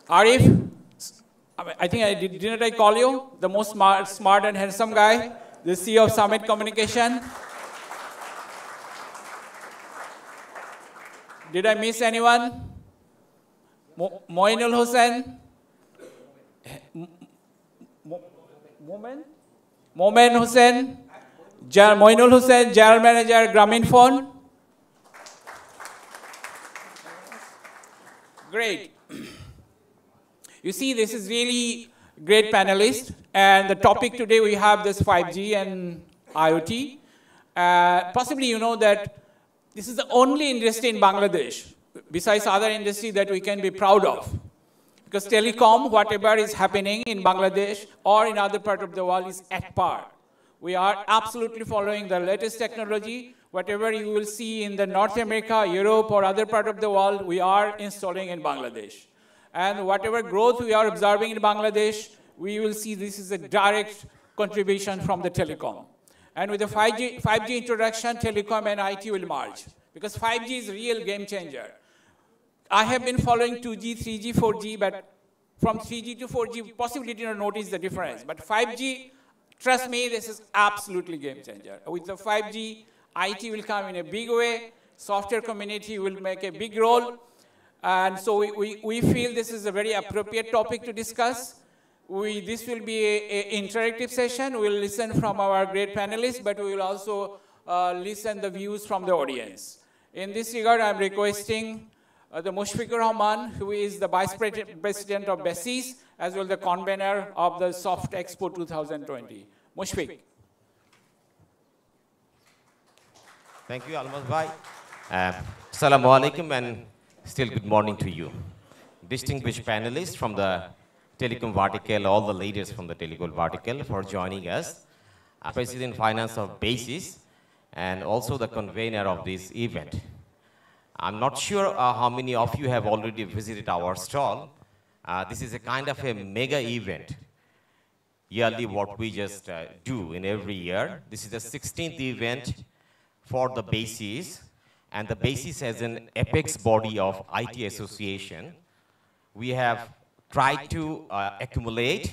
Arif, I think didn't I call you? The most smart and handsome guy, the CEO of Summit Communication. Did I miss anyone? Moinul Hussain? Momen Hussain? Moinul Hussain, General Manager, Grameen Phone. Great. You see, this is really great panelist, and the topic today we have this 5G and IoT. Possibly you know that this is the only industry in Bangladesh, besides other industries, that we can be proud of. Because telecom, whatever is happening in Bangladesh or in other parts of the world, is at par. We are absolutely following the latest technology. Whatever you will see in the North America, Europe, or other part of the world, we are installing in Bangladesh. And whatever growth we are observing in Bangladesh, we will see this is a direct contribution from the telecom. And with the 5G introduction, telecom and IT will merge. Because 5G is a real game changer. I have been following 2G, 3G, 4G, but from 3G to 4G, possibly did not notice the difference. But 5G, trust me, this is absolutely game changer. With the 5G, IT will come in a big way. Software community will make a big role. And so we feel this is a very appropriate topic to discuss. This will be an interactive session. We'll listen from our great panelists, but we will also listen the views from the audience. In this regard, I'm requesting the Mushfiqur Rahman, who is the Vice President of BASIS, as well the convener of the Soft Expo 2020. Mushfiq. Thank you, Almaz Bhai. Assalamu alaikum and still good morning to you. Distinguished panelists from the telecom vertical, all the leaders from the telecom vertical for joining us. President Finance of BASIS and also the convener of this event. I'm not sure how many of you have already visited our stall. This is a kind of a mega event, yearly what we just do in every year. This is the 16th event for the BASIS, and the BASIS as an apex body of IT association. We have tried to accumulate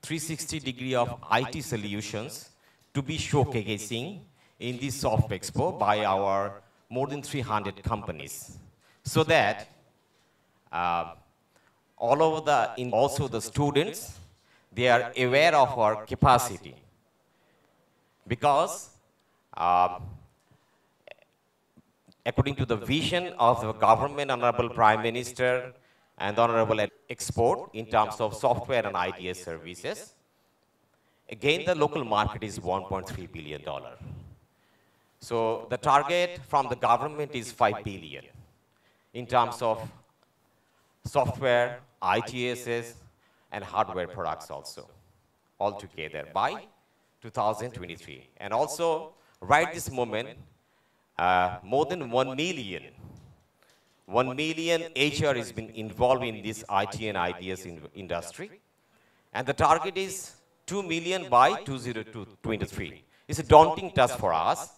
360-degree of IT solutions to be showcasing in this Soft Expo by our more than 300 companies, so that all over also the students, they are aware of our capacity. Because according to the vision of the government, Honorable Prime Minister and Honorable Export in terms of software and ITS services, again the local market is $1.3 billion. So the target from the government is 5 billion in terms of software, ITSs, and hardware products also, altogether by 2023. And also, right this moment, more than 1 million HR has been involved in this IT and ITS industry. And the target is 2 million by 2023. It's a daunting task for us.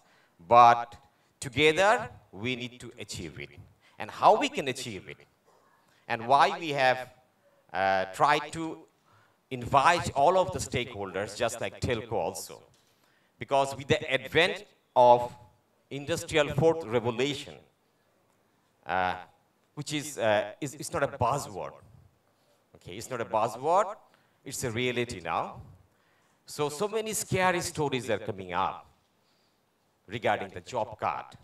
But together, we need to achieve it. And how we can achieve it, and why we have tried to invite all of the stakeholders, just like telco also. Because with the advent of Industrial 4th Revolution, which is it's not a buzzword. Okay, it's not a buzzword, it's a reality now. So many scary stories are coming up regarding the job cut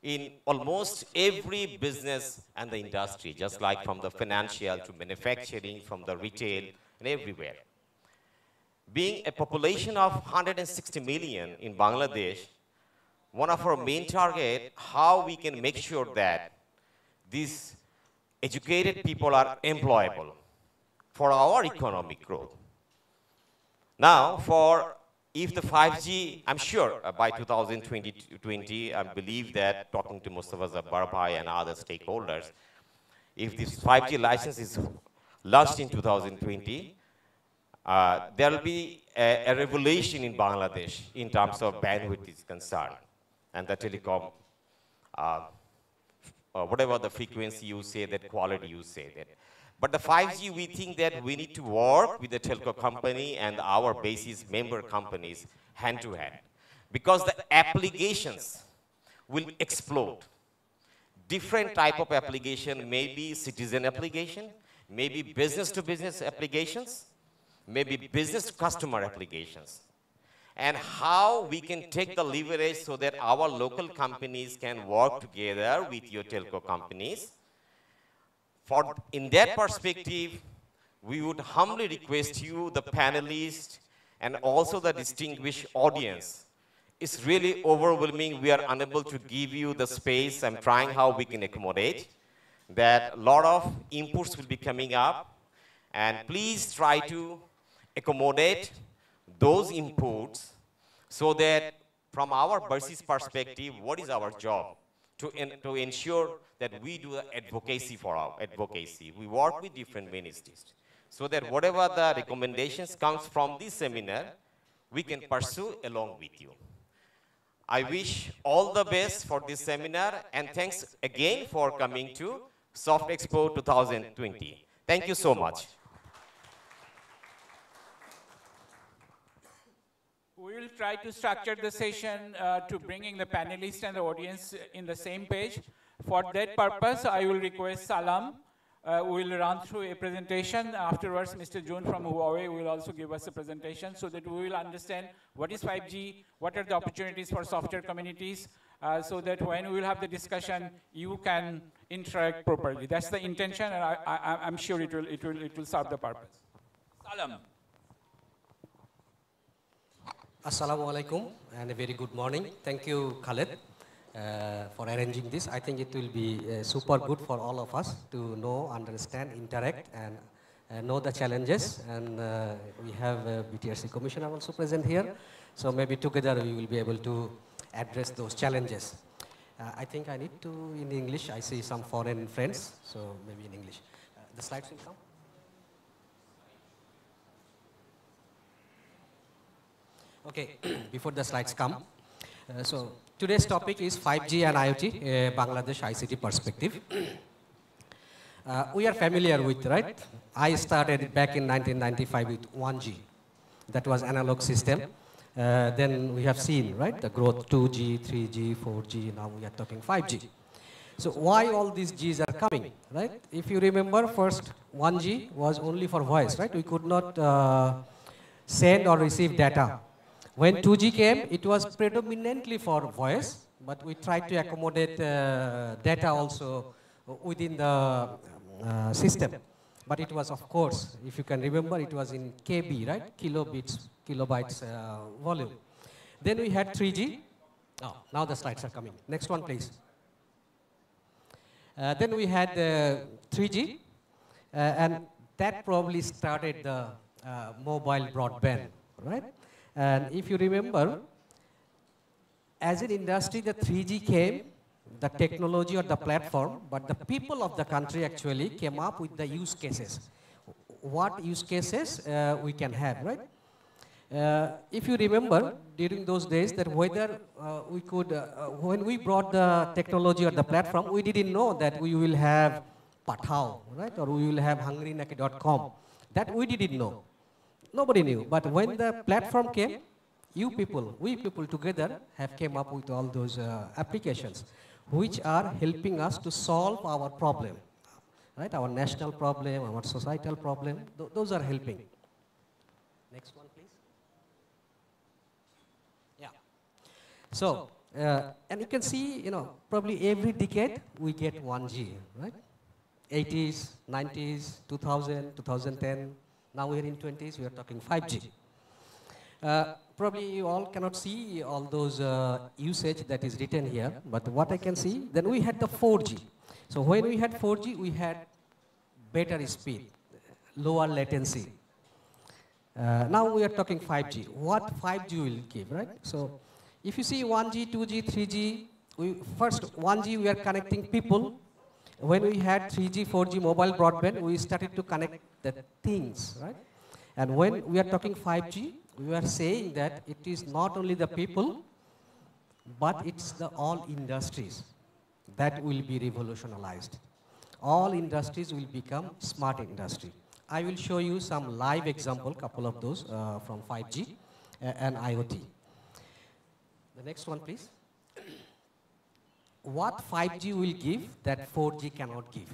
in almost every business and the industry, just like from the financial to manufacturing, from the retail and everywhere. Being a population of 160 million in Bangladesh, one of our main target, how we can make sure that these educated people are employable for our economic growth. Now, if the 5G, I'm sure by 2020, I believe that talking to Mustafa Zabbar and other stakeholders, if this 5G license is launched in 2020, there will be a revolution in Bangladesh in terms of bandwidth is concerned. And the telecom, whatever the frequency you say, that quality you say that. But the 5G, we think that we need to work with the telco company and our basis member companies hand to hand. Because the applications will explode. Different type of application, maybe citizen application, maybe business to business applications, maybe business to customer applications. And how we can take the leverage so that our local companies can work together with your telco companies. In that perspective, we would humbly request you, the panelists, and also the distinguished audience. It's really overwhelming. We are unable to give you the space. I'm trying how we can accommodate. That a lot of inputs will be coming up. And please try to accommodate those inputs so that from our basis perspective, what is our job? To ensure that we do advocacy for our advocacy. We work with different ministries so that whatever the recommendations comes from this seminar, we can pursue along with you. I wish all the best for this seminar, and thanks again for coming to Soft Expo 2020. Thank you so much. We will try to structure the session to bringing the panelists and the audience in the same page. For that purpose, I will request Salam. We will run through a presentation. Afterwards, Mr. Jun from Huawei will also give us a presentation so that we will understand what is 5G, what are the opportunities for software communities, so that when we will have the discussion, you can interact properly. That's the intention, and I'm sure it will serve the purpose. Salam. Assalamu alaikum and a very good morning. Thank you, Khaled, for arranging this. I think it will be super good for all of us to know, understand, interact, and know the challenges. And we have BTRC Commissioner also present here. So maybe together we will be able to address those challenges. I think I need to in English. I see some foreign friends, so maybe in English. The slides will come. Okay, before the slides come. So today's topic is 5G and IoT, Bangladesh ICT perspective. We are familiar with, right? I started back in 1995 with 1G. That was analog system. Then we have seen, right, the growth 2G, 3G, 4G, now we are talking 5G. So why all these Gs are coming, right? If you remember, first 1G was only for voice, right? We could not send or receive data. When 2G came, it was predominantly for voice, but we tried to accommodate data also within the system. But it was, of course, if you can remember, it was in KB, right? Kilobytes volume. Then we had 3G. Oh, now the slides are coming. Next one, please. Then we had 3G, and that probably started the mobile broadband, right? And if you remember, as an industry, the 3G came, the technology or the platform, but the people of the country actually came up with the use cases. What use cases we can have, right? If you remember, during those days, that whether we could, when we brought the technology or the platform, we didn't know that we will have Pathao, right? Or we will have hungrynaki.com. That we didn't know. Nobody knew. But when the platform came, you people, we people together have came up with all those applications, which are helping us to solve our problem, right? Our national problem, our societal problem, those are helping. Next one, please. Yeah. So, and you can see, you know, probably every decade we get 1G, right? 80s, 90s, 2000, 2010. Now we're in 20s, we are talking 5G. Probably you all cannot see all those usage that is written here, but what I can see, then we had the 4G. So when we had 4G, we had better speed, lower latency. Now we are talking 5G. What 5G will give, right? So if you see 1G, 2G, 3G, first 1G we are connecting people. When we had 3G, 4G mobile broadband, we started to connect the things, right? And when we are talking 5G, we are saying that it is not only the people, but it's the all industries that will be revolutionized. all industries will become smart industry. I will show you some live example, couple of those from 5G and IoT. The next one, please. What 5G will give that 4G cannot give?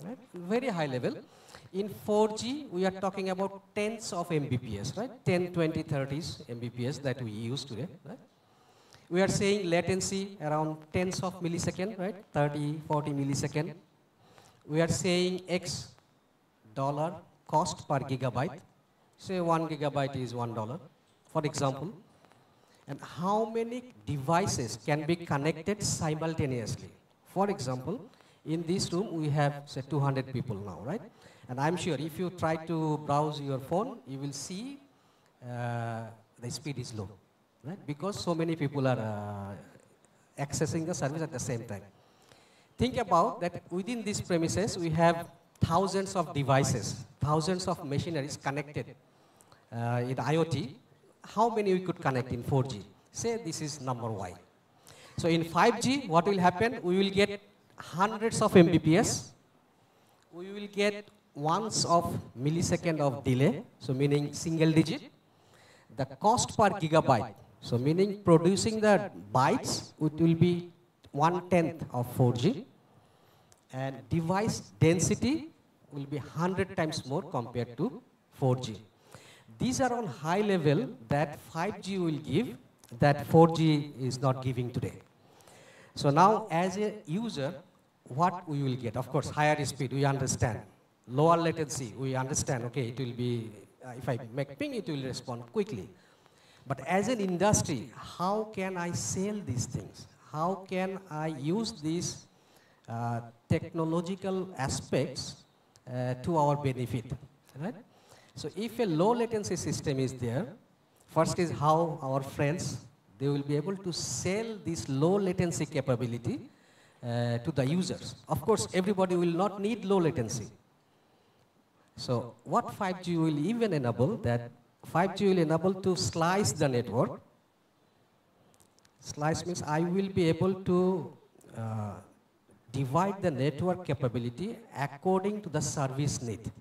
Right? Very high level. In 4G, we are talking about tens of Mbps, right? 10, 20, 30s Mbps that we use today, right? We are saying latency around tens of millisecond, right? 30, 40 millisecond. We are saying X dollar cost per gigabyte. Say 1 gigabyte is $1, for example. And how many devices can be connected simultaneously? For example, in this room, we have, say, 200 people now, right? And I'm sure if you try to browse your phone, you will see the speed is low, right? Because so many people are accessing the service at the same time. Think about that within these premises, we have thousands of devices, thousands of machineries connected in IoT. How many we could connect in 4G? Say this is number Y. So in 5G, what will happen? We will get hundreds of Mbps. We will get ones of millisecond of delay, so meaning single digit. The cost per gigabyte, so meaning producing the bytes, it will be 1/10 of 4G. And device density will be 100 times more compared to 4G. These are on high level that 5G will give that 4G is not giving today. So now as a user, what we will get? Of course, higher speed, we understand. Lower latency, we understand, okay, it will be, if I make ping, it will respond quickly. But as an industry, how can I sell these things? How can I use these technological aspects to our benefit, right? So if a low latency system is there, first is how our friends, they will be able to sell this low latency capability to the users. Of course, everybody will not need low latency. So what 5G will even enable, that 5G will enable to slice the network. Slice means I will be able to divide the network capability according to the service need.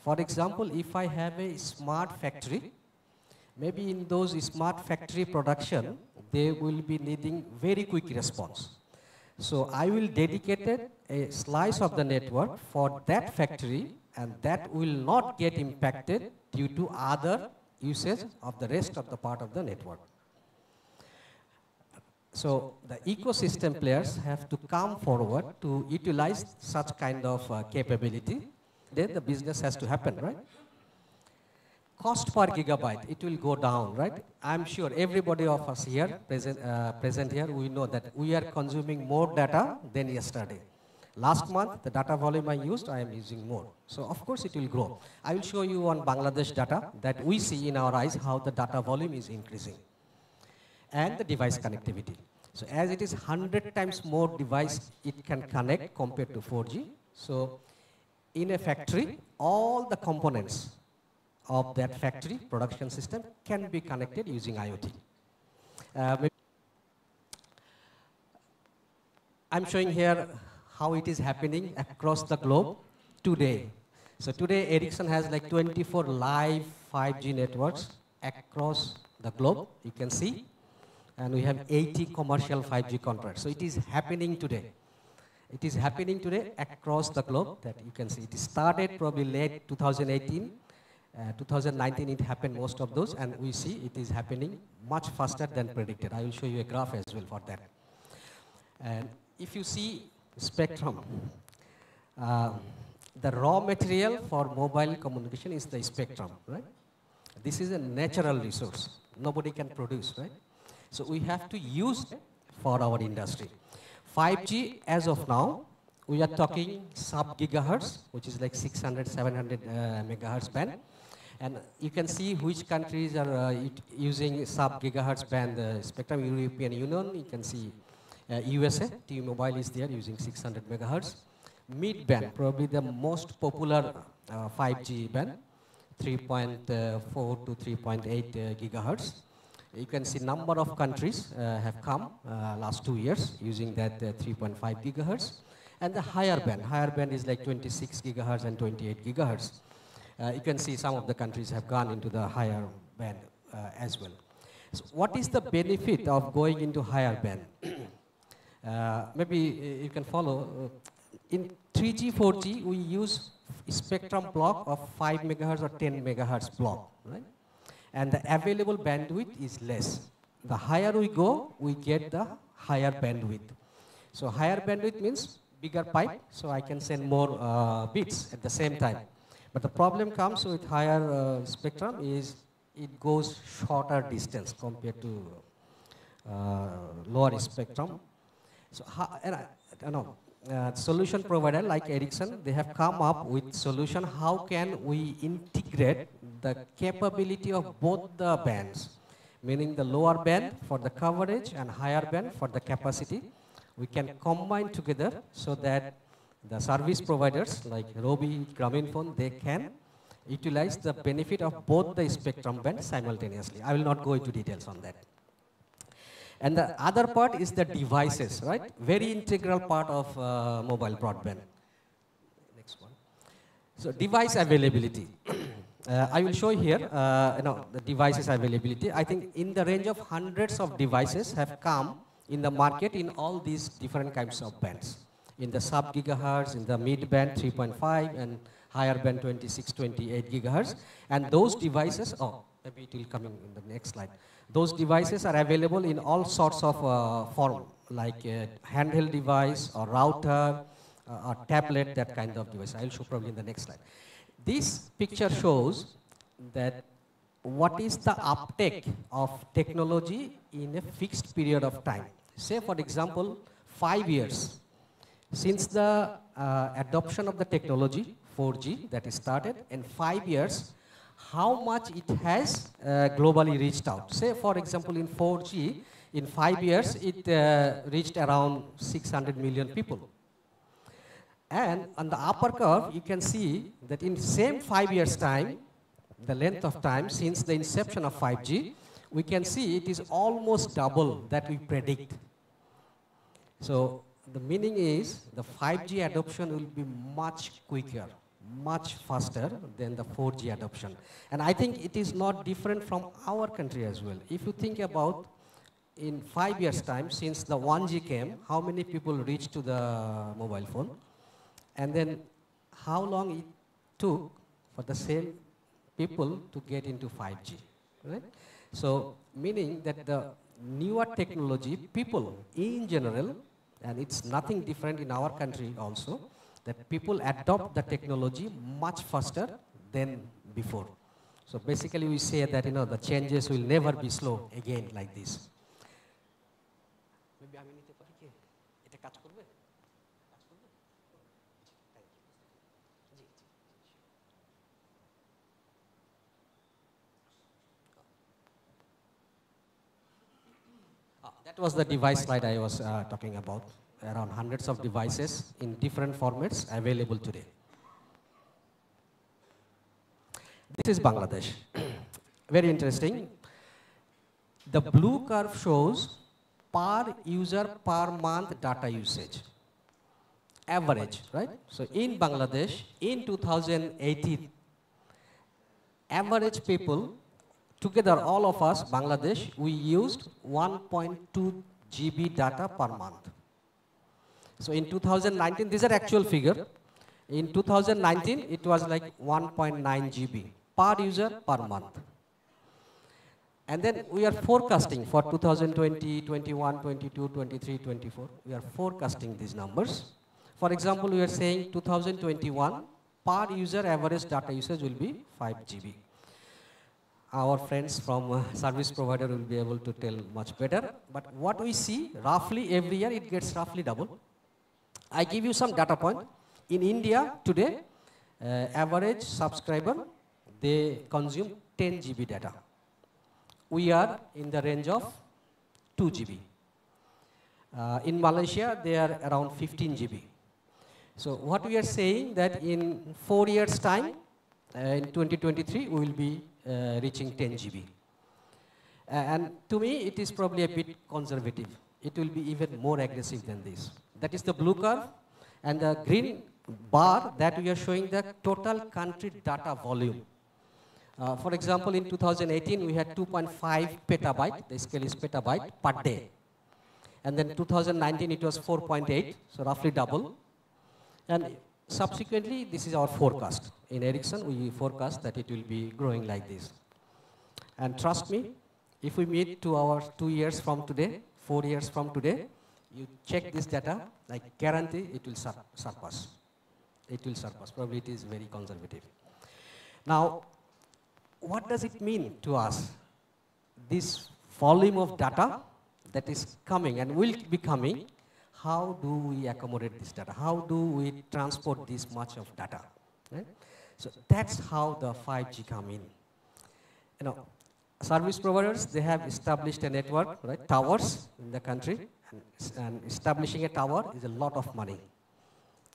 For example, if I have a smart factory, maybe in those smart factory production, they will be needing very quick response. So I will dedicate a slice of the network for that factory, and that will not get impacted due to other usage of the rest of the part of the network. So the ecosystem players have to come forward to utilize such kind of capability. Then the business has to happen, right? Cost per gigabyte, it will go down, right? I'm sure everybody of us here, present here, we know that we are consuming more data than yesterday. Last month, the data volume I used, I am using more. So of course it will grow. I will show you on Bangladesh data that we see in our eyes how the data volume is increasing. And the device connectivity. So as it is 100 times more device it can connect compared to 4G. So in a factory, all the components of that factory production system can be connected using IoT. I'm showing here how it is happening across the globe today. So today Ericsson has like 24 live 5G networks across the globe, you can see. And we have 80 commercial 5G contracts. So it is happening today. It is happening today across the globe that you can see. It started probably late 2018. 2019 it happened most of those, and we see it is happening much faster than predicted. I will show you a graph as well for that. And if you see spectrum, the raw material for mobile communication is the spectrum, right? This is a natural resource. Nobody can produce, right? So we have to use it for our industry. 5G as of now, we are talking sub-gigahertz, which is like 600, 700 megahertz band. And you can see which countries are using sub-gigahertz band spectrum. European Union, you can see USA, T-Mobile is there using 600 megahertz. Mid-band, probably the most popular 5G band, 3.4 to 3.8 gigahertz. You can see number of countries have come last 2 years using that 3.5 gigahertz. And the higher band is like 26 gigahertz and 28 gigahertz. You can see some of the countries have gone into the higher band as well. So what is the benefit of going into higher band? Maybe you can follow. In 3G, 4G, we use spectrum block of 5 megahertz or 10 megahertz block, right? And the available bandwidth is less. The higher we go, we get the higher bandwidth. So higher bandwidth means bigger pipe, so I can send more bits at the same time. But the problem comes with higher spectrum is it goes shorter distance compared to lower spectrum. So solution provider like Ericsson, they have come up with solution how can we integrate the capability of both the bands, meaning the lower band for the coverage and higher band for the capacity. We can combine together so that the service providers like Robi, Grameenphone, they can utilize the benefit of both the spectrum bands simultaneously. I will not go into details on that. And the other part is the devices, right? Very integral part of mobile broadband. Next one. So device availability. I will show here, the devices availability. I think in the range of hundreds of devices have come in the market in all these different kinds of bands. In the sub-gigahertz, in the mid-band 3.5, and higher band 26, 28 gigahertz. And those devices, maybe it will come in the next slide. Those devices are available in all sorts of form, like a handheld device or router or tablet, that kind of device. I will show probably in the next slide. This picture shows that what is the uptake of technology in a fixed period of time. Say, for example, 5 years. Since the adoption of the technology, 4G, that is started, in 5 years, how much it has globally reached out. Say, for example, in 4G, in 5 years, it reached around 600 million people. And on the upper curve, you can see that in the same 5 years' time, the length of time since the inception of 5G, we can see it is almost double that we predict. So the meaning is the 5G adoption will be much quicker, much faster than the 4G adoption. And I think it is not different from our country as well. If you think about in 5 years' time, since the 1G came, how many people reached to the mobile phone? And then how long it took for the same people to get into 5G, right? So meaning that the newer technology, people in general, and it's nothing different in our country also, that people adopt the technology much faster than before. So basically we say that, the changes will never be slow again like this. That was the device slide I was talking about. Around hundreds of devices in different formats available today. This is Bangladesh. Very interesting. The blue curve shows per user per month data usage. Average, right? So in Bangladesh, in 2018, average people, together all of us, Bangladesh, we used 1.2 GB data per month. So in 2019, these are actual figure. In 2019, it was like 1.9 GB per user per month. And then we are forecasting for 2020, 21, 22, 23, 24. We are forecasting these numbers. For example, we are saying 2021, per user average data usage will be 5 GB. Our friends from service provider will be able to tell much better. But what we see, roughly every year, it gets roughly double. I give you some data point. In India today, average subscriber, they consume 10 GB data. We are in the range of 2 GB. In Malaysia, they are around 15 GB. So what we are saying that in 4 years' time, in 2023, we will be reaching 10 GB. And to me, it is probably a bit conservative. It will be even more aggressive than this. That is the blue curve. And the green bar that we are showing the total country data volume. For example, in 2018, we had 2.5 petabyte, the scale is petabyte per day. And then 2019, it was 4.8, so roughly double. And subsequently, this is our forecast. In Ericsson, we forecast that it will be growing like this. And trust me, if we meet 2 years from today, 4 years from today, you check this data, I guarantee it will surpass. It will surpass, probably it is very conservative. Now, what does it mean to us? This volume of data that is coming and will be coming, how do we accommodate this data? How do we transport this much of data? Right? So that's how the 5G come in. You know, service providers, they have established a network, right? Towers in the country, and establishing a tower is a lot of money.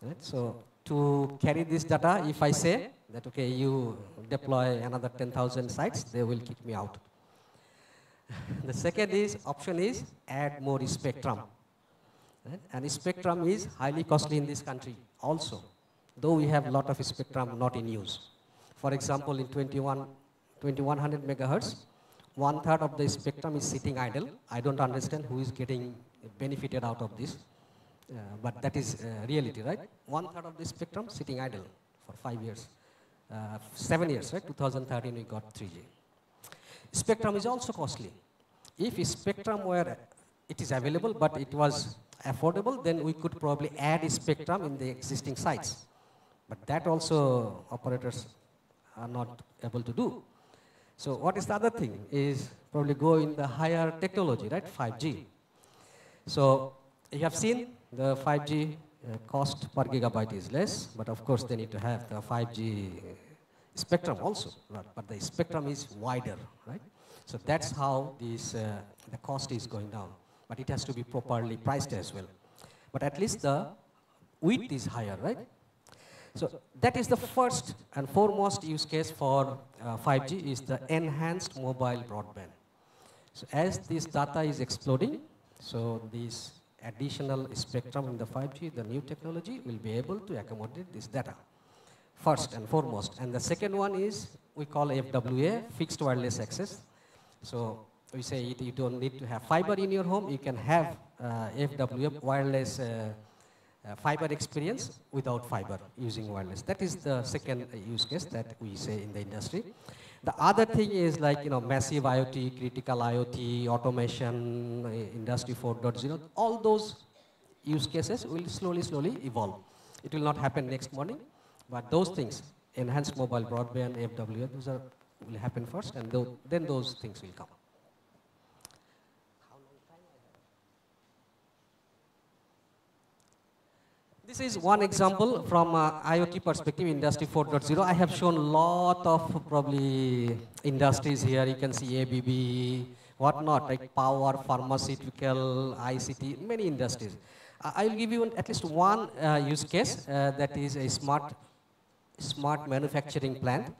Right? So to carry this data, if I say that, okay, you deploy another 10,000 sites, they will kick me out. The second option is add more spectrum. Right? And spectrum is highly costly in this country also, though we have a lot of spectrum not in use. For example, in 2100 megahertz, 1/3 of the spectrum is sitting idle. I don't understand who is getting benefited out of this, but that is reality, right? 1/3 of the spectrum sitting idle for 5 years, 7 years, right? 2013 we got 3G. Spectrum is also costly. If spectrum were, it is available, but it was affordable, then we could probably add spectrum in the existing sites. But that also operators are not able to do. So what is the other thing is probably go in the higher technology, right? 5G. So you have seen the 5G cost per gigabyte is less, but of course they need to have the 5G spectrum also, right? But the spectrum is wider, right? So that's how this, the cost is going down. But it has to be properly priced as well. But at least the width is higher, right? So that is the first and foremost use case for 5G is the enhanced mobile broadband. So as this data is exploding, so this additional spectrum in the 5G, the new technology will be able to accommodate this data, first and foremost. And the second one is, we call FWA, fixed wireless access. So we say you don't need to have fiber in your home, you can have FWA, wireless fiber experience without fiber, using wireless. That is the second use case that we say in the industry. The other thing is like, you know, massive IoT, critical IoT, automation, industry 4.0, all those use cases will slowly evolve. It will not happen next morning, but those things, enhanced mobile broadband, FWA, those will happen first, and then those things will come. This is one example from IoT perspective, Industry 4.0. I have shown a lot of probably industries here. You can see ABB, whatnot, like power, pharmaceutical, ICT, many industries. I will give you at least one use case that is a smart manufacturing plant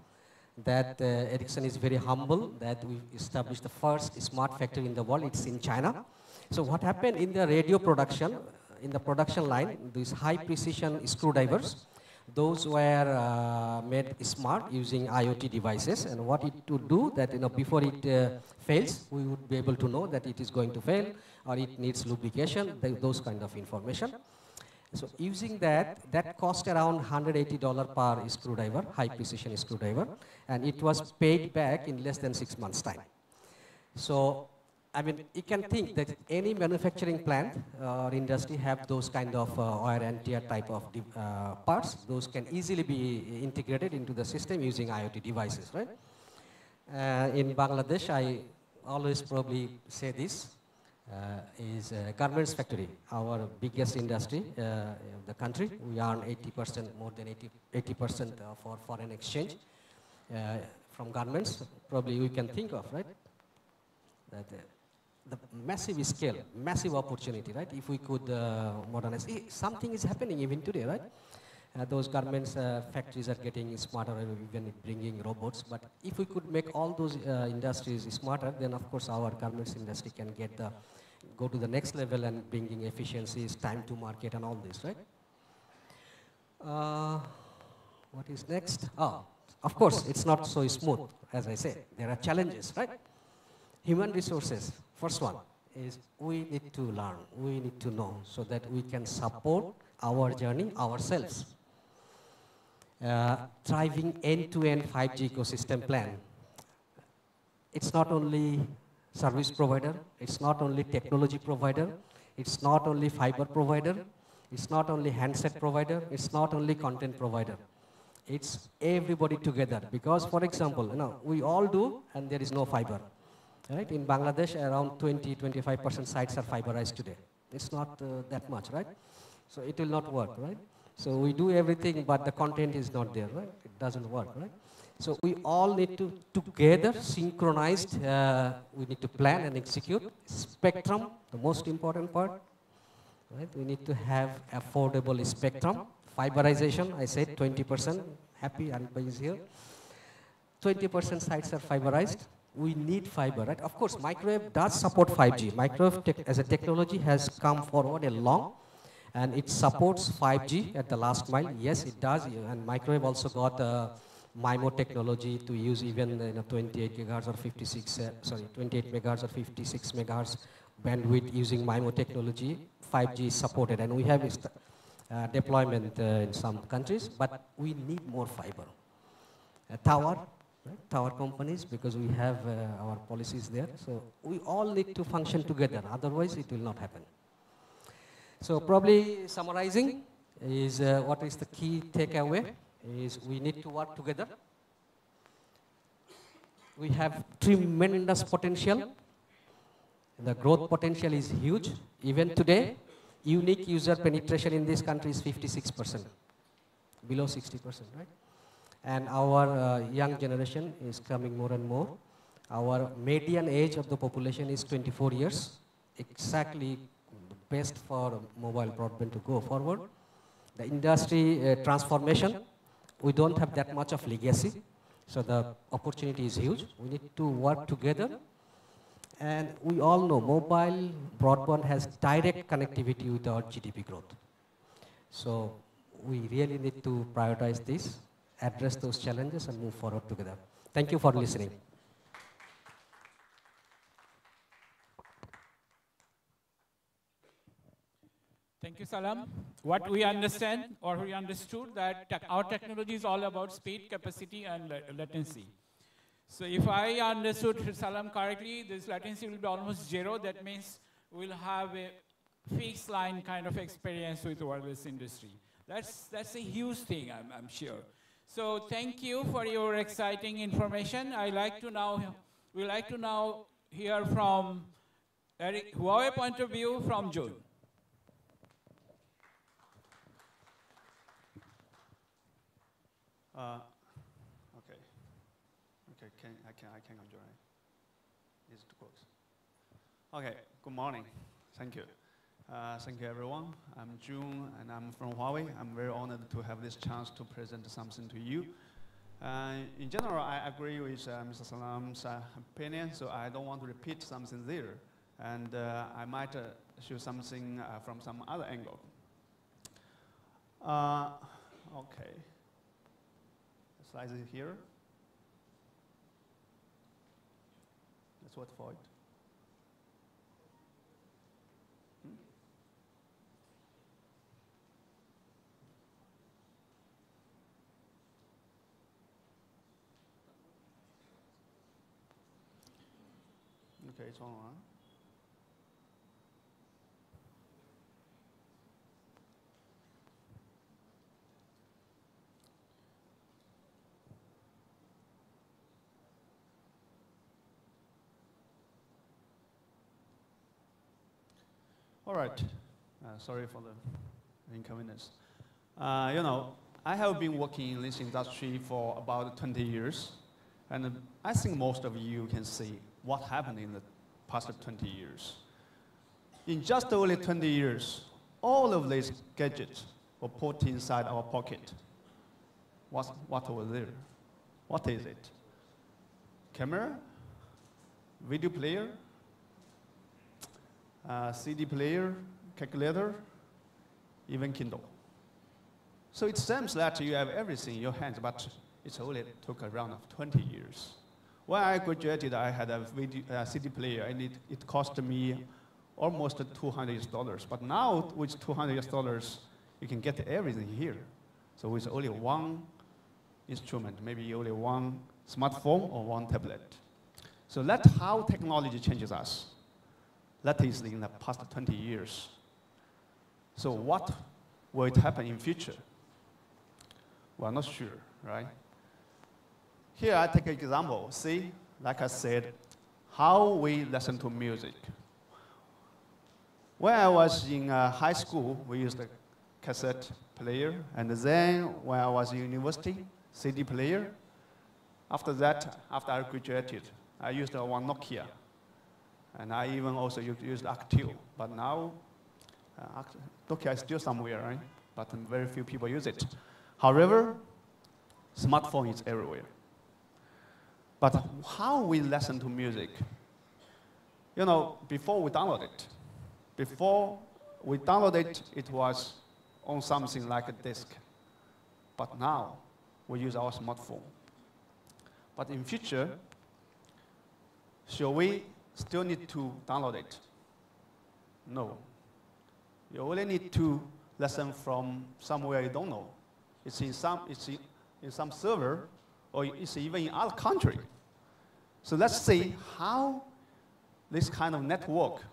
that Ericsson is very humble that we established the first smart factory in the world. It's in China. So what happened in the radio production, in the production line, these high precision screwdrivers, those were made smart using IoT devices. And what it would do that, you know, before it fails, we would be able to know that it is going to fail or it needs lubrication, those kind of information. So using that cost around $180 per screwdriver, high precision screwdriver, and it was paid back in less than 6 months' time. So I mean, you can think that any manufacturing plant or industry have those kind of wear and tear type of parts. Those can easily be integrated into the system using IoT devices, right? In Bangladesh, I always probably say this, is garments factory, our biggest industry in the country. We earn 80%, more than 80% for foreign exchange from garments. Probably we can think of, right? That the massive scale, massive opportunity, right? If we could modernize, something is happening even today, right? Those garments factories are getting smarter, even bringing robots. But if we could make all those industries smarter, then of course our garments industry can go to the next level and bringing efficiencies, time to market, and all this, right? Uh, what is next? Oh, of course, it's not so smooth, as I say. There are challenges, right? Human resources, first one is we need to learn, we need to know so that we can support our journey ourselves. Thriving end-to-end 5G ecosystem plan. It's not only service provider, it's not only technology provider, it's not only fiber provider, it's not only handset provider, it's not only content provider. It's everybody together because, for example, we all do and there is no fiber. Right? In Bangladesh, around 20–25% sites are fiberized today. It's not that much, right? So it will not work, right? So we do everything, but the content is not there, right? It doesn't work, right? So we all need to together, synchronized, we need to plan and execute. Spectrum, the most important part, right? We need to have affordable spectrum. Fiberization, I said 20%, happy Anpa is here. 20% sites are fiberized. We need fiber, right? Of course, microwave does support 5G. Microwave as a technology has come forward a long, and it supports 5G at the last mile. Yes, it does, and microwave also got MIMO technology to use even 28 gigahertz or 28 megahertz or 56 megahertz bandwidth using MIMO technology. 5G is supported, and we have deployment in some countries, but we need more fiber. Tower. Right? Tower companies, because we have our policies there. So we all need to function together, otherwise it will not happen. So probably summarizing is what is the key takeaway is we need to work together. We have tremendous potential. The growth potential is huge. Even today, unique user penetration in this country is 56%, below 60%, right? And our young generation is coming more and more. Our median age of the population is 24 years, exactly best for mobile broadband to go forward. The industry transformation, we don't have that much of legacy, so the opportunity is huge. We need to work together. And we all know mobile broadband has direct connectivity with our GDP growth. So we really need to prioritize this, address those challenges, and move forward together. Thank you for listening. Thank you, Salam. What we understand, or we understood, that our technology is all about speed, capacity, and latency. So if I understood Salam correctly, this latency will be almost zero. That means we'll have a fixed line kind of experience with wireless industry. That's a huge thing, I'm sure. So thank you for your exciting information. We'd like to now hear from Huawei point of view from June. Okay. I can join. It's too close. Okay. Good morning. Thank you. Thank you, everyone. I'm June, and I'm from Huawei. I'm very honored to have this chance to present something to you. In general, I agree with Mr. Salam's opinion, so I don't want to repeat something there. And I might show something from some other angle. Okay. The slide is here. Let's wait for it. Okay, it's on. All right. Sorry for the inconvenience. I have been working in this industry for about 20 years, and I think most of you can see what happened in the past 20 years. In just only 20 years, all of these gadgets were put inside our pocket. What was there? What is it? Camera? Video player? CD player? Calculator? Even Kindle. So it seems that you have everything in your hands, but it only took around 20 years. When I graduated, I had a CD player, and it cost me almost $200. But now, with $200, you can get everything here. So with only one instrument, maybe only one smartphone or one tablet. So that's how technology changes us. That is in the past 20 years. So what will it happen in future? We're not sure, right? Here I take an example. See, like I said, how we listen to music. When I was in high school, we used a cassette player, and then when I was in university, CD player. After that, after I graduated, I used one Nokia, and I even also used Active. But now, Nokia is still somewhere, right? But very few people use it. However, smartphone is everywhere. But how we listen to music? You know, before we download it, it was on something like a disk. But now, we use our smartphone. But in future, shall we still need to download it? No. You only need to listen from somewhere you don't know. It's in some server, or it's even in other country. So let's see how this kind of network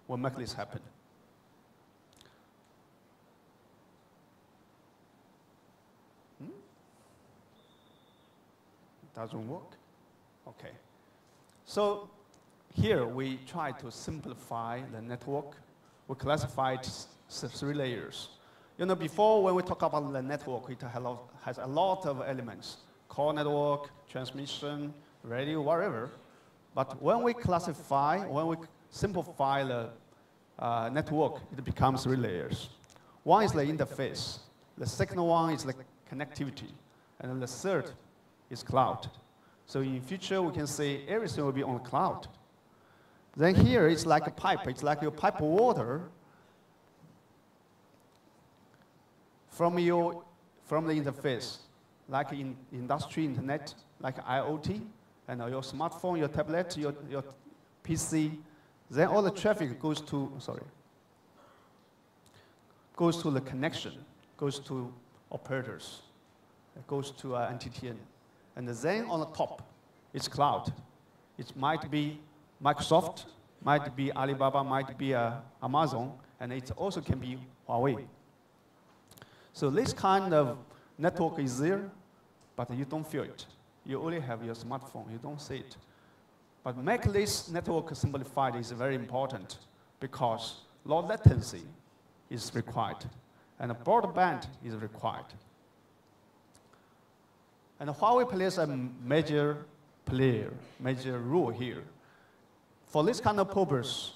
will make this happen. Doesn't work? Okay. So here we try to simplify the network. We classify it as 3 layers. You know, before when we talk about the network, it has a lot of elements. Core network, transmission, radio, whatever. But when we simplify the network, it becomes 3 layers. One is the interface. The second one is the connectivity. And then the third is cloud. So in future, we can say everything will be on the cloud. Then here, it's like a pipe. It's like you pipe water from the interface, like in industry, internet, like IoT, and your smartphone, your tablet, your PC. Then all the traffic goes to the connection, goes to operators, it goes to NTTN. And then on the top, it's cloud. It might be Microsoft, might be Alibaba, might be Amazon, and it also can be Huawei. So this kind of network is there, but you don't feel it. You only have your smartphone, you don't see it. But make this network simplified is very important because low latency is required, and a broadband is required. And Huawei plays a major role here. For this kind of purpose,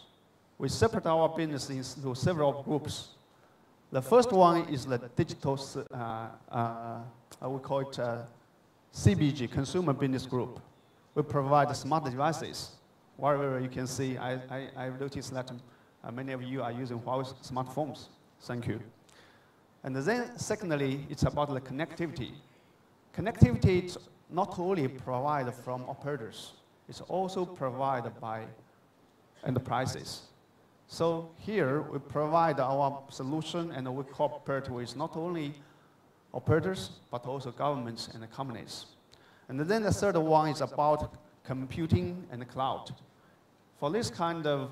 we separate our business into several groups. The first one is the digital, we call it CBG, Consumer Business Group. We provide smart devices. Wherever you can see, I've noticed that many of you are using Huawei smartphones. Thank you. And then secondly, it's about the connectivity. Connectivity is not only provided from operators, it's also provided by enterprises. So here we provide our solution and we cooperate with not only operators, but also governments and companies. And then the third one is about computing and the cloud. For this kind of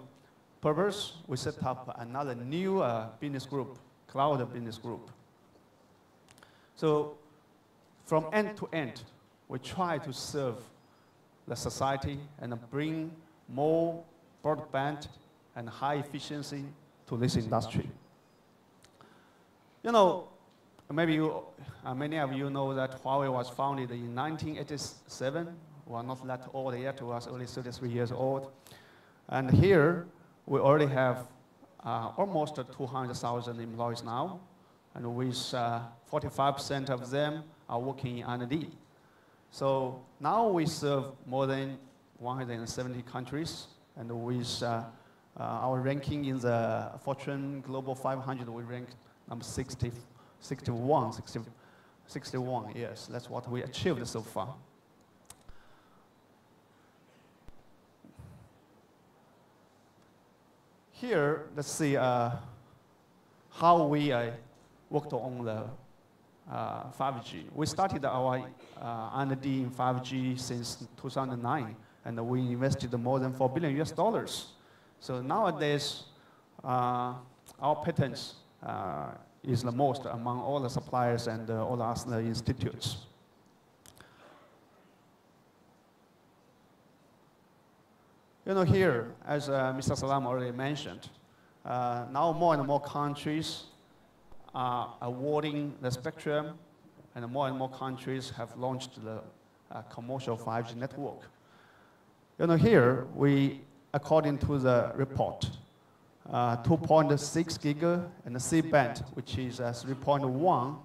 purpose, we set up another new business group, cloud business group. So from end to end, we try to serve the society and bring more broadband and high efficiency to this industry. You know, maybe many of you know that Huawei was founded in 1987. We're not that old yet, we was only 33 years old. And here, we already have almost 200,000 employees now, and with 45% of them are working in R&D. So now we serve more than 170 countries, and with our ranking in the Fortune Global 500, we rank number 63 61, yes, that's what we achieved so far. Here, let's see how we worked on the 5G. We started our R&D in 5G since 2009, and we invested more than $4 billion US. So nowadays, our patents is the most among all the suppliers and all the other institutes. You know, here, as Mr. Salam already mentioned, now more and more countries are awarding the spectrum, and more countries have launched the commercial 5G network. You know, here, according to the report, 2.6 giga and the C-band, which is 3.1,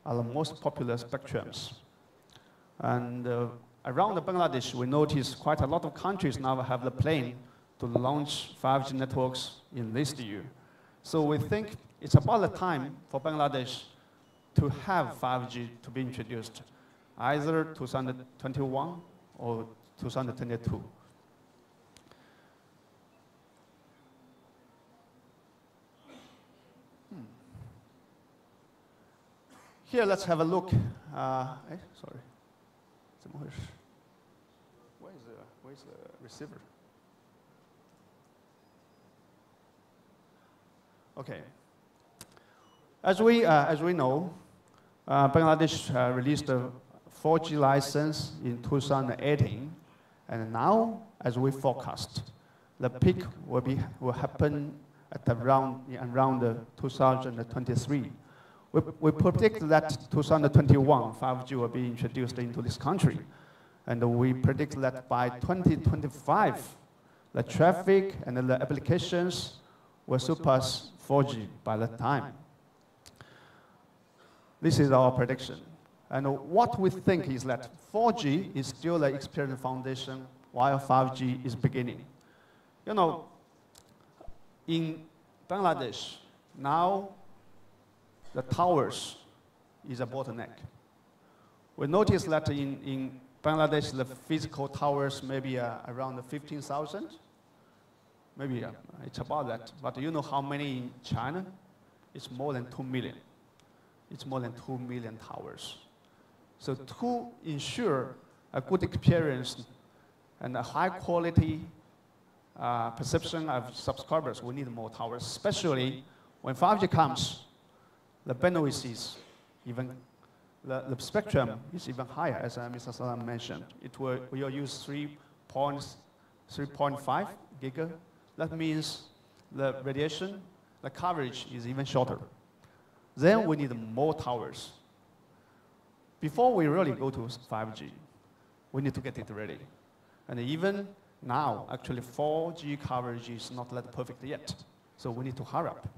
are the most popular spectrums. And around Bangladesh, we notice quite a lot of countries now have the plan to launch 5G networks in this year. So we think it's about the time for Bangladesh to have 5G to be introduced, either 2021 or 2022. Here, let's have a look. Sorry. Where's the receiver? Okay. As we know, Bangladesh released a 4G license in 2018, and now, as we forecast, the peak will happen at around 2023. We predict that 2021, 5G will be introduced into this country. And we predict that by 2025, the traffic and the applications will surpass 4G by that time. This is our prediction. And what we think is that 4G is still the experience foundation, while 5G is beginning. You know, in Bangladesh, now the towers is a bottleneck. We noticed that in Bangladesh, the physical towers maybe around 15,000. Maybe it's about that. But you know how many in China? It's more than 2 million. It's more than 2 million towers. So to ensure a good experience and a high quality perception of subscribers, we need more towers, especially when 5G comes. The bandwidth is even, the spectrum is even higher, as Mr. Salam mentioned. We'll use 3.5 giga. That means the radiation, the coverage is even shorter. Then we need more towers. Before we really go to 5G, we need to get it ready. And even now, actually 4G coverage is not that perfect yet. So we need to hurry up.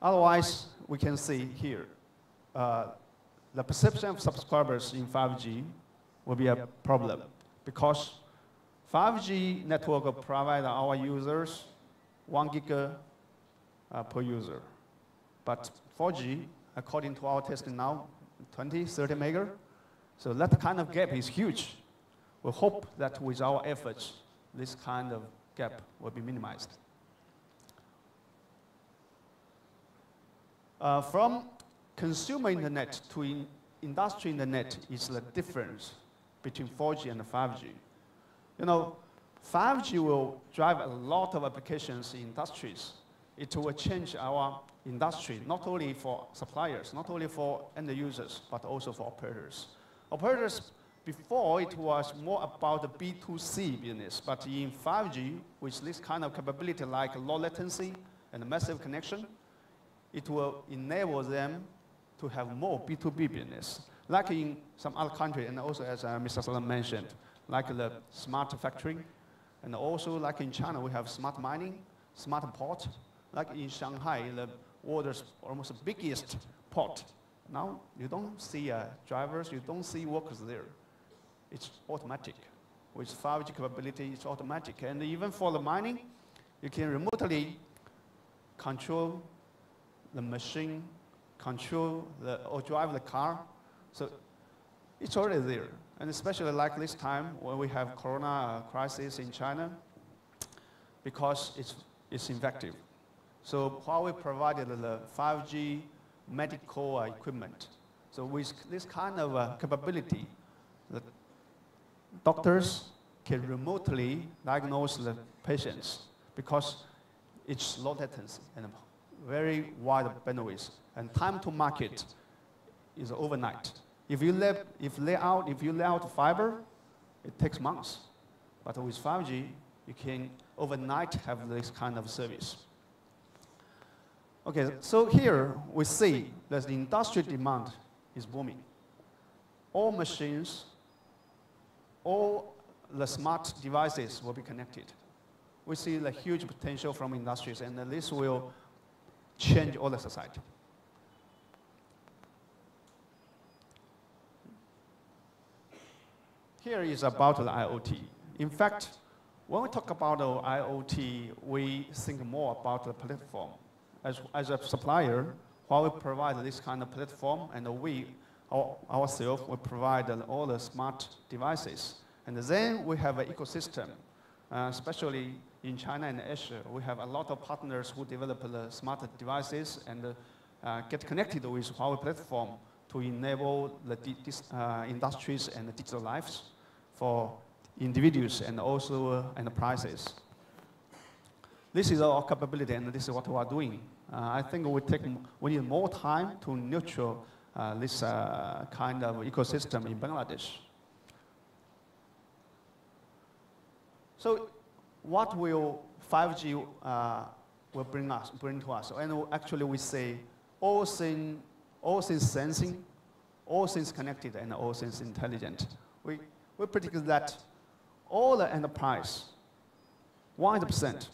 Otherwise, we can see here, the perception of subscribers in 5G will be a problem because 5G network will provide our users 1 giga per user. But 4G, according to our testing now, 20, 30 mega. So that kind of gap is huge. We hope that with our efforts, this kind of gap will be minimized. From consumer internet to industry internet is the difference between 4G and 5G. You know, 5G will drive a lot of applications in industries. It will change our industry, not only for suppliers, not only for end users, but also for operators. Operators, before it was more about the B2C business, but in 5G, with this kind of capability like low latency and massive connection, it will enable them to have more B2B business. Like in some other countries, and also as Mr. Salam mentioned, like the smart factory, and also like in China, we have smart mining, smart port. Like in Shanghai, the world's almost biggest port. Now, you don't see drivers, you don't see workers there. It's automatic. With 5G capability, it's automatic. And even for the mining, you can remotely control the machine control or drive the car. So it's already there. And especially like this time when we have corona crisis in China, because it's effective. So Huawei provided the 5G medical equipment. So with this kind of capability, the doctors can remotely diagnose the patients because it's low latency and very wide bandwidth. And time to market is overnight. If you lay out fiber, it takes months. But with 5G, you can overnight have this kind of service. Okay, so here we see that the industrial demand is booming. All machines, all the smart devices will be connected. We see the huge potential from industries, and this will change all the society. Here is about the IoT. In fact, when we talk about the IoT, we think more about the platform. As a supplier, Huawei provide this kind of platform, and we ourselves will provide all the smart devices. And then we have an ecosystem, especially in China and Asia. We have a lot of partners who develop the smart devices and get connected with Huawei platform to enable the industries and the digital lives for individuals and also enterprises. This is our capability, and this is what we are doing. I think we need more time to nurture this kind of ecosystem in Bangladesh. So, what will 5G will bring to us? And actually, we say all things sensing, all things connected, and all things intelligent. We predict that all the enterprise, 100%,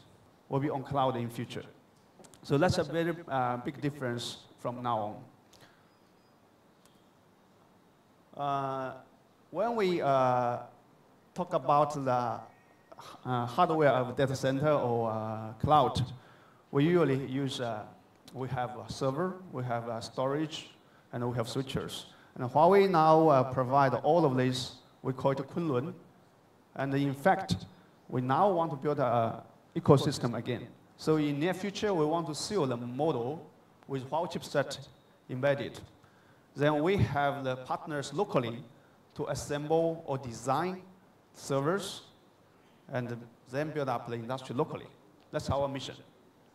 will be on cloud in future. So that's a very big difference from now on. When we talk about the hardware of data center or cloud, we usually use, we have a server, we have storage, and we have switchers. And Huawei now provide all of these. We call it Kunlun. And in fact, we now want to build an ecosystem again. So in near future, we want to seal the model with Huawei chipset embedded. Then we have the partners locally to assemble or design servers and then build up the industry locally. That's our mission.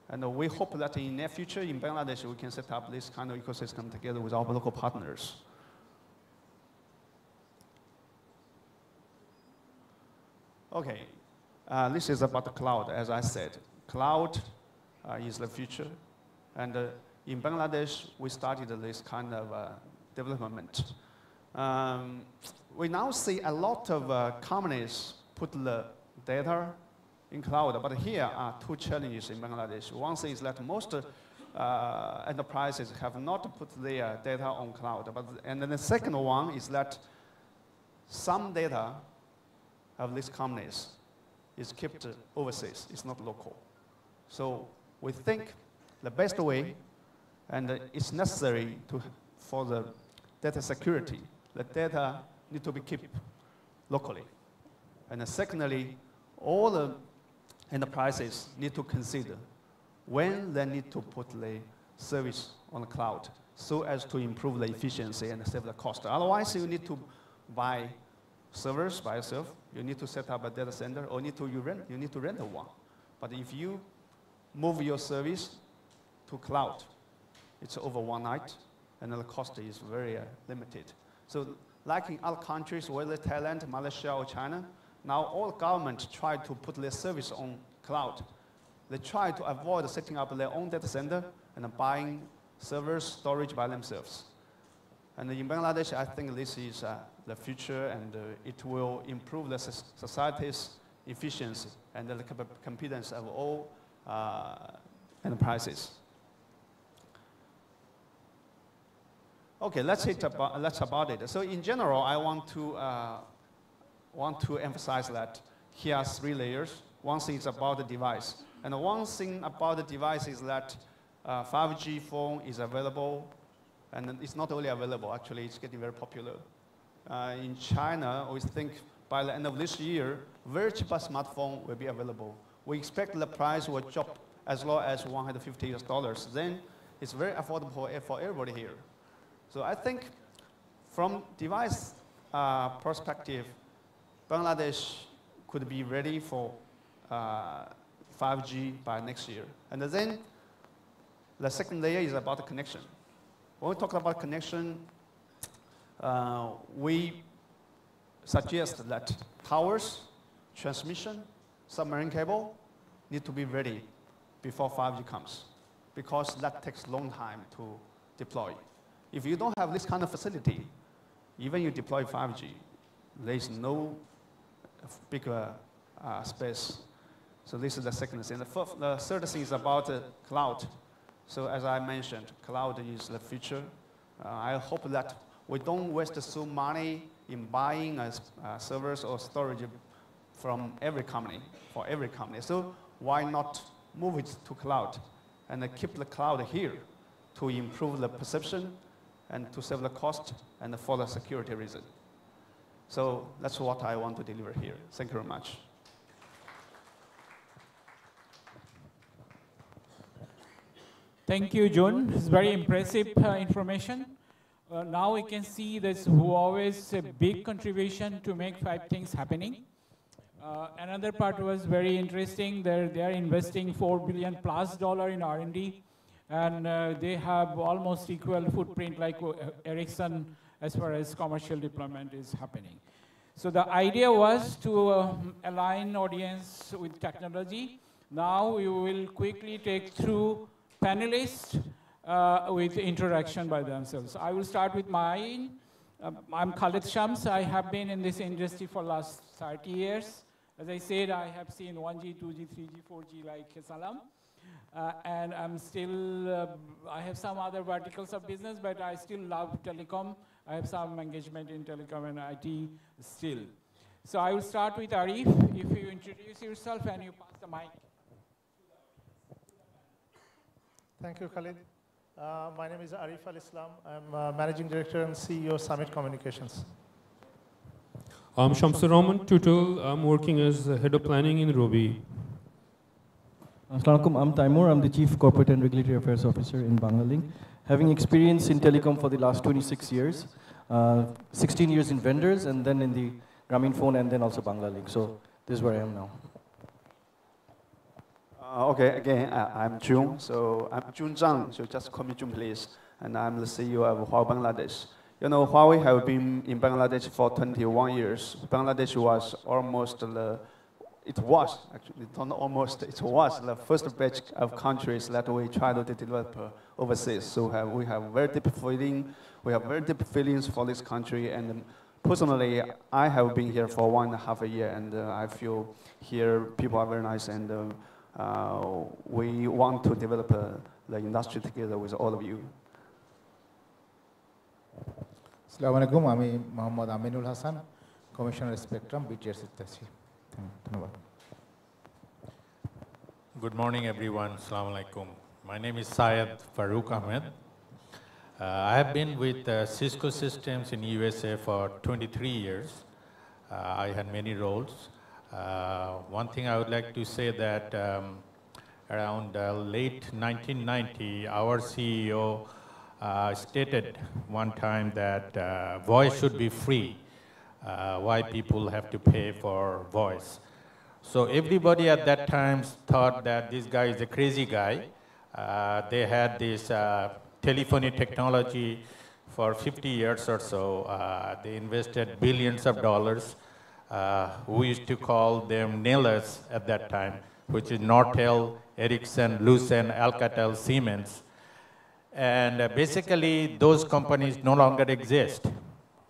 And we hope that in near future, in Bangladesh, we can set up this kind of ecosystem together with our local partners. Okay, this is about the cloud, as I said. Cloud is the future. And in Bangladesh, we started this kind of development. We now see a lot of companies put the data in cloud, but here are two challenges in Bangladesh. One thing is that most enterprises have not put their data on cloud. And then the second one is that some data of these companies is kept overseas, it's not local. So we think the best way, and it's necessary for the data security, the data need to be kept locally. And secondly, all the enterprises need to consider when they need to put the service on the cloud so as to improve the efficiency and save the cost. Otherwise, you need to buy servers by yourself. You need to set up a data center, or you need to rent one. But if you move your service to cloud, it's over one night, and the cost is very limited. So like in other countries, whether Thailand, Malaysia, or China, now all governments try to put their service on cloud. They try to avoid setting up their own data center and buying servers, storage by themselves. And in Bangladesh, I think this is the future, and it will improve the society's efficiency and the competence of all enterprises. Okay, let's about it. So in general, I want to emphasize that here are three layers. One thing is about the device. And one thing about the device is that 5G phone is available And it's not only available, actually, it's getting very popular. In China, we think by the end of this year, very cheap smartphone will be available. We expect the price will drop as low as $150. Then it's very affordable for everybody here. So I think from device perspective, Bangladesh could be ready for 5G by next year. And then the second layer is about the connection. When we talk about connection, we suggest that towers, transmission, submarine cable need to be ready before 5G comes, because that takes a long time to deploy. If you don't have this kind of facility, even you deploy 5G, there is no bigger space. So this is the second thing. The third thing is about cloud. So as I mentioned, cloud is the future. I hope that we don't waste so money in buying servers or storage from every company, for every company. So why not move it to cloud and keep the cloud here to improve the perception and to save the cost and for the security reason. So that's what I want to deliver here. Thank you very much. Thank you, Jun. It's very impressive information. Now we can see this Huawei's a big contribution to make 5 things happening. Another part was very interesting. They are investing $4 billion plus in R&D, and they have almost equal footprint like Ericsson as far as commercial deployment is happening. So the idea was to align audience with technology. Now we will quickly take through panelists with interaction by themselves. I will start with mine. I'm Khalid Shams. I have been in this industry for last 30 years. As I said, I have seen 1G, 2G, 3G, 4G like Salam. And I'm still, I have some other verticals of business, but I still love telecom. I have some engagement in telecom and IT still. So I will start with Arif. If you introduce yourself and you pass the mic. Thank you, Khalid. My name is Arif Al-Islam. I'm Managing Director and CEO Summit Communications. I'm Shamsur Rahman Tutul. I'm working as the Head of Planning in Robi. Assalamu alaikum. I'm Taimur. I'm the Chief Corporate and Regulatory Affairs Officer in Banglalink. Having experience in telecom for the last 26 years, 16 years in vendors, and then in the Grameenphone, and then also Banglalink. So this is where I am now. Okay, again, I'm Jun. So I'm Jun Zhang, so just call me Jun, please. And I'm the CEO of Huawei Bangladesh. You know, Huawei have been in Bangladesh for 21 years. Bangladesh was almost it was the first batch of countries that we try to develop overseas. So we have very deep feeling. We have very deep feelings for this country. And personally, I have been here for 1.5 years, and I feel here people are very nice, and we want to develop the industry together with all of you. Assalamu alaikum. I'm Mohammad Aminul Hassan, Commissioner Spectrum, BTS Industry. Good morning, everyone. Assalamu alaikum. My name is Syed Farouk Ahmed. I have been with Cisco Systems in USA for 23 years. I had many roles. One thing I would like to say that around late 1990, our CEO stated one time that voice should be free. Why people have to pay for voice? So everybody at that time thought that this guy is a crazy guy. They had this telephony technology for 50 years or so. They invested billions of dollars. We used to call them nailers at that time, which is Nortel, Ericsson, Lucent, Alcatel, Siemens. And basically, those companies no longer exist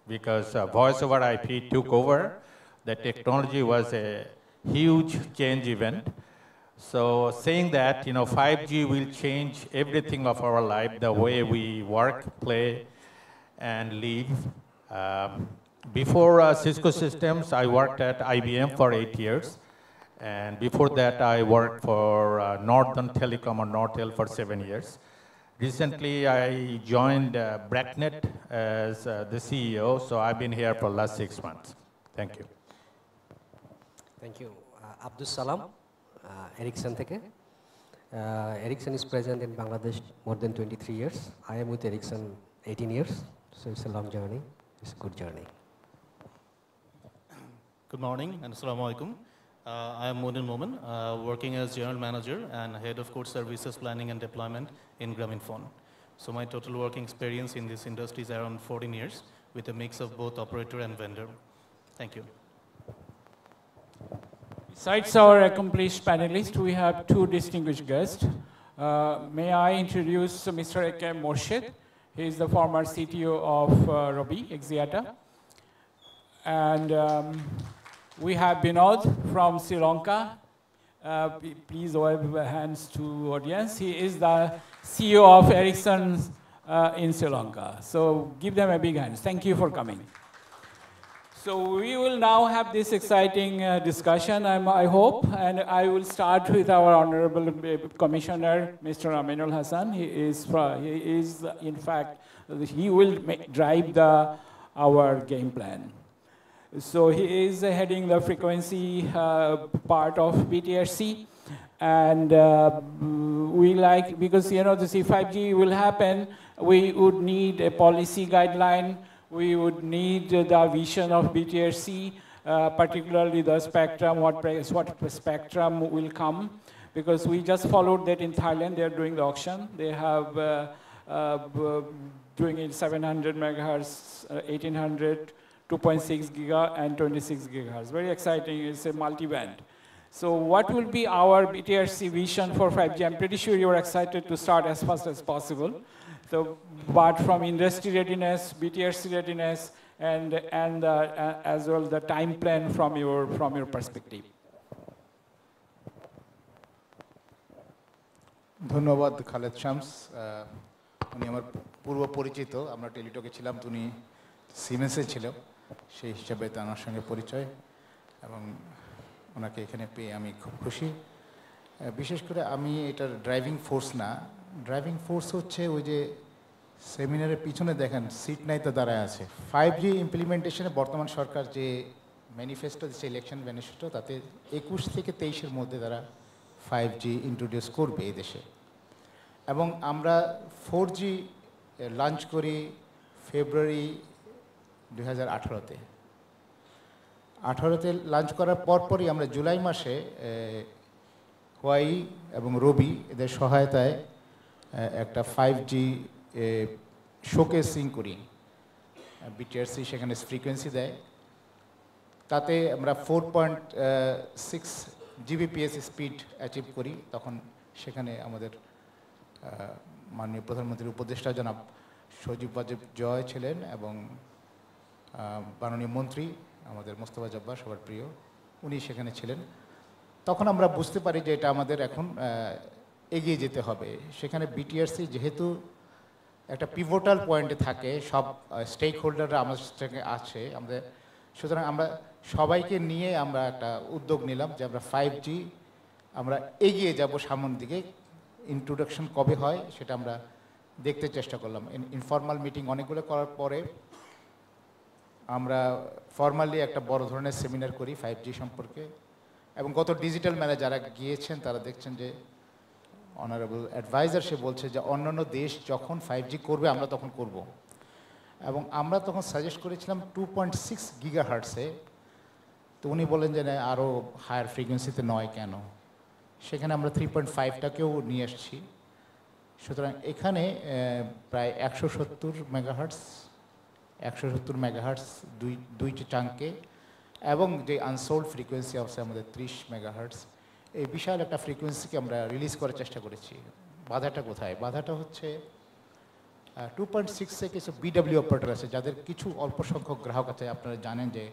because voice over IP took over. The technology was a huge change event. So saying that, 5G will change everything of our life, the way we work, play, and live. Before Cisco Systems, I worked at IBM for 8 years. And before that, I worked for Northern Telecom or Nortel for 7 years. Recently, I joined Bracknet as the CEO, so I've been here for the last 6 months. Thank you. Thank you. Abdul Salam, Ericsson থেকে. Ericsson is present in Bangladesh more than 23 years. I am with Ericsson 18 years, so it's a long journey. It's a good journey. Good morning and assalamu alaikum. I am Modin Momin, working as General Manager and Head of Core Services Planning and Deployment in Grameenphone. So my total working experience in this industry is around 14 years with a mix of both operator and vendor. Thank you. Besides our accomplished panelists, we have two distinguished guests. May I introduce Mr. A.K. Morshed. He is the former CTO of Robi, Exiata. And we have Binod from Sri Lanka. Please wave hands to audience. He is the CEO of Ericsson in Sri Lanka. So give them a big hand. Thank you for coming. So we will now have this exciting discussion, I hope, and I will start with our Honorable Commissioner, Mr. Aminul Hassan. He is in fact, he will drive our game plan. So he is heading the frequency part of BTRC, and we like, because you know the C5G will happen, we would need a policy guideline. We would need the vision of BTRC, particularly the spectrum, what spectrum will come, because we just followed that in Thailand. They're doing the auction. They have doing it 700 megahertz, 1800, 2.6 giga, and 26 gigahertz. Very exciting. It's a multi-band. So what will be our BTRC vision for 5G? I'm pretty sure you're excited to start as fast as possible. So, but from industry readiness, BTRC readiness, and as well the time plan from your perspective. ধন্যবাদ খালেদ শামস। উনি আমার পূর্ব পরিচিত, আমরা টেলিটকে ছিলাম, উনি সিমেন্সে ছিল, সেই হিসাবে তার সঙ্গে পরিচয়, এবং ওনাকে এখানে পেয়ে আমি খুব খুশি। বিশেষ করে আমি এটার ড্রাইভিং ফোর্স না, ড্রাইভিং ফোর্স হচ্ছে ওই যে সেমিনারের পিছনে দেখেন সিট নাই তো দাঁড়ায় আছে। 5G ইমপ্লিমেন্টেশনে বর্তমান সরকার যে ম্যানিফেস্টো দিচ্ছে, ইলেকশন ম্যানিফেস্টো, তাতে 21 থেকে 23-এর মধ্যে তারা 5G ইন্ট্রোডিউস করবে এই দেশে। এবং আমরা 4G লঞ্চ করি ফেব্রুয়ারি 2018-তে। 18-তে লঞ্চ করার পরপরই আমরা জুলাই মাসে হোয়াই এবং রবি এদের সহায়তায় একটা 5G শোকেসিং করি। বিটিআরসি সেখানে ফ্রিকোয়েন্সি দেয়, তাতে আমরা 4.6 Gbps স্পিড অ্যাচিভ করি। তখন সেখানে আমাদের মাননীয় প্রধানমন্ত্রীর উপদেষ্টা জনাব সজীব ওয়াজেদ জয় ছিলেন, এবং মাননীয় মন্ত্রী আমাদের মোস্তফা জব্বার, সবার প্রিয়, উনি সেখানে ছিলেন। তখন আমরা বুঝতে পারি যে এটা আমাদের এখন এগিয়ে যেতে হবে। সেখানে বিটিআরসি যেহেতু একটা পিভোটাল পয়েন্টে থাকে, সব স্টেক হোল্ডাররা আমাদের সঙ্গে আছে, আমাদের, সুতরাং আমরা সবাইকে নিয়ে আমরা একটা উদ্যোগ নিলাম যে আমরা 5G আমরা এগিয়ে যাব সামনের দিকে। ইন্ট্রোডাকশন কবে হয় সেটা আমরা দেখতে চেষ্টা করলাম। ইনফর্মাল মিটিং অনেকগুলো করার পরে আমরা ফর্মালি একটা বড় ধরনের সেমিনার করি 5G সম্পর্কে, এবং গত ডিজিটাল মেলা যারা গিয়েছেন তারা দেখছেন যে অনারেবল অ্যাডভাইজার সে বলছে যে অন্যান্য দেশ যখন 5G করবে আমরা তখন করব। এবং আমরা তখন সাজেস্ট করেছিলাম 2.6 গিগাহার্টসে, তো উনি বলেন যে আরও হায়ার ফ্রিকোয়েন্সিতে নয় কেন, সেখানে আমরা 3.5টাকেও নিয়ে আসছি। সুতরাং এখানে প্রায় 170 মেগাহার্টস দুইটি চাঙ্কে, এবং যে আনসোল্ড ফ্রিকোয়েন্সি আছে আমাদের 30 মেগাহার্টস, এই বিশাল একটা ফ্রিকোয়েন্সিকে আমরা রিলিজ করার চেষ্টা করেছি। বাধাটা কোথায়? বাধাটা হচ্ছে 2.6-এ কিছু বিডব্লিউ অপারেটর আছে, যাদের কিছু অল্প সংখ্যক গ্রাহক আছে। আপনারা জানেন যে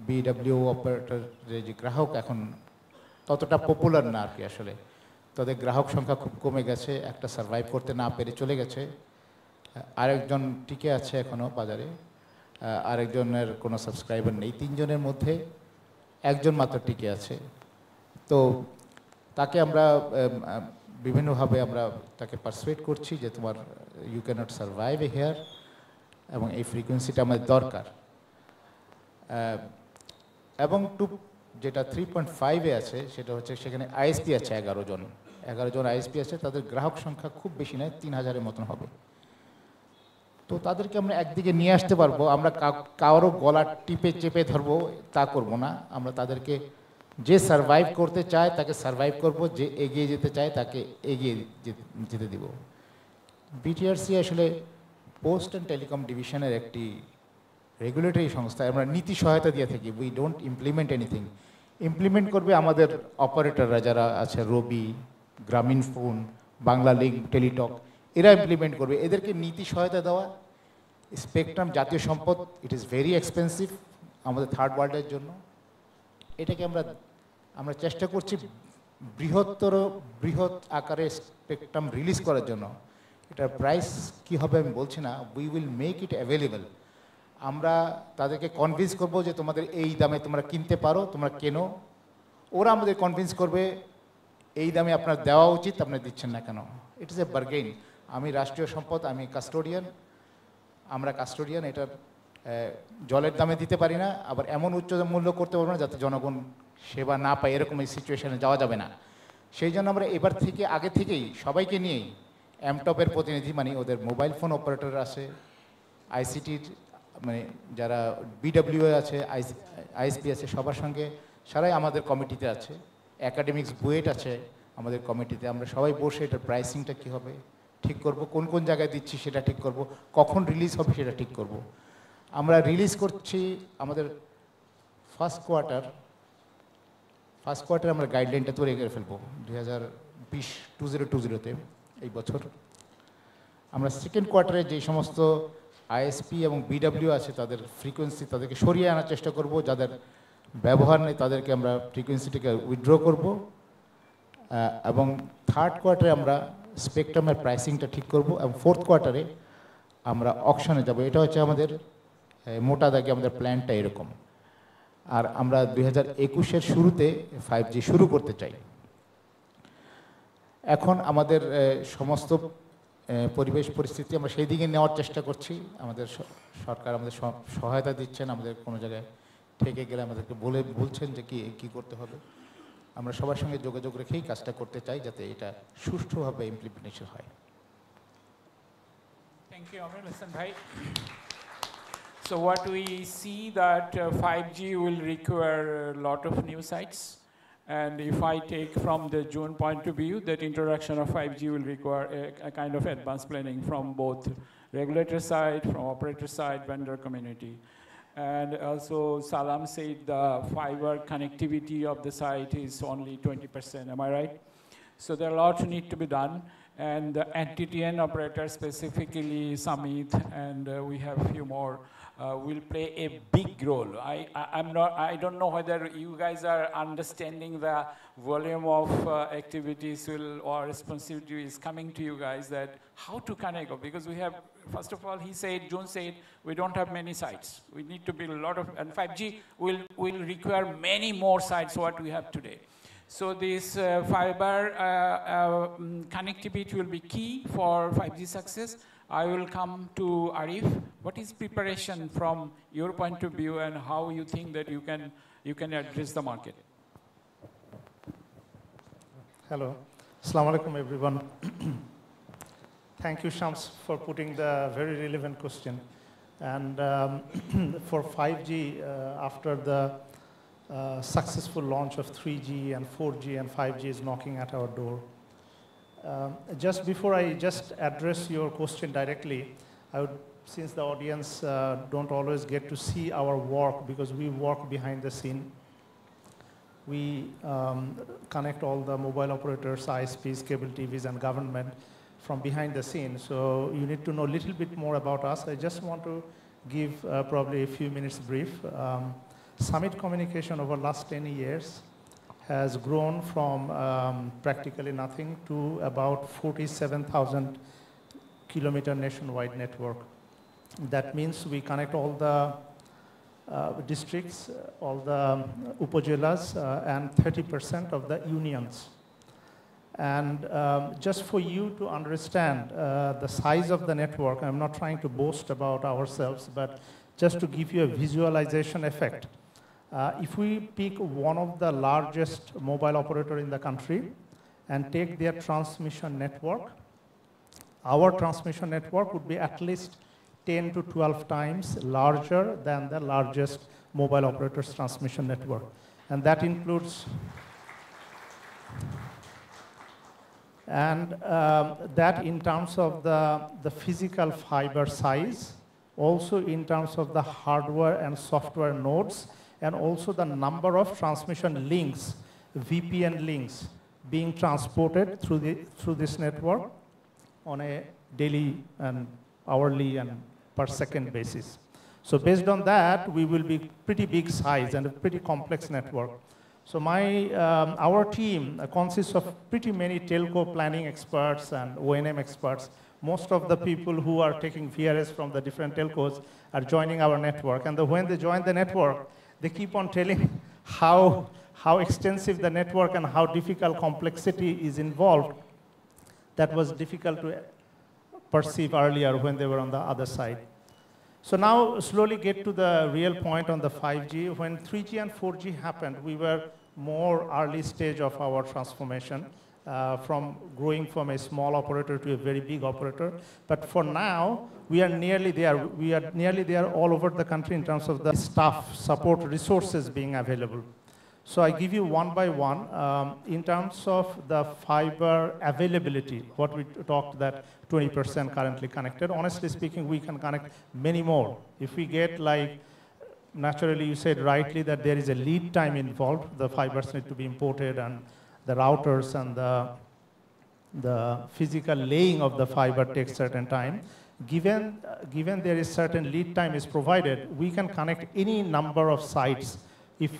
বিডব্লিউ অপারেটরের যে গ্রাহক এখন ততটা পপুলার না আর কি, আসলে তাদের গ্রাহক সংখ্যা খুব কমে গেছে, একটা সার্ভাইভ করতে না পেরে চলে গেছে। আরেকজন টিকে আছে এখনও বাজারে, আরেকজনের কোনো সাবস্ক্রাইবার নেই। 3 জনের মধ্যে একজন মাত্র টিকে আছে। তো তাকে আমরা বিভিন্নভাবে আমরা তাকে পারসুয়েট করছি যে তোমার ইউ ক্যানট সার্ভাইভ হেয়ার এবং এই ফ্রিকোয়েন্সিটা আমাদের দরকার। এবং যেটা 3.5-এ আছে সেটা হচ্ছে সেখানে আইএসপি আছে 11 জন আইএসপি আছে, তাদের গ্রাহক সংখ্যা খুব বেশি নয়, 3000-এর মতন হবে। তো তাদেরকে আমরা একদিকে নিয়ে আসতে পারবো, আমরা কারো গলা টিপে চেপে ধরবো তা করব না, আমরা তাদেরকে যে সার্ভাইভ করতে চায় তাকে সার্ভাইভ করব, যে এগিয়ে যেতে চায় তাকে এগিয়ে যেতে দিব। বিটিআরসি আসলে পোস্ট অ্যান্ড টেলিকম ডিভিশনের একটি রেগুলেটরি সংস্থা, আমরা নীতি সহায়তা দিয়ে থাকি, we don't implement anything. Implement করবে আমাদের অপারেটররা যারা আছে, রবি, গ্রামীণ ফোন, বাংলা লিঙ্ক, টেলিটক, এরা ইমপ্লিমেন্ট করবে। এদেরকে নীতি সহায়তা দেওয়া। স্পেকট্রাম জাতীয় সম্পদ, ইট ইজ ভেরি এক্সপেন্সিভ আমাদের থার্ড ওয়ার্ল্ডের জন্য। এটাকে আমরা চেষ্টা করছি বৃহৎ আকারে স্পেকট্রাম রিলিজ করার জন্য। এটার প্রাইস কী হবে আমি বলছি না, we will make it available. আমরা তাদেরকে কনভিন্স করবো যে তোমাদের এই দামে তোমরা কিনতে পারো, তোমরা কেনো। ওরা আমাদের কনভিন্স করবে এই দামে আপনার দেওয়া উচিত, আপনারা দিচ্ছেন না কেন। It is a bargain. আমি রাষ্ট্রীয় সম্পদ, আমি কাস্টোডিয়ান, আমরা কাস্টোডিয়ান, এটার জলের দামে দিতে পারি না, আবার এমন উচ্চ মূল্য করতে পারবো না যাতে জনগণ সেবা না পায়, এরকম এই সিচুয়েশনে যাওয়া যাবে না। সেই জন্য আমরা এবার থেকে আগে থেকেই সবাইকে নিয়েই এমটপের প্রতিনিধি, মানে ওদের মোবাইল ফোন অপারেটর আছে, আইসিটির মানে যারা বিডব্লিউ আছে, আইএসপি আছে, সবার সঙ্গে সারাই আমাদের কমিটিতে আছে। একাডেমিক্স বুয়েট আছে আমাদের কমিটিতে। আমরা সবাই বসে এটার প্রাইসিংটা কী হবে ঠিক করব, কোন কোন জায়গায় দিচ্ছি সেটা ঠিক করব, কখন রিলিজ হবে সেটা ঠিক করব। আমরা রিলিজ করছি আমাদের ফার্স্ট কোয়ার্টার আমরা গাইডলাইনটা তৈরি করে ফেলবো 2020-2020-তে এই বছর। আমরা সেকেন্ড কোয়ার্টারে যে সমস্ত আইএসপি এবং বিডব্লিউ আছে তাদের ফ্রিকোয়েন্সি তাদেরকে সরিয়ে আনার চেষ্টা করব, যাদের ব্যবহার নেই তাদেরকে আমরা ফ্রিকোয়েন্সিটাকে উইথড্র করব। এবং থার্ড কোয়ার্টারে আমরা স্পেকট্রামের প্রাইসিংটা ঠিক করব, এবং ফোর্থ কোয়ার্টারে আমরা অকশনে যাব। এটা হচ্ছে আমাদের মোটা দাগে আমাদের প্ল্যানটা এরকম। আর আমরা 2021-এর শুরুতে 5G শুরু করতে চাই। এখন আমাদের সমস্ত পরিবেশ পরিস্থিতি আমরা সেই দিকে নেওয়ার চেষ্টা করছি। আমাদের সরকার আমাদের সহায়তা দিচ্ছেন, আমাদের কোনো জায়গায় ঠেকে গেলে আমাদেরকে বলছেন যে কী করতে হবে। আমরা সবার সঙ্গে যোগাযোগ রেখেই কাজটা করতে চাই যাতে এটা সুষ্ঠুভাবে ইমপ্লিমেন্টেশন হয়। Thank you Amir Hassan bhai. So what we see that 5G will require a lot of new sites, and if I take from the June point of view, that introduction of 5G will require a kind of advanced planning from both regulator side, from operator side, vendor community. And also Salam said the fiber connectivity of the site is only 20%, am I right? So there are a lot need to be done, and the NTTN operator specifically, Samit, and we have a few more, will play a big role. I don't know whether you guys are understanding the volume of activities or responsibility is coming to you guys, that how to connect, because we have, first of all, June said, we don't have many sites. We need to build a lot of, and 5G will require many more sites what we have today. So this fiber connectivity will be key for 5G success. I will come to Arif. What is preparation from your point of view, and how you think that you can address the market? Hello. Assalamu alaikum, everyone. Thank you, Shams, for putting the very relevant question. And for 5G, after the successful launch of 3G and 4G, and 5G is knocking at our door. Just before I just address your question directly, I would, since the audience don't always get to see our work, because we work behind the scene, we connect all the mobile operators, ISPs, cable TVs, and government from behind the scene. So you need to know a little bit more about us. I just want to give probably a few minutes brief. Summit Communication over last 10 years has grown from practically nothing to about 47,000 kilometer nationwide network. That means we connect all the districts, all the upajilas, and 30% of the unions. And just for you to understand the size of the network, I'm not trying to boast about ourselves, but just to give you a visualization effect. If we pick one of the largest mobile operator in the country and take their transmission network, our transmission network would be at least 10 to 12 times larger than the largest mobile operator's transmission network. And that includes, that in terms of the physical fiber size, also in terms of the hardware and software nodes, and also the number of transmission links, VPN links, being transported through this network on a daily and hourly and per second basis. So based on that, we will be pretty big size and a pretty complex network. So our team consists of pretty many telco planning experts and O&M experts. Most of the people who are taking VRS from the different telcos are joining our network. And when they join the network, they keep on telling how extensive the network and how difficult complexity is involved. That was difficult to perceive earlier when they were on the other side. So now slowly get to the real point on the 5G. When 3G and 4G happened, we were more early stage of our transformation, from growing from a small operator to a very big operator. But for now, we are nearly there. We are nearly there all over the country in terms of the staff, support, resources being available. So I give you one by one. In terms of the fiber availability, what we talked that 20% currently connected. Honestly speaking, we can connect many more. If we get like, naturally you said rightly that there is a lead time involved. The fibers need to be imported and the routers and the physical laying of the fiber takes certain time. Given there is certain lead time is provided, we can connect any number of sites, if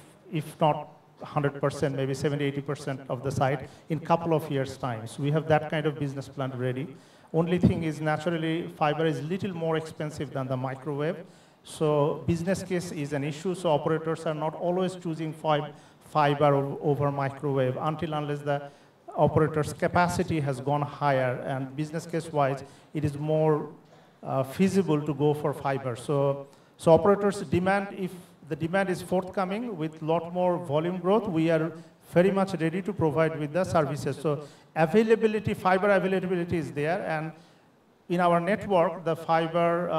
not 100%, maybe 70, 80% of the site in a couple of years' time. So we have that kind of business plan ready. Only thing is, naturally, fiber is a little more expensive than the microwave. So business case is an issue, so operators are not always choosing fiber over microwave until unless the operator's capacity has gone higher, and business case-wise, it is more feasible to go for fiber. So operators demand, if the demand is forthcoming with a lot more volume growth, we are very much ready to provide with the services. So availability, fiber availability is there, and in our network, the fiber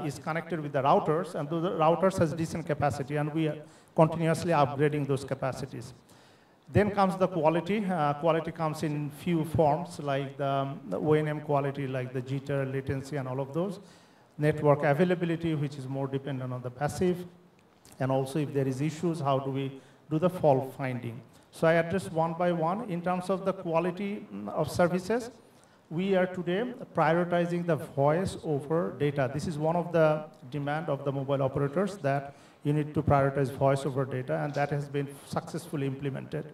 is connected with the routers, and the routers has decent capacity, and we are continuously upgrading those capacities. Then comes the quality. Quality comes in few forms, like the O&M quality, like the jitter, latency, and all of those. Network availability, which is more dependent on the passive. And also, if there is issues, how do we do the fault finding? So I address one by one. In terms of the quality of services, we are today prioritizing the voice over data. This is one of the demand of the mobile operators, that you need to prioritize voice over data, and that has been successfully implemented.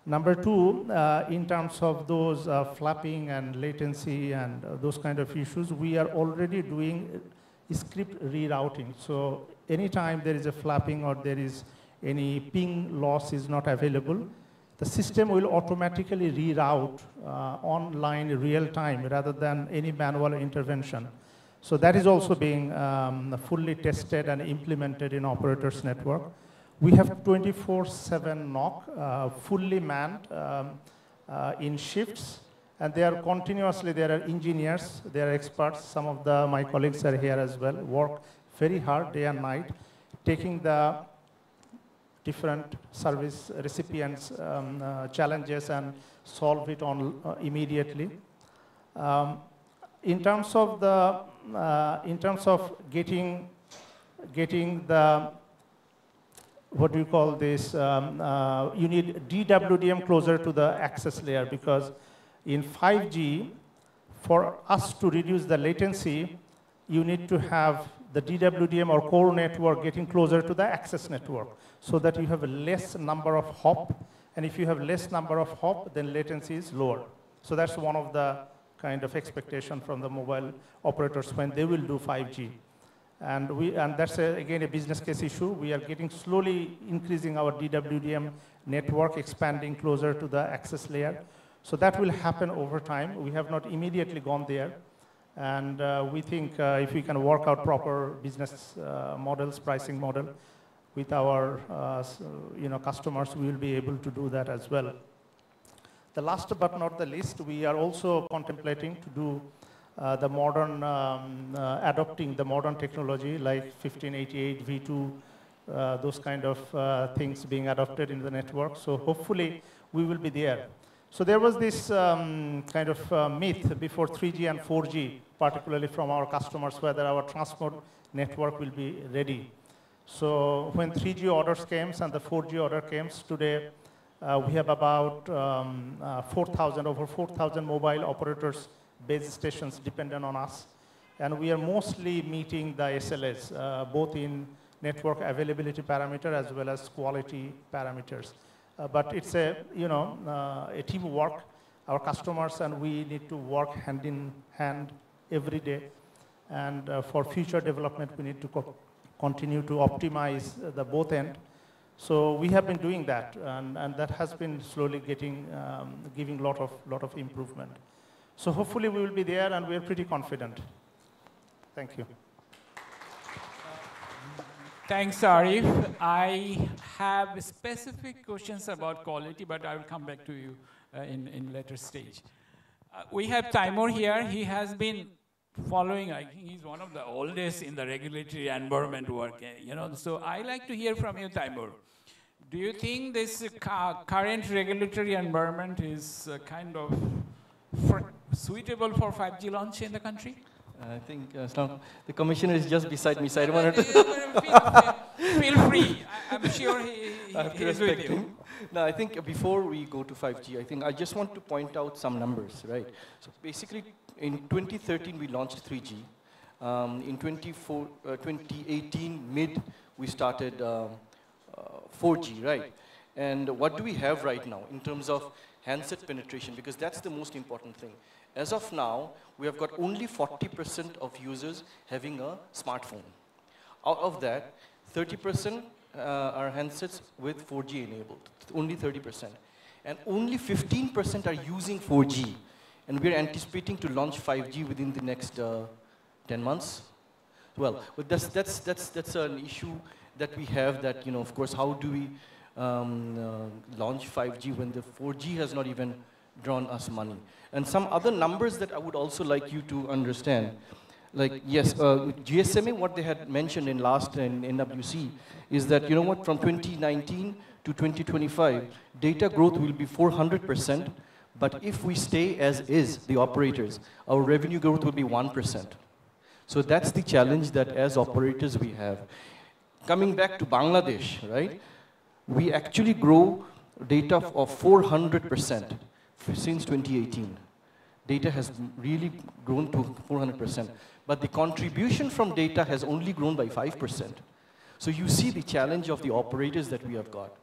Number two, in terms of those flapping and latency and those kind of issues, we are already doing script rerouting. So anytime there is a flapping or there is any ping loss is not available, the system will automatically reroute online real time rather than any manual intervention. So that is also being fully tested and implemented in operators network. We have 24/7 NOC, fully manned in shifts, and they are continuously, there are engineers, there are experts, some of my colleagues are here as well, work very hard day and night, taking the different service recipients' challenges and solve it on immediately. In terms of getting the, what do you call this, you need DWDM closer to the access layer, because in 5G, for us to reduce the latency, you need to have the DWDM or core network getting closer to the access network, so that you have a less number of hop, and if you have less number of hop, then latency is lower. So that's one of the kind of expectation from the mobile operators when they will do 5G. And that's again a business case issue. We are getting slowly increasing our DWDM network, expanding closer to the access layer. So that will happen over time. We have not immediately gone there. And we think if we can work out proper business models, pricing model with our customers, we will be able to do that as well. The last but not the least, we are also contemplating to do the modern, adopting the modern technology like 1588, V2, those kind of things being adopted in the network. So hopefully we will be there. So there was this kind of myth before 3G and 4G, particularly from our customers, whether our transport network will be ready. So when 3G orders came and the 4G order came, today we have about over 4,000 mobile operators base stations dependent on us. And we are mostly meeting the SLAs, both in network availability parameter as well as quality parameters. But it's a teamwork. Our customers and we need to work hand in hand every day. And for future development, we need to continue to optimize the both end. So we have been doing that, and that has been slowly giving lot of improvement. So hopefully we will be there, and we are pretty confident. Thank you. Thanks, Arif. I have specific questions about quality, but I will come back to you in later stage. We have Taimur here. He has been following, I think he's one of the oldest in the regulatory environment work. So I like to hear from you, Taimur. Do you think this current regulatory environment is kind of suitable for 5G launch in the country? I think the commissioner is just beside me, so I don't want to... Feel free. I'm sure he is with you. No, I think before we go to 5G, I think I just want to point out some numbers, right? So basically, in 2013, we launched 3G. In 2018, mid, we started 4G, right? And what do we have right now in terms of handset penetration? Because that's the most important thing. As of now, we have got only 40% of users having a smartphone. Out of that, 30% are handsets with 4G enabled, only 30%. And only 15% are using 4G. And we're anticipating to launch 5G within the next 10 months. Well, but that's an issue that we have that, of course, how do we launch 5G when the 4G has not even drawn us money? And some other numbers that I would also like you to understand. Like, yes, GSMA, what they had mentioned in last NWC is that, from 2019 to 2025, data growth will be 400%, but if we stay as is, the operators, our revenue growth will be 1%. So that's the challenge that as operators we have. Coming back to Bangladesh, right? We actually grow data of 400% since 2018. Data has really grown to 400%. But the contribution from data has only grown by 5%. So you see the challenge of the operators that we have got.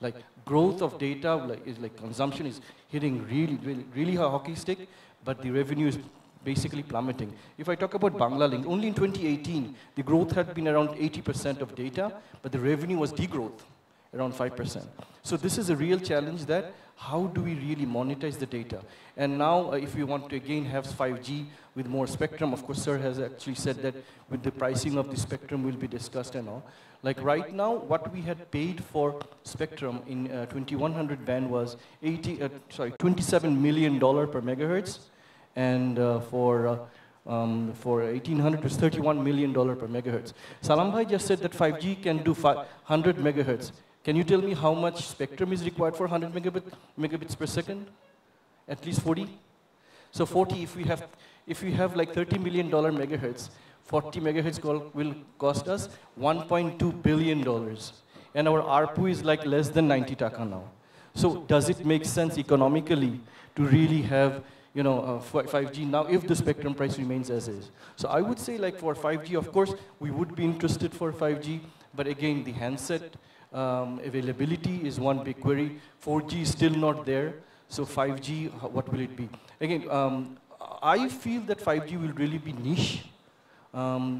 Like growth of data, consumption is hitting really a hockey stick, but the revenue is basically plummeting. If I talk about Banglalink, only in 2018, the growth had been around 80% of data, but the revenue was degrowth, around 5%. So this is a real challenge that how do we really monetize the data? And now, if we want to again have 5G with more spectrum, of course, sir has actually said that with the pricing of the spectrum will be discussed and all. Like right now, what we had paid for spectrum in 2100 band was $27 million per megahertz. And for 1800 it was $31 million per megahertz. Salam Bhai just said that 5G can do 100 megahertz. Can you tell me how much spectrum is required for 100 megabits per second? At least 40? So 40, if we have like $30 million megahertz, 40 megahertz will cost us $1.2 billion. And our ARPU is like less than 90 taka now. So does it make sense economically to really have 5G now if the spectrum price remains as is? So I would say like for 5G, of course, we would be interested for 5G, but again, the handset availability is one big query. 4G is still not there, so 5G, what will it be? Again, I feel that 5G will really be niche.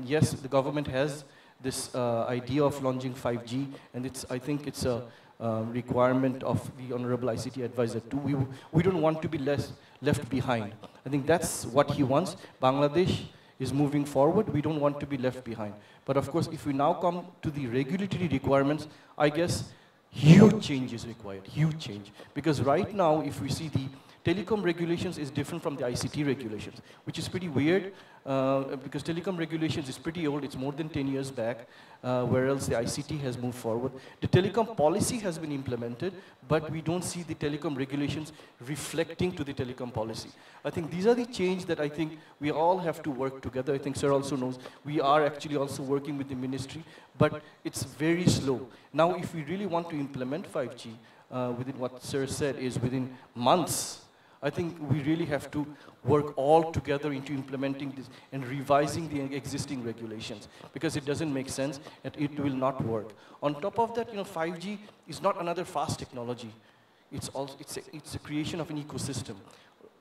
Yes, the government has this idea of launching 5G, and I think it's a requirement of the Honorable ICT Advisor too. We don't want to be left behind. I think that's what he wants. Bangladesh is moving forward. We don't want to be left behind. But of course, if we now come to the regulatory requirements, I guess huge change is required, huge change. Because right now, if we see the telecom regulations is different from the ICT regulations, which is pretty weird because telecom regulations is pretty old. It's more than 10 years back, whereas the ICT has moved forward. The telecom policy has been implemented, but we don't see the telecom regulations reflecting to the telecom policy. I think these are the change that I think we all have to work together. I think Sir also knows we are actually also working with the ministry, but it's very slow. Now, if we really want to implement 5G, within what Sir said is within months, I think we really have to work all together into implementing this and revising the existing regulations because it doesn't make sense and it will not work. On top of that, 5G is not another fast technology. It's a creation of an ecosystem.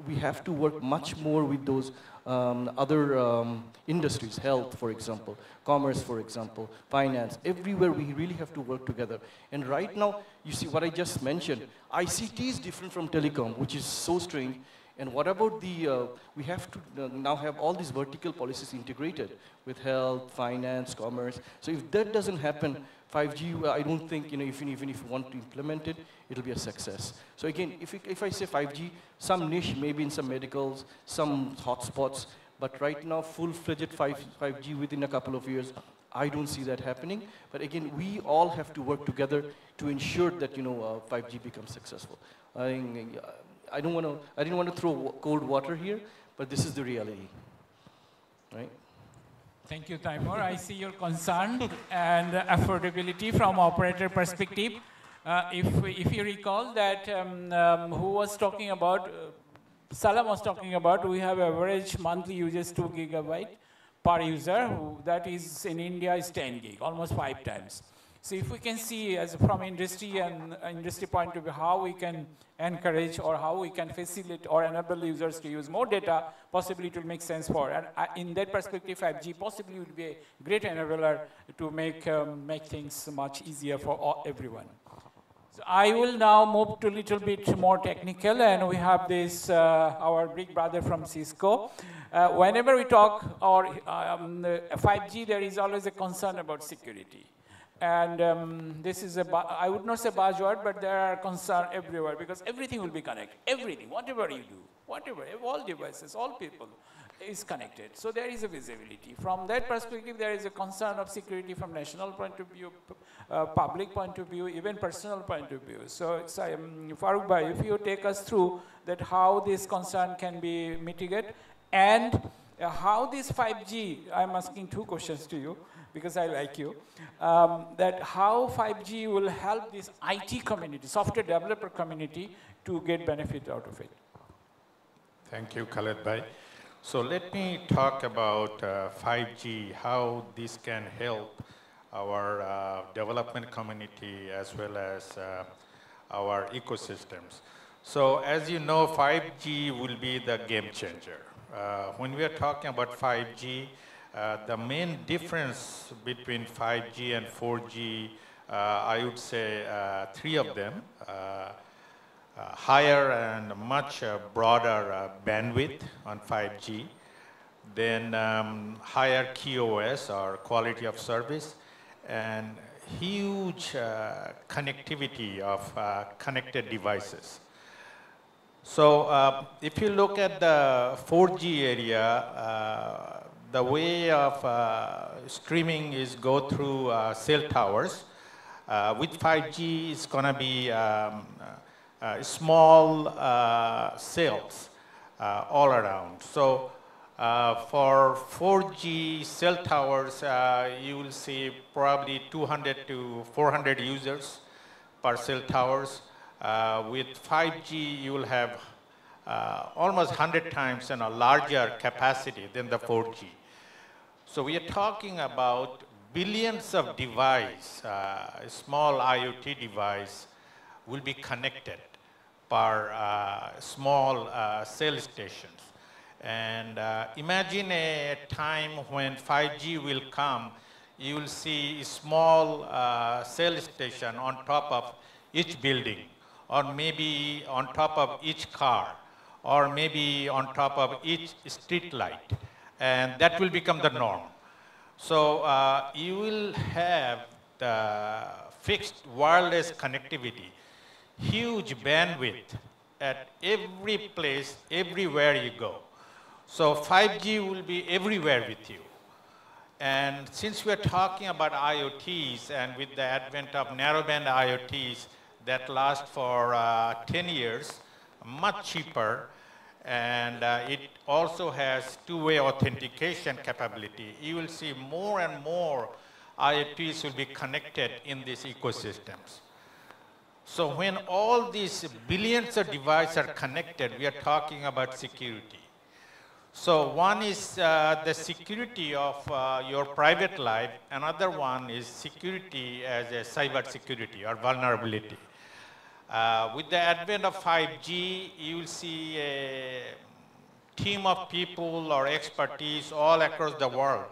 We have to work much more with those other industries, health, for example, commerce, for example, finance. Everywhere we really have to work together. And right now, you see what I just mentioned, ICT is different from telecom, which is so strange. And what about we have to now have all these vertical policies integrated with health, finance, commerce. So if that doesn't happen, 5G, I don't think, even if you want to implement it, it'll be a success. So again, if I say 5G, some niche, maybe in some medicals, some hotspots, but right now, full-fledged 5G within a couple of years, I don't see that happening. But again, we all have to work together to ensure that 5G becomes successful. I didn't want to throw cold water here, but this is the reality, right? Thank you, Taimur. I see your concern and affordability from operator perspective. If you recall that who was talking about, Salam was talking about, we have average monthly users 2 GB per user. That is in India is 10 gig, almost 5 times. So if we can see as from industry and industry point of view how we can encourage or how we can facilitate or enable users to use more data, possibly it will make sense for. And in that perspective, 5G possibly would be a great enabler to make things much easier for everyone. So I will now move to a little bit more technical, and we have this, our big brother from Cisco. Whenever we talk or 5G, there is always a concern about security. And this is I would not say buzzword, but there are concerns everywhere because everything will be connected. Everything, whatever you do, whatever, all devices, all people is connected. So there is a visibility. From that perspective, there is a concern of security from national point of view, public point of view, even personal point of view. So Farooq Bhai, if you take us through that how this concern can be mitigated and how this 5G, I'm asking 2 questions to you, because I like you, that how 5G will help this IT community, software developer community to get benefit out of it. Thank you, Khaled Bhai. So let me talk about 5G, how this can help our development community as well as our ecosystems. So as you know, 5G will be the game changer. When we are talking about 5G, the main difference between 5G and 4G, I would say 3 of them. Higher and much broader bandwidth on 5G, then higher QoS or quality of service, and huge connectivity of connected devices. So if you look at the 4G area, the way of streaming is go through cell towers. With 5G, it's going to be small cells all around. So for 4G cell towers, you will see probably 200 to 400 users per cell towers. With 5G, you will have almost 100 times a larger capacity than the 4G. So we are talking about billions of devices, small IoT device will be connected per small cell stations. And imagine a time when 5G will come, you will see a small cell station on top of each building, or maybe on top of each car, or maybe on top of each street light. And that will become the norm. So you will have the fixed wireless connectivity, huge bandwidth at every place, everywhere you go. So 5G will be everywhere with you. And since we're talking about IoTs, and with the advent of narrowband IoTs that last for 10 years, much cheaper, and it also has two-way authentication capability, you will see more and more IoTs will be connected in these ecosystems. So when all these billions of devices are connected, we are talking about security. So one is the security of your private life. Another one is security as a cyber security or vulnerability. With the advent of 5G, you will see a team of people or expertise all across the world.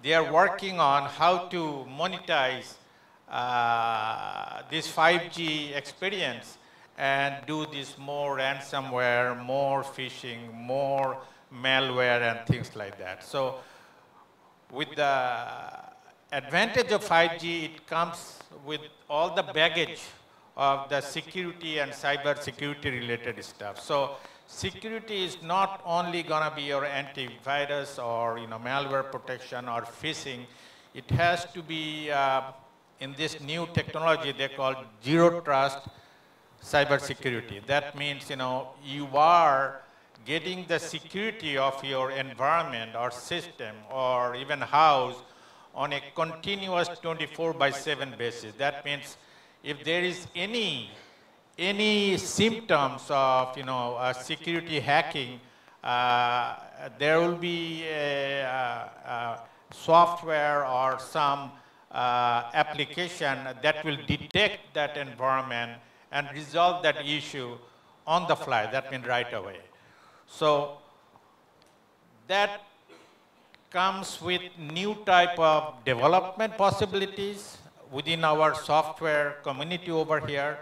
They are working on how to monetize this 5G experience and do this more ransomware, more phishing, more malware and things like that. So with the advantage of 5G, it comes with all the baggage of the security and cyber security related stuff. So security is not only going to be your antivirus or malware protection or phishing. It has to be in this new technology they call zero trust cyber security. That means you are getting the security of your environment or system or even house on a continuous 24/7 basis. That means if there is any symptoms of security hacking, there will be a software or some application that will detect that environment and resolve that issue on the fly. That means right away. So that comes with new type of development possibilities within our software community over here.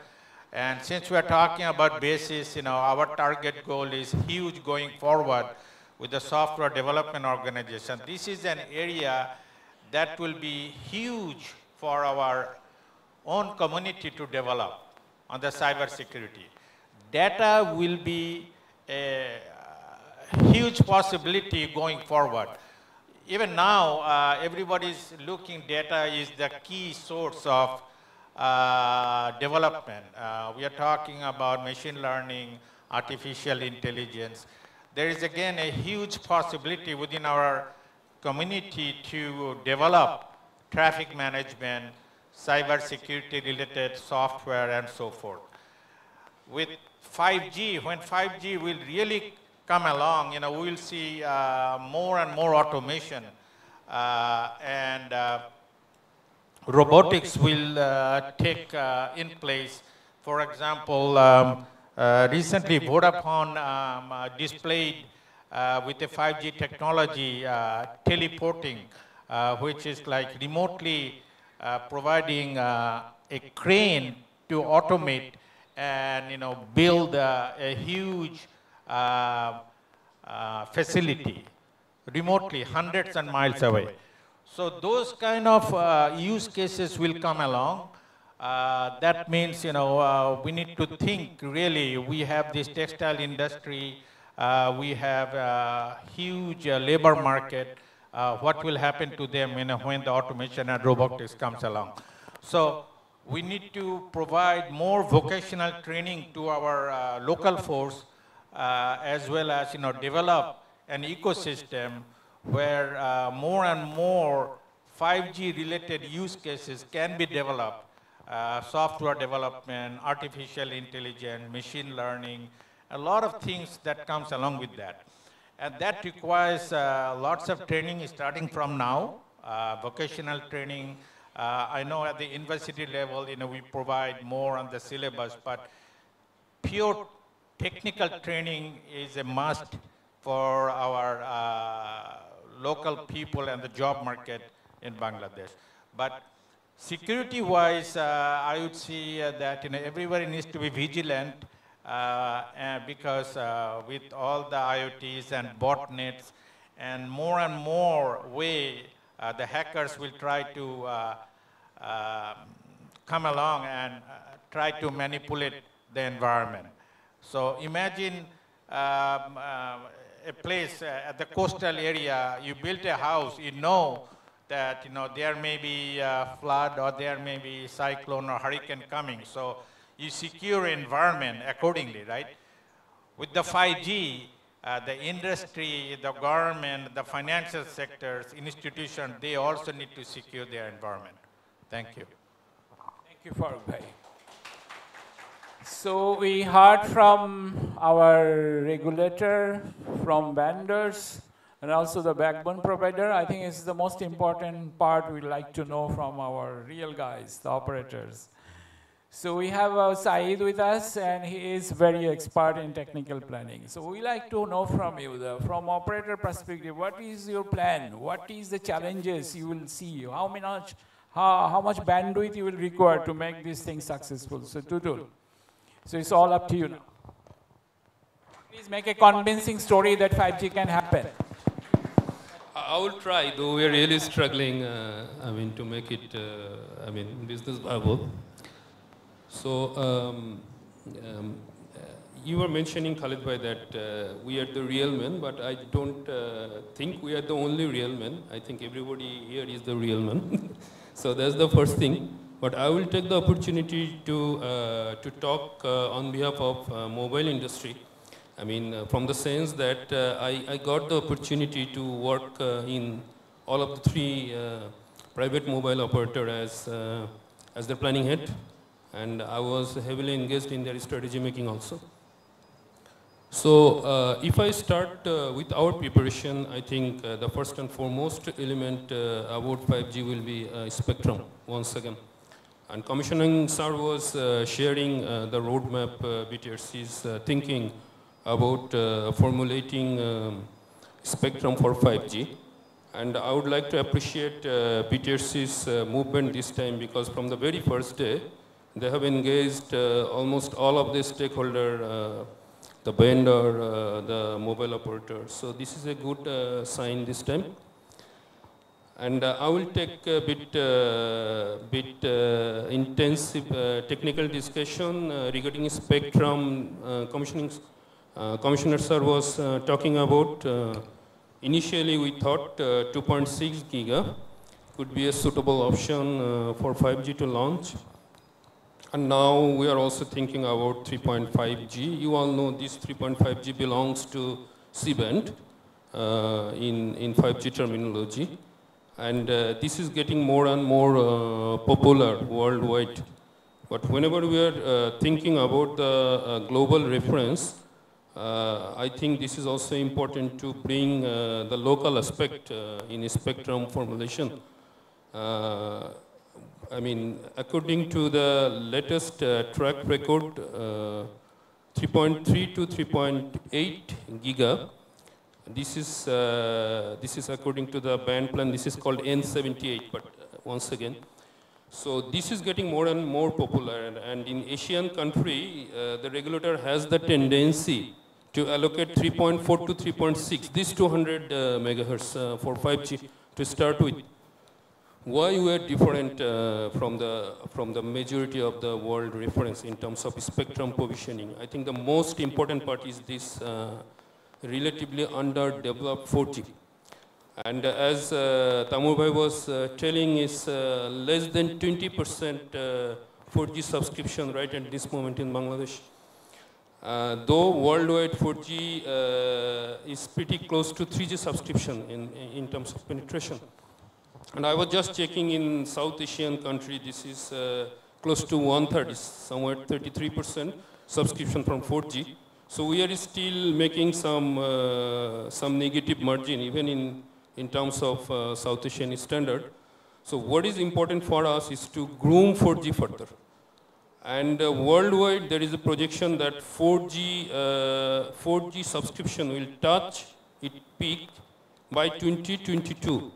And since we are talking about basis, our target goal is huge going forward with the software development organization. This is an area that will be huge for our own community to develop on the cyber security. Data will be a huge possibility going forward. Even now, everybody's looking data is the key source of development. We are talking about machine learning, artificial intelligence. There is again a huge possibility within our community to develop traffic management, cyber security related software and so forth. With 5G, when 5G will really come along, we will see more and more automation and robotics will take in place. For example, recently Vodafone displayed with the 5G technology teleporting, which is like remotely providing a crane to automate and build a huge facility remotely, hundreds and miles away. So those kind of use cases will come along. That means, we need to think really. We have this textile industry. We have a huge labor market. What will happen to them when the automation and robotics comes along? So we need to provide more vocational training to our local force, as well as develop an ecosystem where more and more 5G related use cases can be developed. Software development, artificial intelligence, machine learning, a lot of things that comes along with that. And that requires lots of training starting from now, vocational training. I know at the university level, we provide more on the syllabus, but pure technical training is a must for our local people and the job market in Bangladesh. But security-wise, I would say that everybody needs to be vigilant and because with all the IoTs and botnets and more way, the hackers will try to come along and try to manipulate the environment. So imagine a place at the coastal area, you built a house, you know that there may be a flood or there may be cyclone or hurricane coming. So you secure environment accordingly, right? With the 5G, the industry, the government, the financial sectors, institutions, they also need to secure their environment. Thank you. Thank you, Farooq bhai. So we heard from our regulator, from vendors, and also the backbone provider. I think it's the most important part we'd like to know from our real guys, the operators. So we have Saeed with us, and he is very expert in technical planning. So we like to know from you, from operator perspective, what is your plan? What is the challenges you will see? How much bandwidth you will require to make these things successful? So Tutul, so it's all up to you now. Please make a convincing story that 5G can happen. I will try, though we are really struggling, to make it, business viable. So, you were mentioning, Khalid bhai, that we are the real men, but I don't think we are the only real men. I think everybody here is the real man. So that's the first thing. But I will take the opportunity to talk on behalf of mobile industry. From the sense that I got the opportunity to work in all of the three private mobile operators as their planning head, and I was heavily engaged in their strategy making also. So if I start with our preparation, I think the first and foremost element about 5G will be spectrum, once again. And Commissioning Sir was sharing the roadmap, BTRC's thinking about formulating spectrum for 5G. And I would like to appreciate BTRC's movement this time, because from the very first day, they have engaged almost all of the stakeholders, the vendor, the mobile operator. So this is a good sign this time. And I will take a bit intensive technical discussion regarding spectrum. Commissioner Sir was talking about, initially we thought 2.6 giga could be a suitable option for 5G to launch. And now we are also thinking about 3.5G. You all know this 3.5G belongs to C-band in 5G terminology. And this is getting more and more popular worldwide. But whenever we are thinking about the global reference, I think this is also important to bring the local aspect in spectrum formulation. According to the latest track record, 3.3 to 3.8 giga. This is according to the band plan. This is called N78. But once again, so this is getting more and more popular. And in Asian country, the regulator has the tendency to allocate 3.4 to 3.6. This 200 megahertz for 5G to start with. Why we are different from the majority of the world reference in terms of spectrum positioning? I think the most important part is this relatively underdeveloped 4G. And as Taimur bhai was telling, is less than 20% 4G subscription right at this moment in Bangladesh. Though worldwide 4G is pretty close to 3G subscription in terms of penetration. And I was just checking in South Asian country, this is close to 1/3, somewhere 33% subscription from 4G. So we are still making some negative margin, even in terms of South Asian standard. So what is important for us is to groom 4G further. And worldwide, there is a projection that 4G subscription will touch its peak by 2022.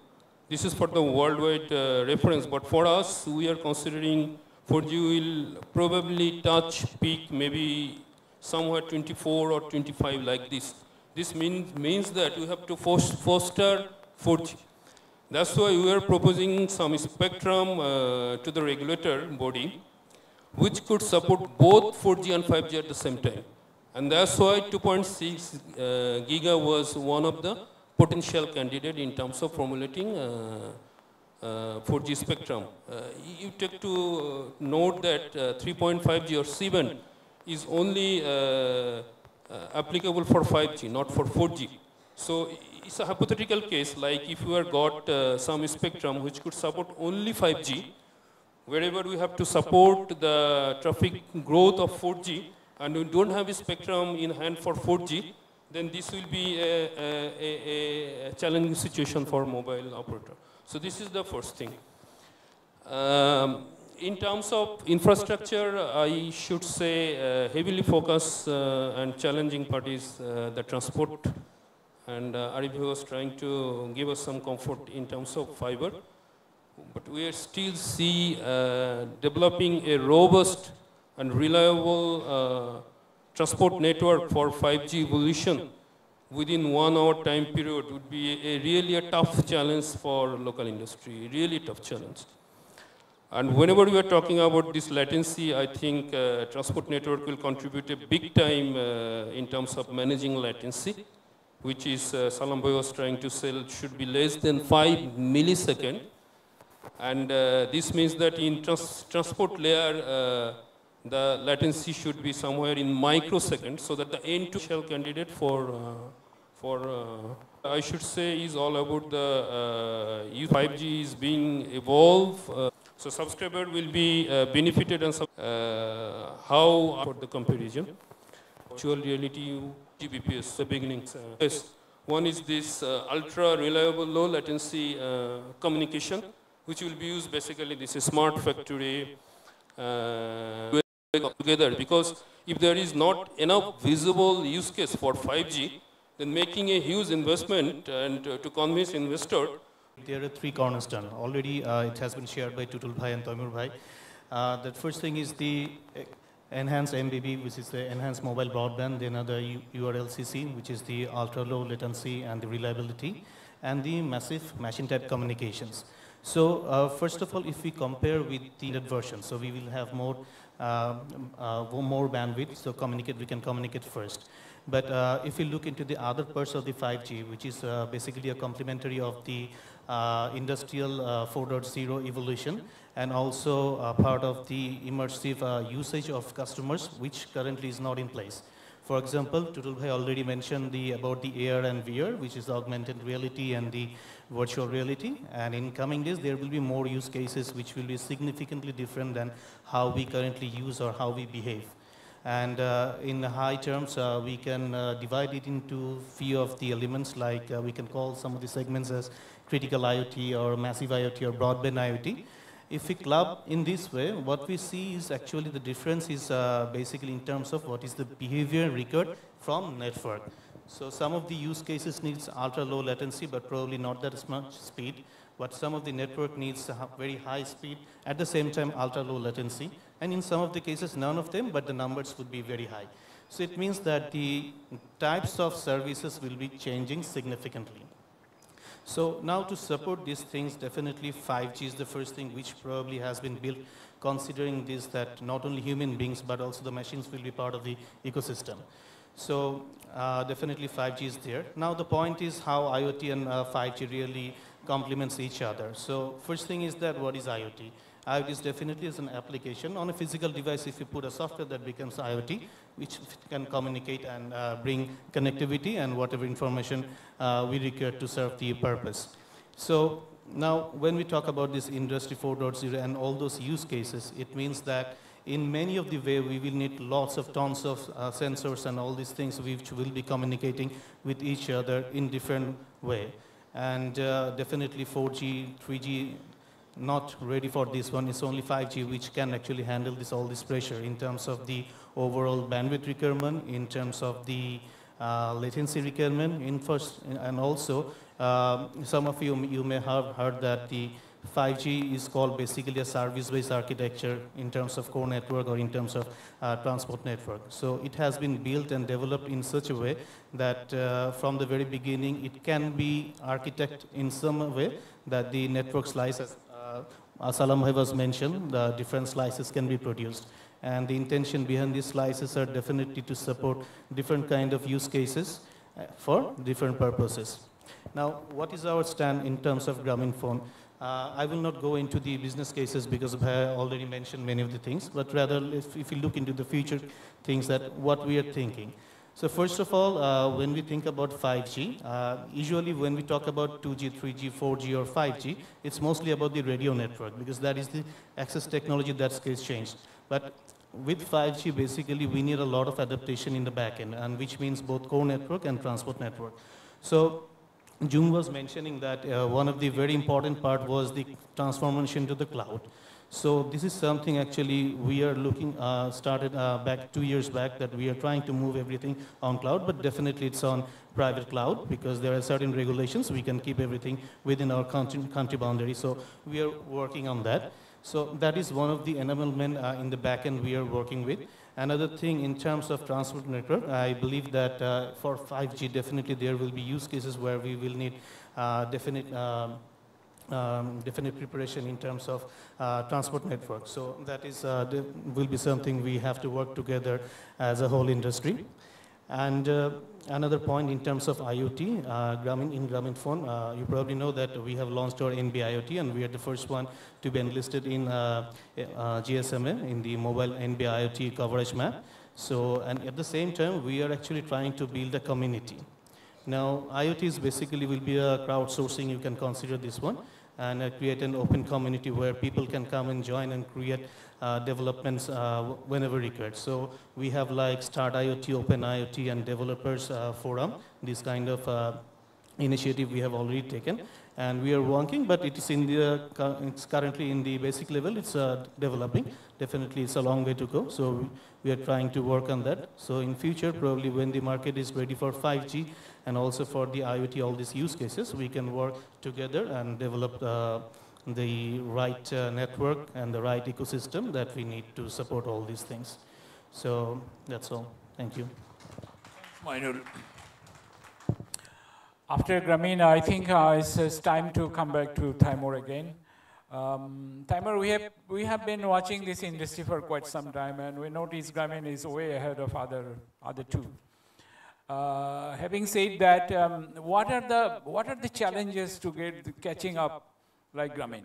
This is for the worldwide reference, but for us, we are considering 4G will probably touch peak maybe somewhere 24 or 25 like this. This means that we have to foster 4G. That's why we are proposing some spectrum to the regulator body, which could support both 4G and 5G at the same time. And that's why 2.6 giga was one of the potential candidate in terms of formulating 4G spectrum. You take to note that 3.5G or 7 is only applicable for 5G, not for 4G. So it's a hypothetical case, like if you have got some spectrum which could support only 5G, wherever we have to support the traffic growth of 4G, and we don't have a spectrum in hand for 4G, then this will be a challenging situation for mobile operator. So this is the first thing. In terms of infrastructure, I should say heavily focused and challenging part is the transport. And Arif was trying to give us some comfort in terms of fiber. But we are still see developing a robust and reliable transport network for 5G evolution within 1 hour time period would be really a tough challenge for local industry, really tough challenge. And whenever we are talking about this latency, I think transport network will contribute a big time in terms of managing latency, which is Salam Bhai was trying to say should be less than 5 milliseconds. And this means that in transport layer, the latency should be somewhere in microseconds, so that the end-to-shell candidate for I should say is all about the 5G is being evolved. So subscriber will be benefited and how for the comparison. Virtual reality, GBPS, the beginning. Yes. One is this ultra reliable low latency communication, which will be used basically this smart factory together, because if there is not enough visible use case for 5G, then making a huge investment and to convince investor. There are three cornerstones. Already it has been shared by Tutul Bhai and Taimur Bhai. The first thing is the enhanced MBB, which is the enhanced mobile broadband, then the URLCC, which is the ultra low latency and the reliability, and the massive machine type communications. So first of all, if we compare with the version, so we will have more bandwidth, so we can communicate first. But if we look into the other parts of the 5G, which is basically a complementary of the industrial 4.0 evolution, and also part of the immersive usage of customers, which currently is not in place. For example, Tutul Bhai already mentioned about the AR and VR, which is augmented reality and the virtual reality. And in coming days, there will be more use cases which will be significantly different than how we currently use or how we behave. And in high terms, we can divide it into few of the elements, like we can call some of the segments as critical IoT or massive IoT or broadband IoT. If we club in this way, what we see is actually the difference is basically in terms of what is the behavior record from network. So some of the use cases needs ultra low latency, but probably not that much speed. But some of the network needs very high speed, at the same time ultra low latency. And in some of the cases, none of them, but the numbers would be very high. So it means that the types of services will be changing significantly. So now to support these things, definitely 5G is the first thing which probably has been built, considering this that not only human beings, but also the machines will be part of the ecosystem. So definitely 5G is there. Now the point is how IoT and 5G really complements each other. So first thing is that what is IoT? IoT is definitely an application on a physical device. If you put a software, that becomes IoT, which can communicate and bring connectivity and whatever information we require to serve the purpose. So now when we talk about this Industry 4.0 and all those use cases, it means that in many of the way we will need lots of tons of sensors and all these things which will be communicating with each other in different way. And definitely 4G, 3G, not ready for this one. It's only 5G which can actually handle this, all this pressure in terms of the overall bandwidth requirement, in terms of the latency requirement, and also some of you may have heard that the 5G is called basically a service-based architecture in terms of core network or in terms of transport network. So it has been built and developed in such a way that from the very beginning it can be architected in some way that the network slices, Salam was mentioned, the different slices can be produced. And the intention behind these slices are definitely to support different kind of use cases for different purposes. Now, what is our stand in terms of Grameenphone? I will not go into the business cases because I already mentioned many of the things, but rather if you look into the future things that what we are thinking. So first of all, when we think about 5G, usually when we talk about 2G, 3G, 4G or 5G, it's mostly about the radio network because that is the access technology that gets changed. But with 5G, basically, we need a lot of adaptation in the back end, and which means both core network and transport network. So Jung was mentioning that one of the very important part was the transformation to the cloud. So this is something actually we are looking, started back 2 years back, that we are trying to move everything on cloud, but definitely it's on private cloud because there are certain regulations. We can keep everything within our country boundary. So we are working on that. So that is one of the enablement in the back end we are working with. Another thing in terms of transport network, I believe that for 5G, definitely there will be use cases where we will need definite preparation in terms of transport network. So that is will be something we have to work together as a whole industry. And another point in terms of IoT, in Grameenphone, you probably know that we have launched our NB IoT, and we are the first one to be enlisted in GSMA, in the mobile NB IoT coverage map. So, and at the same time, we are actually trying to build a community. Now, IoT is basically will be a crowdsourcing, you can consider this one, and create an open community where people can come and join and create developments whenever required. So we have like Start IoT, Open IoT, and Developers Forum. This kind of initiative we have already taken, and we are working, but it is in the it's currently in the basic level. It's developing. Definitely, it's a long way to go. So we are trying to work on that. So in future, probably when the market is ready for 5G and also for the IoT, all these use cases, we can work together and develop the right network and the right ecosystem that we need to support all these things. So that's all. Thank you. Mainul. After Grameen, I think it's time to come back to Taimur again. Taimur, we have been watching this industry for quite some time, and we notice Grameen is way ahead of other two. Having said that, what are the challenges to catching up like Grameen?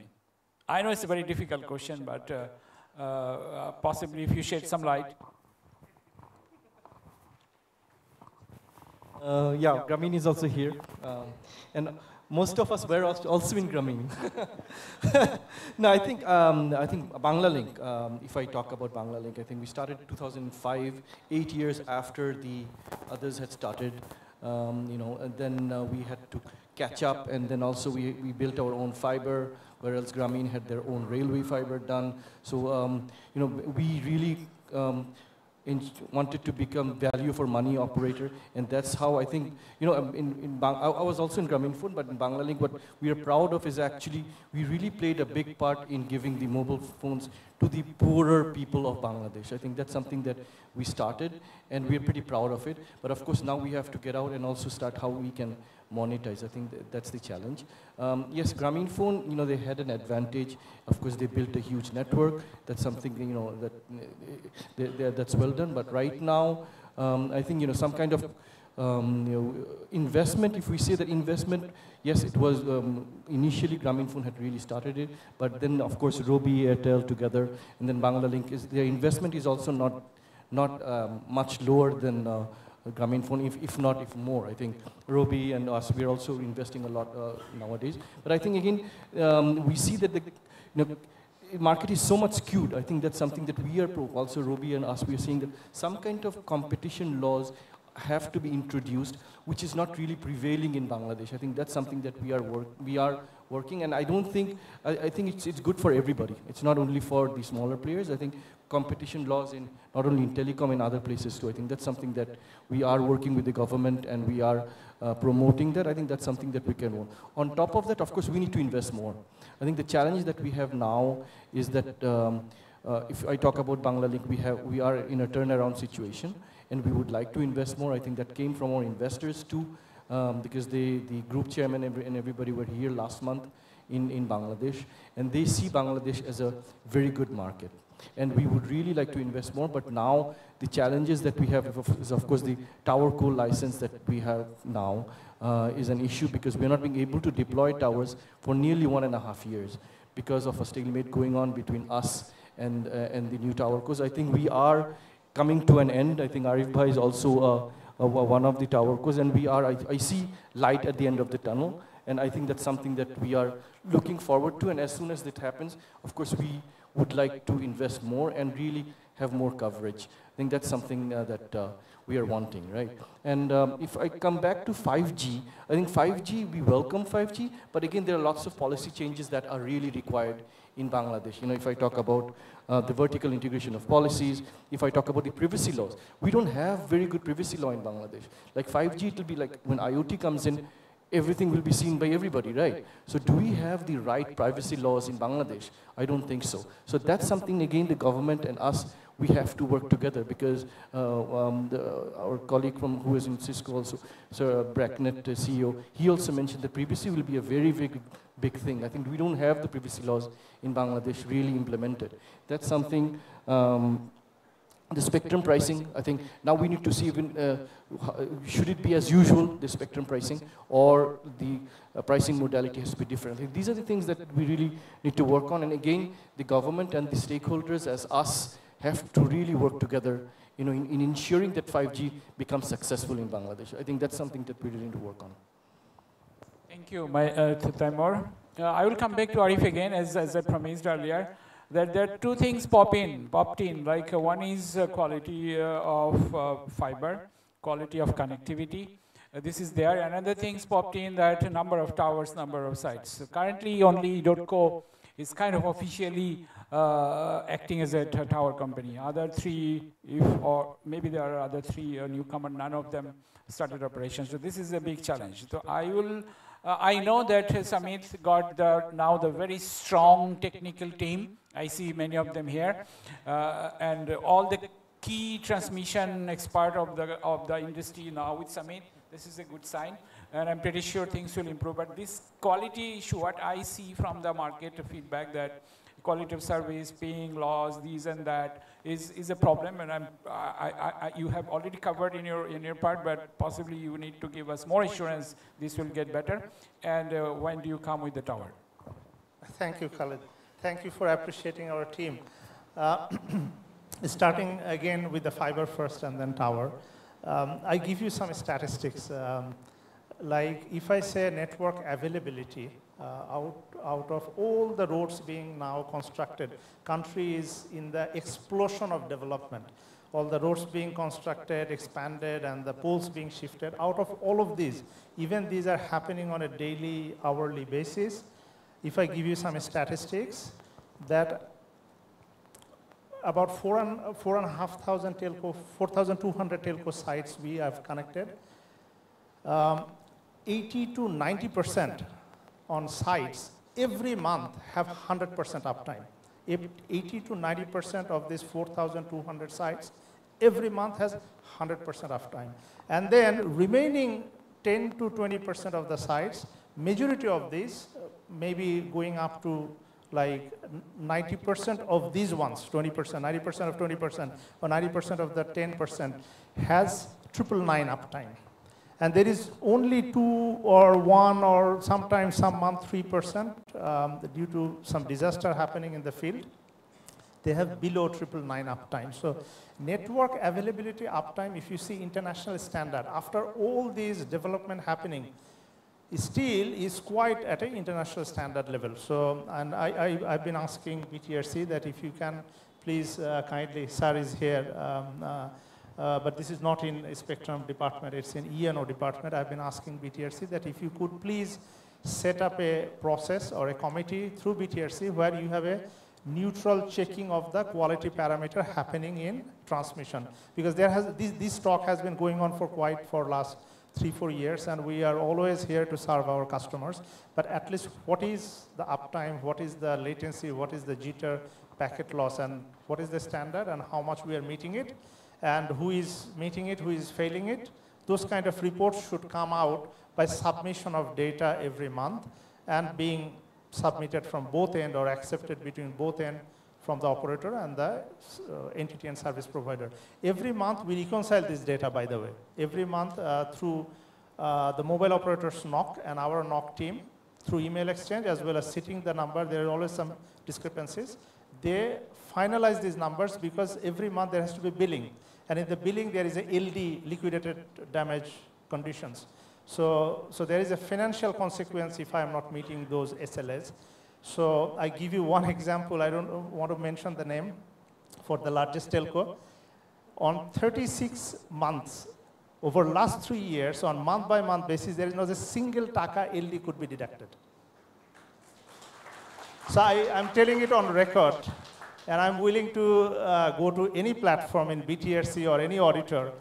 I know it's a very difficult question, but possibly if you shed some light. Yeah, Grameen is also here. And most of us were also in Grameen. No, I think Banglalink, if I talk about Banglalink, I think we started in 2005, 8 years after the others had started. You know, and then we had to catch up, and then also we built our own fiber, whereas Grameen had their own railway fiber done. So, you know, we really wanted to become value for money operator, and that's how I think, you know, I was also in Grameenphone, but in Banglalink, what we are proud of is actually we really played a big part in giving the mobile phones to the poorer people of Bangladesh. I think that's something that we started, and we're pretty proud of it. But of course, now we have to get out and also start how we can monetize. I think that's the challenge. Yes, Grameenphone, you know, they had an advantage. Of course, they built a huge network. That's something, you know, that's well done. But right now, I think, you know, some kind of you know, investment, if we say that investment, yes, it was initially Grameenphone had really started it, but then of course Robi, Airtel together, and then Banglalink, their investment is also not much lower than Grameenphone, if not more. I think Robi and us, we're also investing a lot nowadays. But I think again, we see that the market is so much skewed. I think that's something that we are also Robi and us, we are seeing that some kind of competition laws have to be introduced, which is not really prevailing in Bangladesh. I think that's something that we are working, and I don't think, I think it's good for everybody. It's not only for the smaller players. I think competition laws in not only in telecom, in other places too. I think that's something that we are working with the government, and we are promoting that. I think that's something that we can work. On top of that, of course, we need to invest more. I think the challenge that we have now is that if I talk about Banglalink, we are in a turnaround situation, and we would like to invest more. I think that came from our investors too, because the group chairman and everybody were here last month in Bangladesh, and they see Bangladesh as a very good market. And we would really like to invest more, but now the challenges that we have is, of course, the tower co license that we have now is an issue, because we're not being able to deploy towers for nearly 1.5 years because of a stalemate going on between us and the new tower cos. I think we are coming to an end. I think Arif Bhai is also one of the tower cos, and I see light at the end of the tunnel, and I think that's something that we are looking forward to. And as soon as that happens, of course, we would like to invest more and really have more coverage. I think that's something that we are wanting, right? And if I come back to 5G, I think 5G, we welcome 5G, but again, there are lots of policy changes that are really required in Bangladesh. You know, if I talk about the vertical integration of policies, if I talk about the privacy laws, we don't have very good privacy law in Bangladesh. Like 5G, it will be like when IoT comes in, everything will be seen by everybody, right? So do we have the right privacy laws in Bangladesh? I don't think so. So that's something, again, the government and us, we have to work together, because our colleague who is in Cisco also, Sir Bracknett, CEO, he also mentioned that privacy will be a very, very big thing. I think we don't have the privacy laws in Bangladesh really implemented. That's something. The spectrum pricing, I think now we need to see even, should it be as usual, the spectrum pricing, or the pricing modality has to be different. I think these are the things that we really need to work on. And again, the government and the stakeholders as us have to really work together, you know, in ensuring that 5G becomes successful in Bangladesh. I think that's something that we really need to work on. Thank you, Taimur. I will come back to Arif again, as I promised earlier. That there are two things popped in. Like one is quality of fiber, quality of connectivity. This is there. Another thing's popped in, that number of towers, number of sites. So currently, only .co is kind of officially acting as a tower company. Other three, or maybe there are other three newcomer, none of them started operations. So this is a big challenge. So I know that Samit got now the very strong technical team. I see many of them here, and all the key transmission expert of the industry now with Samit. This is a good sign, and I'm pretty sure things will improve. But this quality issue, what I see from the market feedback, that quality of service, paying laws, these and that, is a problem. And you have already covered in your part, but possibly you need to give us more assurance this will get better. And when do you come with the tower? Thank you, Khalid. Thank you for appreciating our team. Starting again with the fiber first and then tower. I give you some statistics. Like if I say network availability, out of all the roads being now constructed, country is in the explosion of development. All the roads being constructed, expanded, and the poles being shifted. Out of all of these, even these are happening on a daily, hourly basis. If I give you some statistics, that about 4,500 telco, 4,200 telco sites we have connected. 80 to 90% on sites every month have 100% uptime. 80 to 90% of these 4,200 sites every month has 100% uptime. And then remaining 10 to 20% of the sites, majority of these, maybe going up to like 90% of these ones, 20%, 90% of 20%, or 90% of the 10% has 999 uptime. And there is only 2 or 1 or sometimes some month 3% due to some disaster happening in the field. They have below 999 uptime. So network availability uptime, if you see international standard, after all these development happening, still is quite at an international standard level. So, and I've been asking BTRC that if you can please kindly, Sir is here, but this is not in Spectrum department, it's in ENO department. I've been asking BTRC that if you could please set up a process or a committee through BTRC where you have a neutral checking of the quality parameter happening in transmission. Because this talk has been going on for last 3-4 years, and we are always here to serve our customers. But at least what is the uptime, what is the latency, what is the jitter, packet loss, and what is the standard, and how much we are meeting it, and who is meeting it, who is failing it. Those kind of reports should come out by submission of data every month and being submitted from both end or accepted between both end from the operator and the entity and service provider. Every month we reconcile this data, by the way. Every month through the mobile operator's NOC and our NOC team, through email exchange as well as setting the number, there are always some discrepancies. They finalize these numbers because every month there has to be billing. And in the billing there is a LD, liquidated damage conditions. So there is a financial consequence if I am not meeting those SLAs. So I give you one example. I don't want to mention the name for the largest telco. On 36 months, over last 3 years, on month-by-month basis, there is not a single taka LD could be deducted. So I'm telling it on record, and I'm willing to go to any platform in BTRC or any auditor.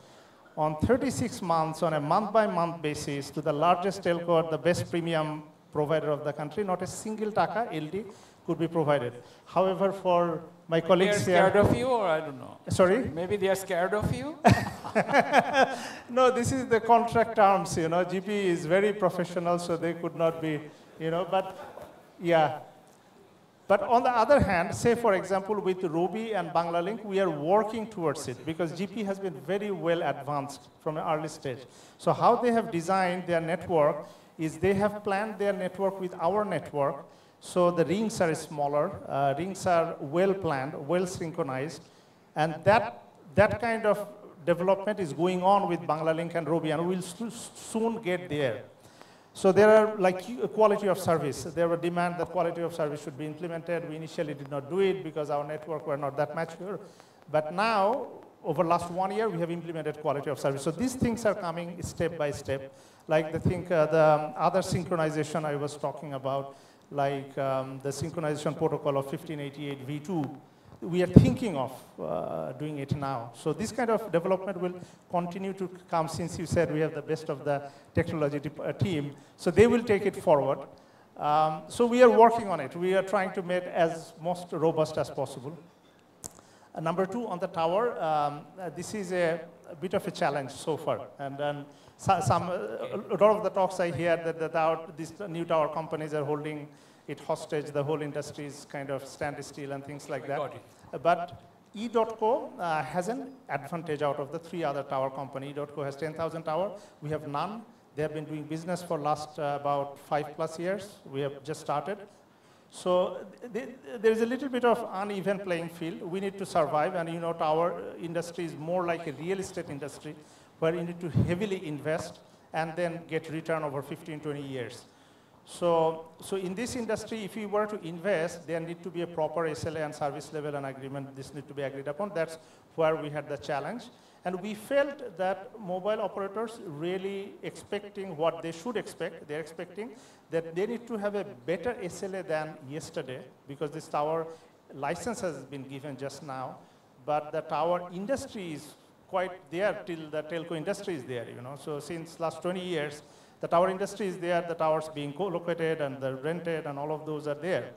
On 36 months, on a month-by-month basis, to the largest telco, the best premium provider of the country, not a single taka LD could be provided. However, for my colleagues here... They're scared of you, or I don't know? Sorry? Maybe they are scared of you? No, this is the contract terms, you know. GP is very professional, so they could not be, you know, but yeah. But on the other hand, say for example, with Robi and Banglalink, we are working towards it because GP has been very well advanced from an early stage. So how they have designed their network is they have planned their network with our network. So the rings are smaller, rings are well planned, well synchronized, and that kind of development is going on with Banglalink and Robi, and we'll soon get there. So there are like quality of service. There were demand that quality of service should be implemented. We initially did not do it because our network were not that mature. But now, over last 1 year, we have implemented quality of service. So these things are coming step by step. Like the other synchronization I was talking about, like the synchronization protocol of 1588 V2, we are thinking of doing it now. So this kind of development will continue to come since you said we have the best of the technology team. So they will take it forward. So we are working on it. We are trying to make it as most robust as possible. Number two, on the tower, this is a bit of a challenge so far. And then a lot of the talks I hear that these new tower companies are holding it hostage, the whole industry is kind of standstill and things like that. But E.co has an advantage out of the 3 other tower companies. E.co has 10,000 towers. We have none. They have been doing business for last about 5+ years. We have just started. So there is a little bit of uneven playing field. We need to survive, and you know, tower industry is more like a real estate industry where you need to heavily invest and then get return over 15-20 years. So in this industry, if you were to invest, there need to be a proper SLA and service level and agreement. This need to be agreed upon. That's where we had the challenge. And we felt that mobile operators really expecting what they should expect. They're expecting that they need to have a better SLA than yesterday because this tower license has been given just now. But the tower industry is quite there till the telco industry is there, you know. So since last 20 years, the tower industry is there, the towers being co-located and the rented and all of those are there.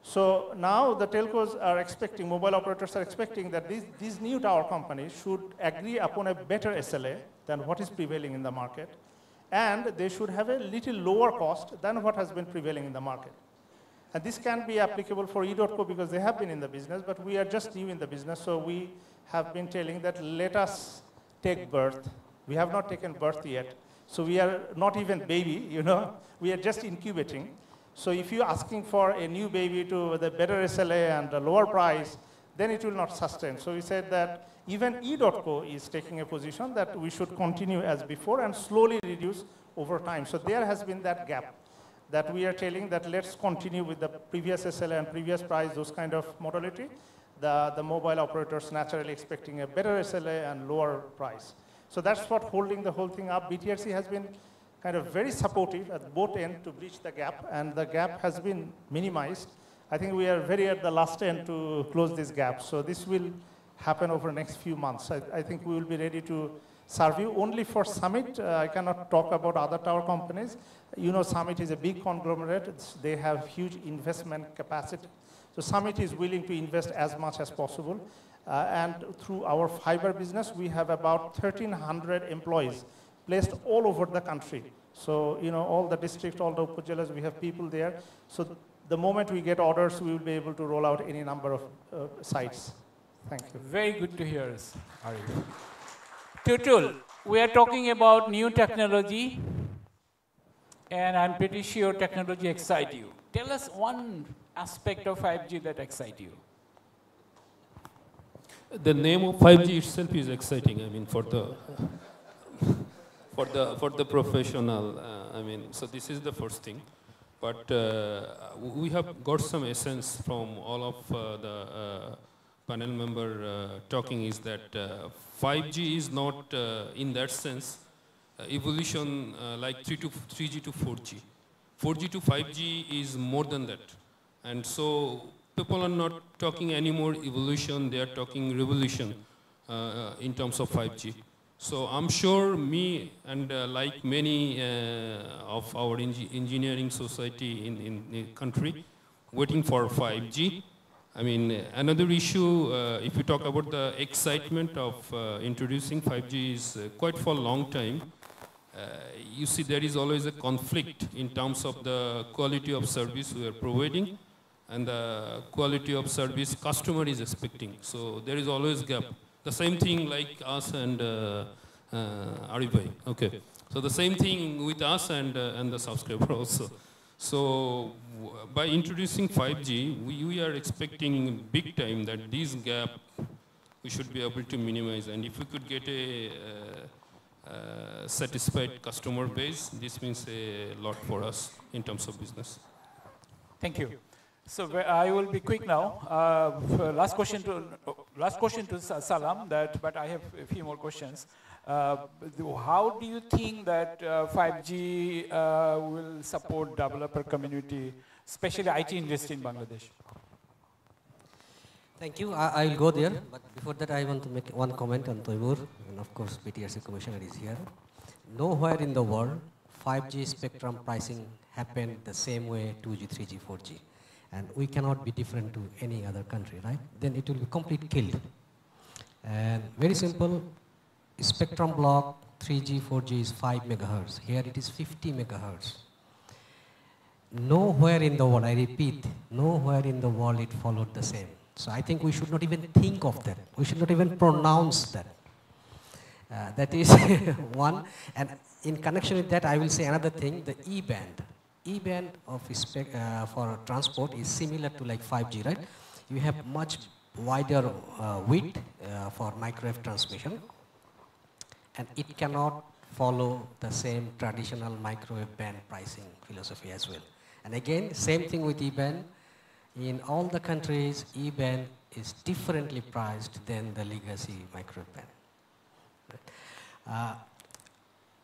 So now the telcos are expecting, mobile operators are expecting that these new tower companies should agree upon a better SLA than what is prevailing in the market. And they should have a little lower cost than what has been prevailing in the market. And this can be applicable for E.co because they have been in the business, but we are just new in the business. So we have been telling that let us take birth. We have not taken birth yet. So we are not even baby, you know. We are just incubating. So if you're asking for a new baby with a better SLA and a lower price, then it will not sustain. So we said that even E.co is taking a position that we should continue as before and slowly reduce over time. So there has been that gap that we are telling that let's continue with the previous SLA and previous price, those kind of modality. the mobile operators naturally expecting a better SLA and lower price. So that's what holding the whole thing up. BTRC has been kind of very supportive at both ends to bridge the gap, and the gap has been minimized. I think we are very at the last end to close this gap. So this will happen over the next few months. I think we will be ready to serve you. Only for Summit, I cannot talk about other tower companies. You know, Summit is a big conglomerate. They have huge investment capacity. So Summit is willing to invest as much as possible. And through our fiber business, we have about 1,300 employees placed all over the country. So, you know, all the districts, all the upajilas, we have people there. So the moment we get orders, we will be able to roll out any number of sites. Thank you. Very good to hear us, Arif. Tutul, we are talking about new technology, and I'm pretty sure technology excites you. Tell us one aspect of 5G that excites you. The name of 5G itself is exciting. I mean, for the professional. I mean, so this is the first thing. But we have got some essence from all of the panel member talking is that 5G is not, in that sense, evolution like 3G to 4G. 4G to 5G is more than that. And so people are not talking anymore evolution, they are talking revolution in terms of 5G. So I'm sure me and like many of our engineering society in the country waiting for 5G. I mean, another issue, if you talk about the excitement of introducing 5G is quite for a long time. You see there is always a conflict in terms of the quality of service we are providing and the quality of service customer is expecting. So there is always gap. The same thing like us and Arif bhai. Okay. So the same thing with us and the subscriber also. So by introducing 5G, we are expecting big time that this gap we should be able to minimize. And if we could get a satisfied customer base, this means a lot for us in terms of business. Thank you. So I will be quick now. Last question to Salam. But I have a few more questions. How do you think that 5G will support developer community, especially IT industry in Bangladesh? Thank you. I will go there. But before that, I want to make one comment on Toimur. And of course, BTRC Commissioner is here. Nowhere in the world, 5G spectrum pricing happened the same way 2G, 3G, 4G. And we cannot be different to any other country, right? Then it will be completely killed. And very simple, spectrum block 3G, 4G is 5 megahertz. Here it is 50 megahertz. Nowhere in the world, I repeat, nowhere in the world it followed the same. So I think we should not even think of that. We should not even pronounce that. That is one. And in connection with that, I will say another thing, the E-band. E-band of for transport is similar to like 5G, right? You have much wider width for microwave transmission, and it cannot follow the same traditional microwave band pricing philosophy as well. And again, same thing with E-band. In all the countries, E-band is differently priced than the legacy microwave band.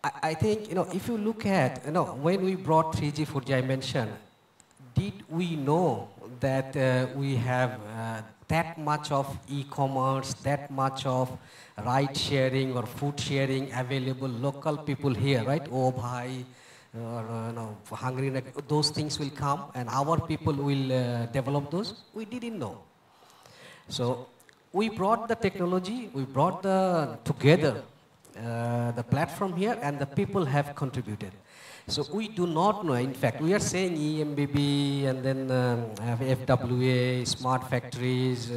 I think, if you look at, when we brought 3G, 4G, I mentioned, did we know that we have that much of e-commerce, that much of ride sharing or food sharing available, local people here, right? Oh, bhai, or hungry, those things will come and our people will develop those. We didn't know. So we brought the technology, we brought together the platform here, and the people have contributed. So we do not know. In fact, we are saying EMBB and then FWA, smart factories,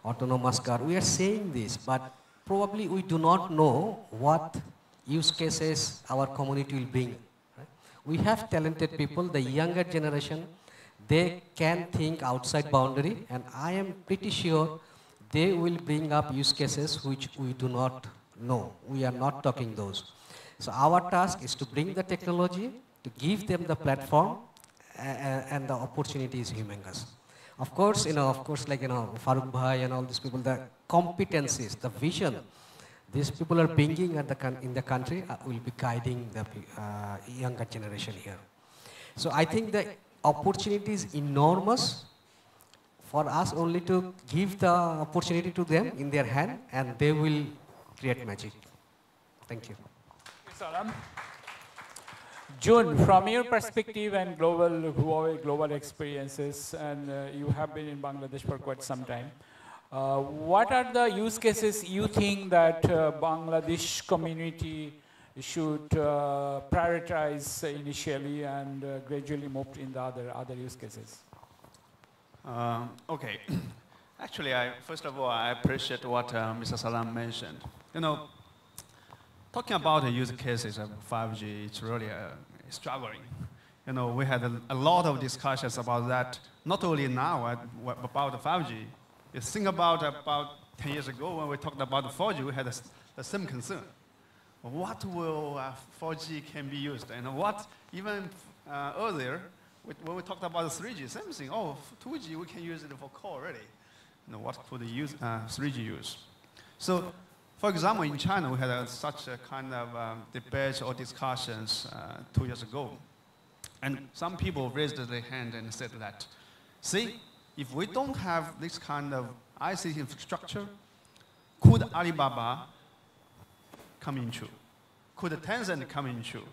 autonomous car. We are saying this, but probably we do not know what use cases our community will bring. Right? We have talented people, the younger generation, they can think outside boundary, and I am pretty sure they will bring up use cases which we do not know. We are not talking those. So our task is to bring the technology, to give them the platform, and the opportunity is humongous. Of course, like, Farooq Bhai and all these people, the competencies, the vision, these people are bringing at in the country will be guiding the younger generation here. So I think the opportunity is enormous for us only to give the opportunity to them in their hand, and they will create magic. Thank you. Salam. June, from your perspective and Huawei global experiences, and you have been in Bangladesh for quite some time, what are the use cases you think that Bangladesh community should prioritize initially and gradually move in the other use cases? Okay. Actually, first of all, I appreciate what Mr. Salam mentioned. Talking about the use cases of 5G, it's really struggling. We had a lot of discussions about that, not only now about the 5G. You think about 10 years ago when we talked about 4G, we had the same concern. What will 4G can be used? And what, even earlier, when we talked about 3G, same thing. Oh, 2G, we can use it for call already. What could 3G use? So, for example, in China, we had such a kind of debates or discussions 2 years ago. And some people raised their hand and said that, see, if we don't have this kind of ICT infrastructure, could Alibaba come into? Could Tencent come into?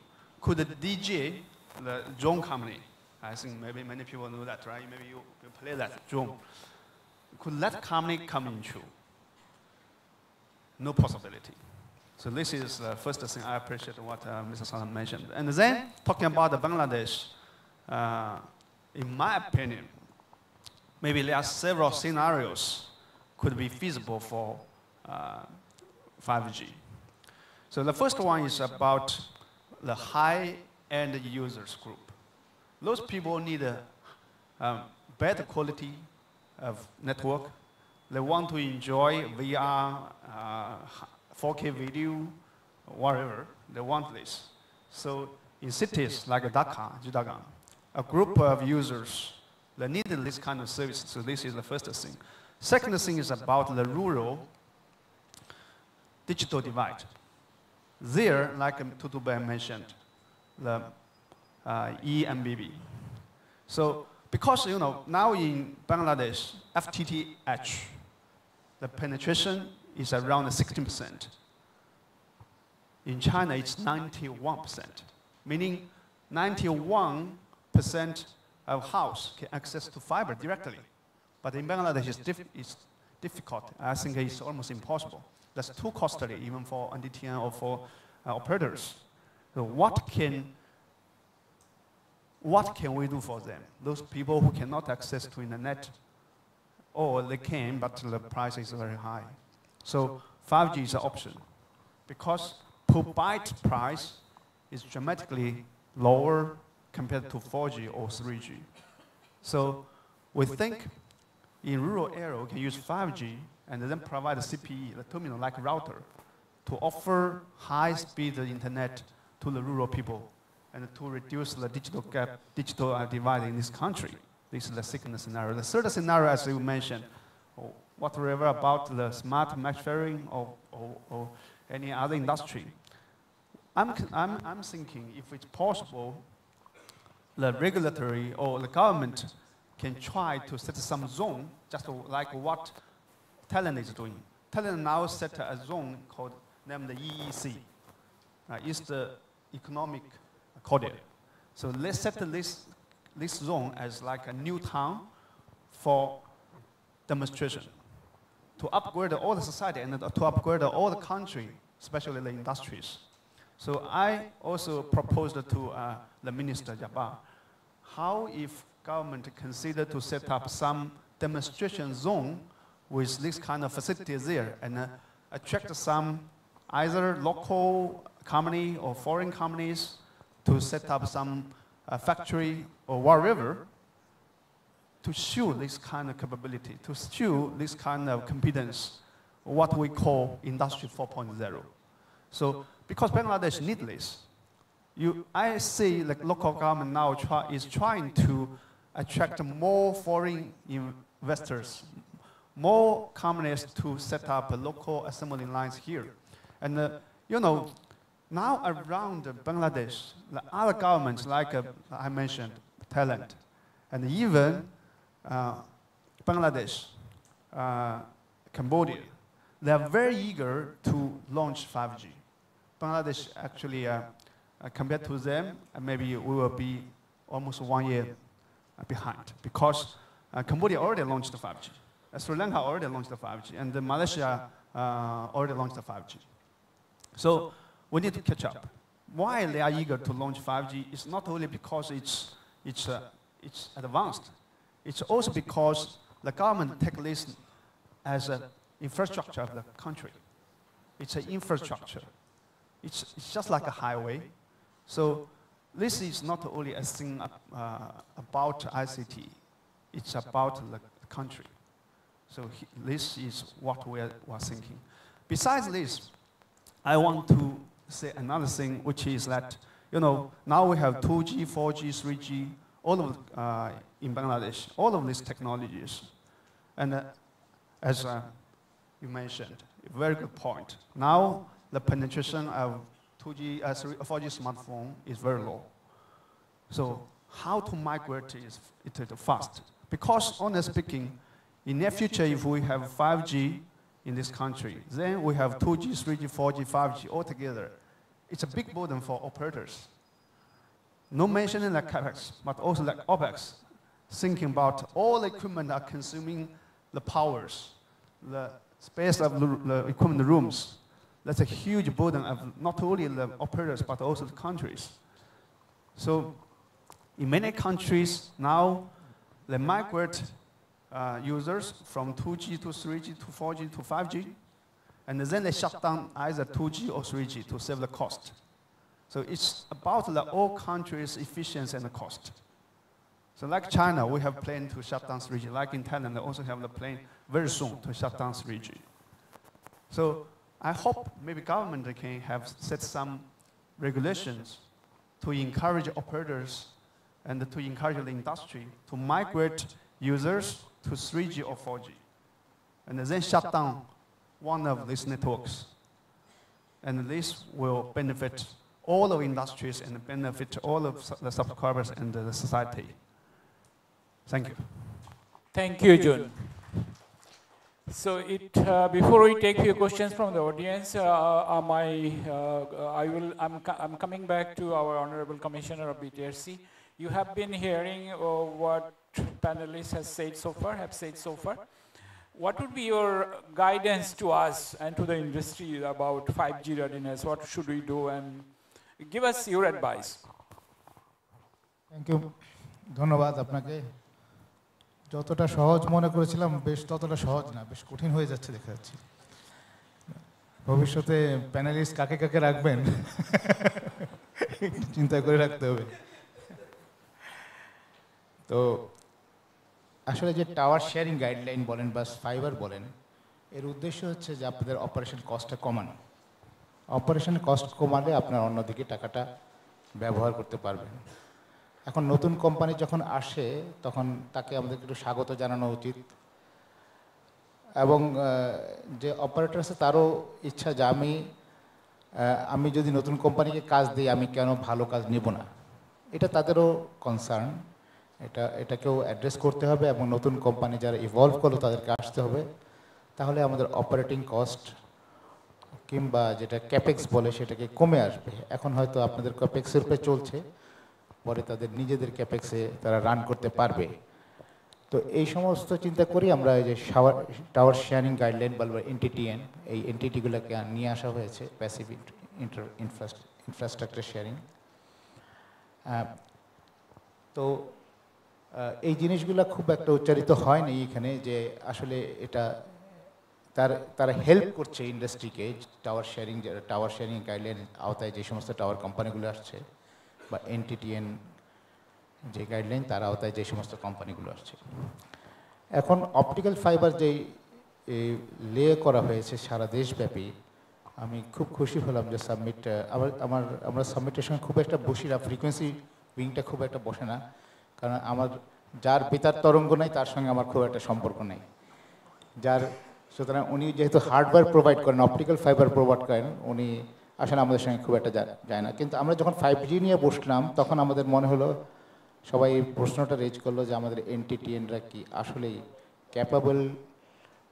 Could the DJ, the drone company, I think maybe many people know that, right? Maybe you play that drone. Could that company come into? No possibility. So this is the first thing I appreciate what Mr. Salam mentioned. And then talking about the Bangladesh, in my opinion, maybe there are several scenarios could be feasible for 5G. So the first one is about the high-end users group. Those people need a better quality of network. They want to enjoy VR, 4K video, whatever. They want this. So in cities like Dhaka, Jiddagan, a group of users, they need this kind of service. So this is the first thing. Second thing is about the rural digital divide. There, like Tutubai mentioned, the EMBB. So because now in Bangladesh, FTTH, the penetration is around 16%. In China, it's 91%, meaning 91% of house can access to fiber directly. But in Bangladesh, it's difficult. I think it's almost impossible. That's too costly, even for NDTN or for operators. So what can we do for them? Those people who cannot access to internet, or they can, but the price is very high. So 5G is an option, because per byte price is dramatically lower compared to 4G or 3G. So we think in rural area we can use 5G and then provide a CPE, the terminal like router, to offer high-speed internet to the rural people and to reduce the digital gap, digital divide in this country. This is the second scenario. The third scenario, as you mentioned, whatever about the smart manufacturing or any other industry. I'm thinking if it's possible, the regulatory or the government can try to set some zone, just like what Thailand is doing. Thailand now set a zone named the EEC, East Economic Corridor. So let's set this zone as like a new town for demonstration, to upgrade all the society and to upgrade all the country, especially the industries. So I also proposed to the Minister Jabbar, how if government consider to set up some demonstration zone with this kind of facilities there and attract some either local company or foreign companies to set up some factory or wherever to show this kind of capability, to show this kind of competence, what we call Industry 4.0. So because Bangladesh needs this, I see the local government now is trying to attract more foreign investors, more companies to set up local assembly lines here. And you know, now around Bangladesh, the other governments, like I mentioned, Thailand, and even Bangladesh, Cambodia, they are very eager to launch 5G. Bangladesh actually, compared to them, maybe we will be almost 1 year behind, because Cambodia already launched the 5G. Sri Lanka already launched the 5G, and Malaysia already launched the 5G. So we need to catch up. Why they are eager to launch 5G is not only because it's advanced, it's also because the government takes this as an infrastructure of the country. It's an infrastructure. It's just like a highway. So this is not only a thing about ICT, it's about the country. So this is what we are thinking. Besides this, I want to say another thing, which is that, you know, now we have 2G, 4G, 3G, all of in Bangladesh, all of these technologies. And as you mentioned, a very good point. Now the penetration of 2G, 4G smartphone is very low. So how to migrate it fast? Because honestly speaking, in the near future, if we have 5G in this country, then we have 2G, 3G, 4G, 5G all together. It's a big burden for operators. No mentioning like CapEx, but also like OpEx, thinking about all the equipment are consuming the powers, the space of the equipment rooms. That's a huge burden of not only the operators, but also the countries. So in many countries now, they migrate users from 2G to 3G to 4G to 5G, and then they shut down either 2G or 3G to save the cost. So it's about all countries' efficiency and the cost. So like China, we have planned to shut down 3G. Like in Thailand, they also have the plan very soon to shut down 3G. So I hope maybe government can have set some regulations to encourage operators and to encourage the industry to migrate users to 3G or 4G, and then shut down one of these networks. And this will benefit all of industries and benefit all of the subscribers and the society. Thank you. Thank you, Jun. So before we take few questions from the audience, I'm coming back to our Honorable Commissioner of BTRC. You have been hearing what panelists have said so far. What would be your guidance to us and to the industry about 5G readiness? What should we do? And give us your advice. Thank you. ধন্যবাদ আপনাকে যতটা সহজ মনে করেছিলাম বেশ ততটা সহজ না বেশ কঠিন হয়ে যাচ্ছে দেখা যাচ্ছে ভবিষ্যতে প্যানেলিস্ট কাকে কাকে রাখবেন চিন্তা করে রাখতে হবে তো আসলে যে টাওয়ার শেয়ারিং গাইডলাইন বলেন বা ফাইবার বলেন এর উদ্দেশ্য হচ্ছে যে আপনাদের অপারেশন কস্টটা কমানো অপারেশন কস্ট কমালে আপনার অন্যদিকে টাকাটা ব্যবহার করতে পারবেন এখন নতুন কোম্পানি যখন আসে তখন তাকে আমাদের একটু স্বাগত জানানো উচিত এবং যে অপারেটর আছে তারও ইচ্ছা যে আমি যদি নতুন কোম্পানিকে কাজ দিই আমি কেন ভালো কাজ নেব না এটা তাদেরও কনসার্ন এটাকেও অ্যাড্রেস করতে হবে এবং নতুন কোম্পানি যারা ইভলভ করলো তাদেরকে আসতে হবে তাহলে আমাদের অপারেটিং কস্ট কিংবা যেটা ক্যাপেক্স বলে সেটাকে কমে আসবে এখন হয়তো আপনাদের ক্যাপেক্সের উপরে চলছে পরে তাদের নিজেদের ক্যাপেক্সে তারা রান করতে পারবে তো এই সমস্ত চিন্তা করি আমরা এই যে টাওয়ার শেয়ারিং গাইডলাইন বলবো এনটিটিএন এই এনটিটিগুলোকে নিয়ে আসা হয়েছে প্যাসিভ ইনফ্রাস্ট্রাকচার শেয়ারিং তো এই জিনিসগুলো খুব একটা উচ্চারিত হয়নি এখানে যে আসলে এটা তারা হেল্প করছে ইন্ডাস্ট্রিকে টাওয়ার শেয়ারিং গাইডলাইন আওতায় যে সমস্ত টাওয়ার কোম্পানিগুলো আসছে বা এনটিটিএন যে গাইডলাইন তার আওতায় যে সমস্ত কোম্পানিগুলো আসছে এখন অপটিক্যাল ফাইবার যে লে করা হয়েছে সারা দেশব্যাপী আমি খুব খুশি হলাম যে আমরা সাবমিটের সঙ্গে খুব একটা বসি না ফ্রিকোয়েন্সি উইংটা খুব একটা বসে না কারণ আমার যার বেতার তরঙ্গ নাই তার সঙ্গে আমার খুব একটা সম্পর্ক নেই। সুতরাং উনি যেহেতু হার্ডওয়্যার প্রোভাইড করেন, অপটিক্যাল ফাইবার প্রোভাইড করেন, উনি আসলে আমাদের সঙ্গে খুব একটা যায় না। কিন্তু আমরা যখন 5G নিয়ে বসলাম তখন আমাদের মনে হলো, সবাই এই প্রশ্নটা রেজ করলো যে আমাদের এনটিটিএনরা কি আসলেই ক্যাপাবল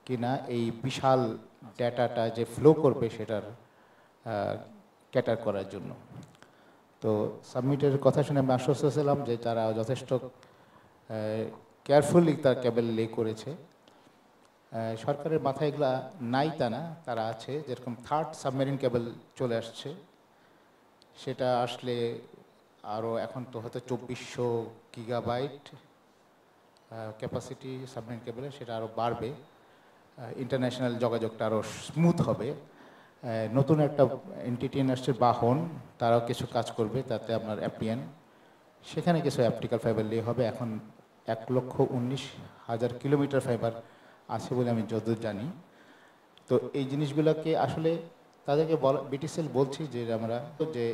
কিনা এই বিশাল ডেটাটা যে ফ্লো করবে সেটার ক্যাটার করার জন্য। তো সাবমিটের কথা শুনে আমি আশ্বস্ত ছিলাম যে তারা যথেষ্ট কেয়ারফুলি তার কেবল লে করেছে। সরকারের মাথায় এগুলা নাই তা না, তারা আছে। যেরকম 3rd সাবমেরিন কেবল চলে আসছে, সেটা আসলে আরও এখন তো হয়তো 2400 গিগাবাইট ক্যাপাসিটি সাবমেরিন কেবলে, সেটা আরও বাড়বে। ইন্টারন্যাশনাল যোগাযোগটা আরও স্মুথ হবে। নতুন একটা এনটিটিএন আসছে বাহন, তারাও কিছু কাজ করবে, তাতে আপনার অ্যাপিয়ান, সেখানে কিছু অপটিক্যাল ফাইবার লে হবে। এখন 1,19,000 কিলোমিটার ফাইবার আছে বলে আমি যতদূর জানি। তো এই জিনিসগুলোকে আসলে তাদেরকে বিটিসিএল বলছি যে আমরা যে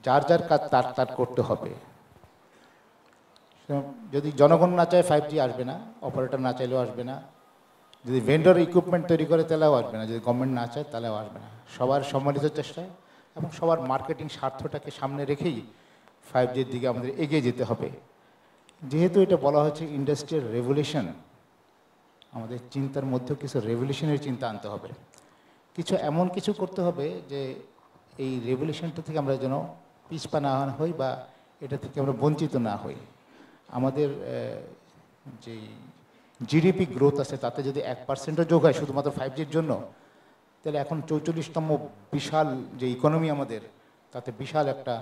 যার যার কাজ তার করতে হবে। যদি জনগণ না চায় 5G আসবে না, অপারেটর না চাইলেও আসবে না। যদি ভেন্ডর ইকুইপমেন্ট তৈরি করে তাহলেও আসবে না, যদি গভর্নমেন্ট না চায় তাহলেও আসবে না। সবার সম্মিলিত চেষ্টায় এবং সবার মার্কেটিং স্বার্থটাকে সামনে রেখেই 5Gর দিকে আমাদের এগিয়ে যেতে হবে। যেহেতু এটা বলা হচ্ছে ইন্ডাস্ট্রিয়াল রেভলিউশন, আমাদের চিন্তার মধ্যেও কিছু রেভলিউশনের চিন্তা আনতে হবে। এমন কিছু করতে হবে যে এই রেভলিউশনটা থেকে আমরা যেন পিছপা না হই বা এটা থেকে আমরা বঞ্চিত না হই। আমাদের যেই জিডিপি গ্রোথ আছে তাতে যদি 1%ও যোগ হয় শুধুমাত্র 5Gর জন্য, তাহলে এখন 44তম বিশাল যে ইকোনমি আমাদের, তাতে বিশাল একটা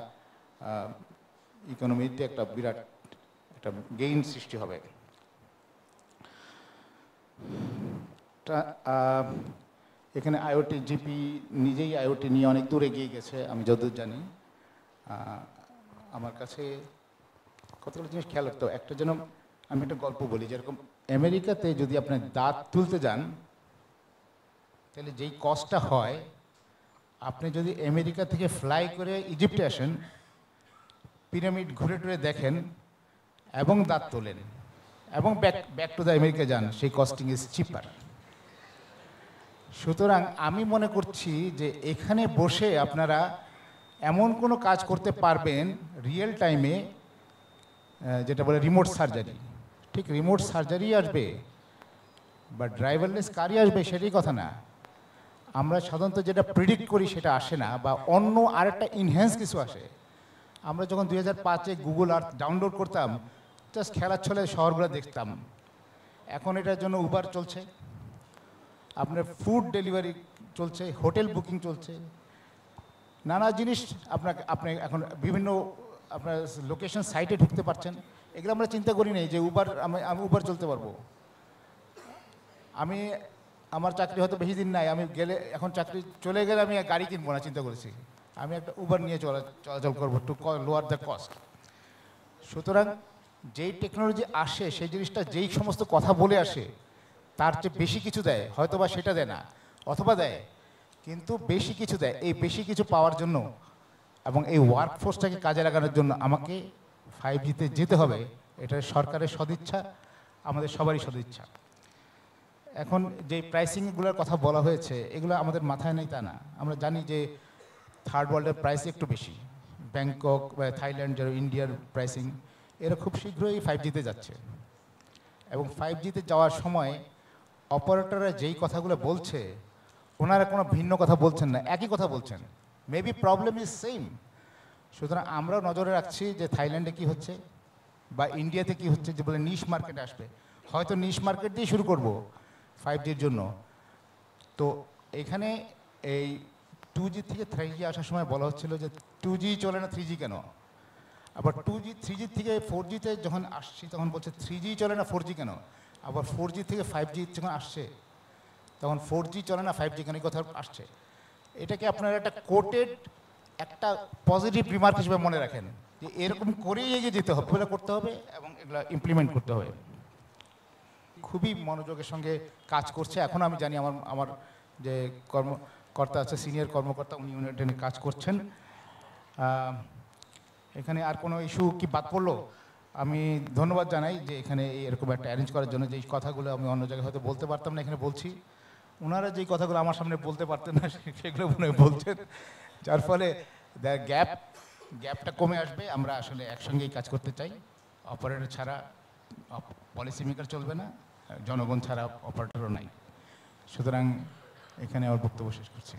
ইকোনমিতে একটা বিরাট একটা গেইন সৃষ্টি হবে। এখানে আইওটি জিপি নিজেই আইওটি নিয়ে অনেক দূর এগিয়ে গেছে আমি যতদূর জানি। আমার কাছে কতগুলো জিনিস খেয়াল রাখতে হবে। একটা যেন আমি একটা গল্প বলি, যেরকম আমেরিকাতে যদি আপনি দাঁত তুলতে যান তাহলে যেই কস্টটা হয়, আপনি যদি আমেরিকা থেকে ফ্লাই করে ইজিপ্টে আসেন, পিরামিড ঘুরে টুরে দেখেন এবং দাঁত তোলেন এবং ব্যাক টু দ্য আমেরিকা যান, সেই কস্টিং ইজ চিপার। সুতরাং আমি মনে করছি যে এখানে বসে আপনারা এমন কোনো কাজ করতে পারবেন রিয়েল টাইমে, যেটা বলে রিমোট সার্জারি। ঠিক রিমোট সার্জারি আসবে বা ড্রাইভারলেস কারই আসবে সেটাই কথা না। আমরা সাধারণত যেটা প্রিডিক্ট করি সেটা আসে না, বা অন্য আরেকটা ইনহ্যান্স কিছু আসে। আমরা যখন 2005-এ গুগল আর্থ ডাউনলোড করতাম, জাস্ট খেলার ছলে শহরগুলো দেখতাম। এখন এটার জন্য উবার চলছে, আপনার ফুড ডেলিভারি চলছে, হোটেল বুকিং চলছে, নানা জিনিস আপনি এখন বিভিন্ন আপনার লোকেশন সাইটে ঢুকতে পারছেন। এগুলো আমরা চিন্তা করি নাই যে আমি উবার চলতে পারবো। আমার চাকরি হয়তো বেশি দিন নাই, আমি গেলে এখন চাকরি চলে গেলে আমি গাড়ি কিনবো না, চিন্তা করেছি আমি একটা উবার নিয়ে চলাচল করবো টু লোয়ার দ্য কস্ট। সুতরাং যেই টেকনোলজি আসে সেই জিনিসটা যেই সমস্ত কথা বলে আসে তার চেয়ে বেশি কিছু দেয়, হয়তো বা সেটা দেয় না অথবা দেয়, কিন্তু বেশি কিছু দেয়। এই বেশি কিছু পাওয়ার জন্য এবং এই ওয়ার্কফোর্সটাকে কাজে লাগানোর জন্য আমাকে 5Gতে যেতে হবে। এটা সরকারের সদিচ্ছা, আমাদের সবারই সদিচ্ছা। এখন যে প্রাইসিংগুলোর কথা বলা হয়েছে এগুলো আমাদের মাথায় নেই তা না। আমরা জানি যে থার্ড ওয়ার্ল্ডের প্রাইস একটু বেশি, ব্যাংকক বা থাইল্যান্ড যারা ইন্ডিয়ার প্রাইসিং, এরা খুব শীঘ্রই 5Gতে যাচ্ছে। এবং 5Gতে যাওয়ার সময় অপারেটররা যেই কথাগুলো বলছে ওনারা কোনো ভিন্ন কথা বলছেন না, একই কথা বলছেন। Maybe problem is same. সুতরাং আমরাও নজরে রাখছি যে থাইল্যান্ডে কি হচ্ছে বা ইন্ডিয়াতে কি হচ্ছে, যে বলে নিশ মার্কেটে আসবে, হয়তো নিশ মার্কেট দিয়ে শুরু করব 5Gর জন্য। তো এখানে এই 2G থেকে 3G আসার সময় বলা হচ্ছিল যে 2G চলে না 3G কেন, আবার 3G থেকে 4Gতে যখন আসছি তখন বলছে 3G চলে না 4G কেন, আবার 4G থেকে 5G যখন আসছে তখন 4G চলে না 5G কেন, এই কথা আসছে। এটাকে আপনারা একটা কোটেড একটা পজিটিভ রিমার্ক হিসেবে মনে রাখেন যে এরকম করেই এগিয়ে যেতে হবে, এগুলো করতে হবে এবং এগুলো ইমপ্লিমেন্ট করতে হবে। খুবই মনোযোগের সঙ্গে কাজ করছে। এখন আমি জানি আমার যে কর্মকর্তা আছে, সিনিয়র কর্মকর্তা, উনি এটা নিয়ে কাজ করছেন। এখানে আর কোনো ইস্যু কি বাদ পড়লো? আমি ধন্যবাদ জানাই যে এখানে এরকম একটা অ্যারেঞ্জ করার জন্য, যেই কথাগুলো আমি অন্য জায়গায় হয়তো বলতে পারতাম না এখানে বলছি, ওনারা যেই কথাগুলো আমার সামনে বলতে পারতেন না সেগুলো মনে হয় বলছেন, যার ফলে গ্যাপটা কমে আসবে। আমরা আসলে একসঙ্গেই কাজ করতে চাই, অপারেটর ছাড়া পলিসি মেকার চলবে না, জনগণ ছাড়া অপারেটরও নাই। সুতরাং এখানে আমার বক্তব্য শেষ করছি।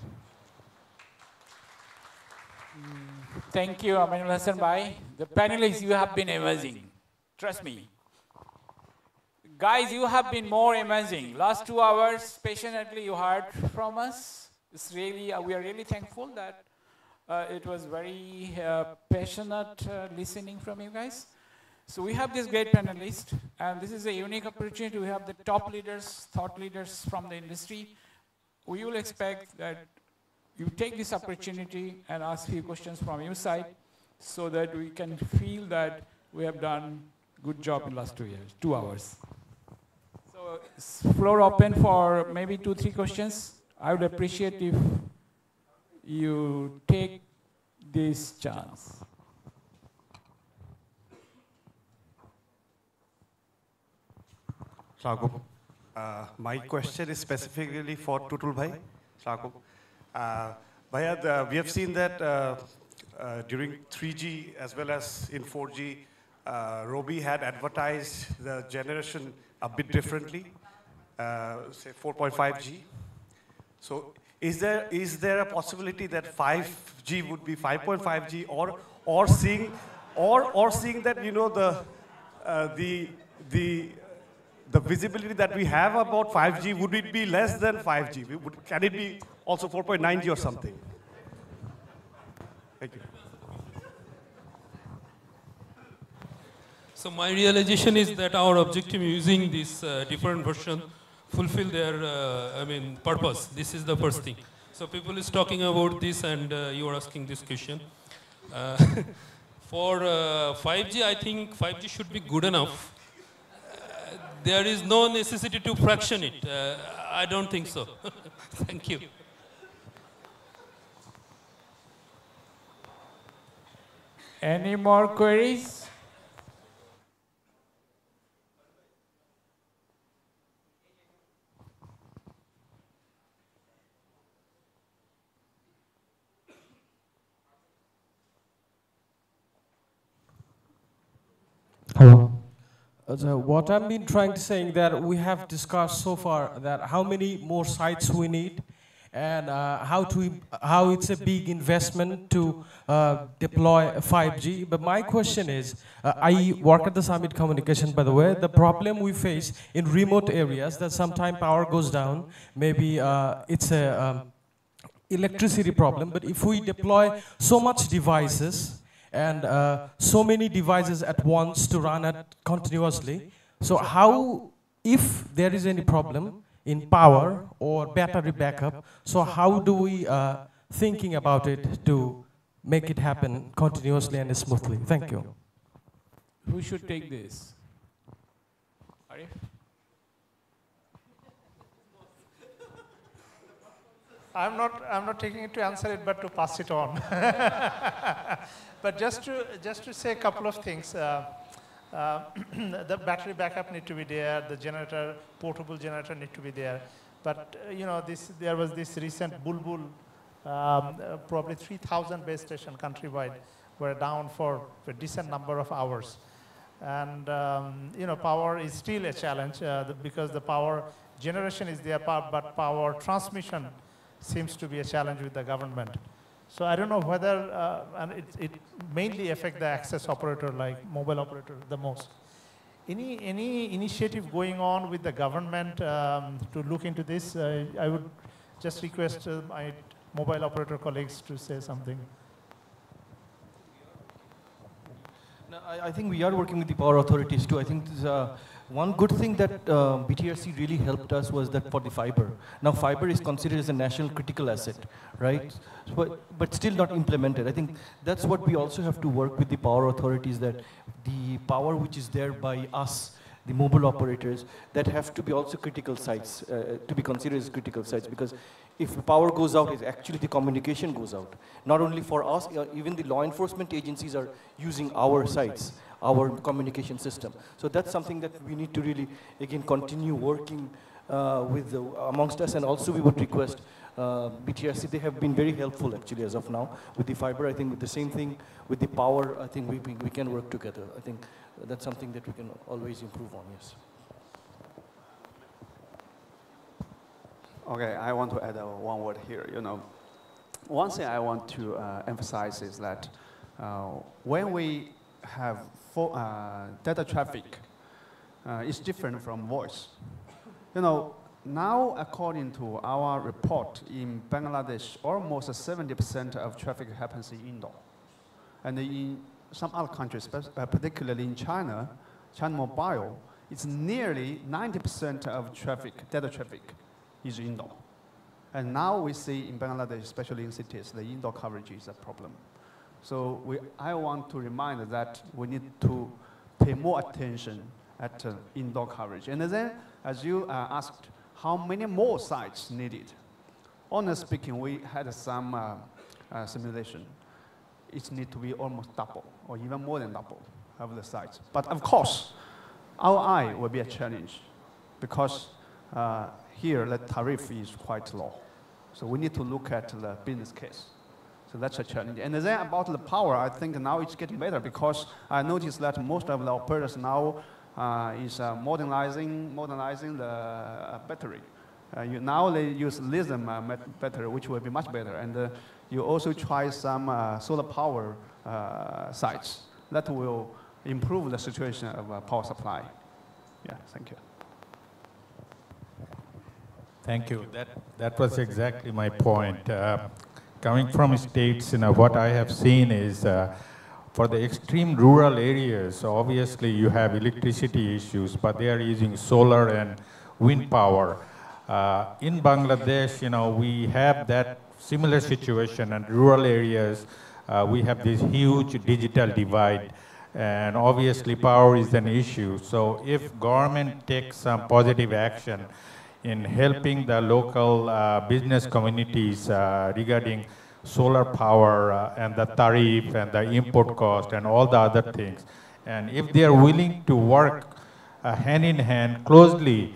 Thank you, Aminul Hassan Bhai. The panelists, you have been amazing. Trust me. Guys, you have been more amazing. Last 2 hours, patiently you heard from us. It's really, we are really thankful that it was very passionate listening from you guys. So we have this great panelist, and this is a unique opportunity. We have the top leaders, thought leaders from the industry. We will expect that you take this opportunity and ask few questions from your side so that we can feel that we have done good job in last 2 hours. So floor open for maybe 2-3 questions. I would appreciate if you take this chance. My question is specifically for Tutul Bhai. Bhaiya, we have seen that during 3G as well as in 4G, Robi had advertised the generation a bit differently, say 4.5G. So is there a possibility that 5G would be 5.5G, or seeing that, you know, the visibility that we have about 5G, would it be less than 5G? Can it be also 4.9G or something? Thank you. So my realization is that our objective using this different version fulfill their purpose. This is the first thing. So people is talking about this, and you are asking this question. For 5G, I think 5G should be good enough. There is no necessity to fraction it. I don't think so. Thank you. Any more queries? Hello. So what I've been trying to say that we have discussed so far that how many more sites we need, and how it's a big investment to deploy 5G. But my question is, I work at the Summit Communication, by the way. The problem we face in remote areas that sometimes power goes down, maybe it's a electricity problem, but if we deploy so much devices, and so many devices at once to run it continuously. So how, if there is any problem in power or battery backup, so how do we thinking about it to make it happen continuously and smoothly? Thank you. Who should take this? Arif? I'm not taking it to answer it, but to pass it on. But just to say a couple of things. The battery backup need to be there. The generator, portable generator, need to be there. But you know, there was this recent Bulbul, probably 3,000 base stations countrywide were down for a decent number of hours. And you know, power is still a challenge because the power generation is there, but power transmission seems to be a challenge with the government. So I don't know whether, and it mainly affects the access operator, like mobile operator, the most. Any initiative going on with the government to look into this? I would just request my mobile operator colleagues to say something. No, I think we are working with the power authorities too. I think one good thing that BTRC really helped us was that for the fiber. Now fiber is considered as a national critical asset, right? But still not implemented. I think that's what we also have to work with the power authorities, that the power which is there by us, the mobile operators, that have to be also critical sites, to be considered as critical sites, because if power goes out, it's actually the communication goes out. Not only for us, even the law enforcement agencies are using our sites. our communication system. So that's something that we need to really, again, continue working amongst us, and also we would request BTRC. They have been very helpful actually as of now with the fiber. I think with the same thing with the power, I think we can work together. I think that's something that we can always improve on, yes. Okay, I want to add one word here. One thing I want to emphasize is that when we have data traffic, it's different from voice. Now, according to our report, in Bangladesh, almost 70% of traffic happens in indoor. And in some other countries, particularly in China, China Mobile, it's nearly 90% of data traffic is indoor. And now we see in Bangladesh, especially in cities, the indoor coverage is a problem. So I want to remind that we need to pay more attention at indoor coverage. And then, as you asked, how many more sites needed? Honestly speaking, we had some simulation. It needs to be almost double, or even more than double of the sites. But of course, our eye will be a challenge, because here the tariff is quite low. So we need to look at the business case. So that's a challenge. And then about the power, I think now it's getting better, because I noticed that most of the operators now is modernizing the battery. Now they use lithium battery, which will be much better. And you also try some solar power sites. That will improve the situation of power supply. Yeah, thank you. Thank you. That was exactly my point. Coming from states, what I have seen is for the extreme rural areas, obviously you have electricity issues, but they are using solar and wind power. In Bangladesh, we have that similar situation, and rural areas, we have this huge digital divide, and obviously power is an issue. So if government takes some positive action in helping the local business communities regarding solar power and the tariff and the import cost and all the other things, and if they are willing to work hand in hand closely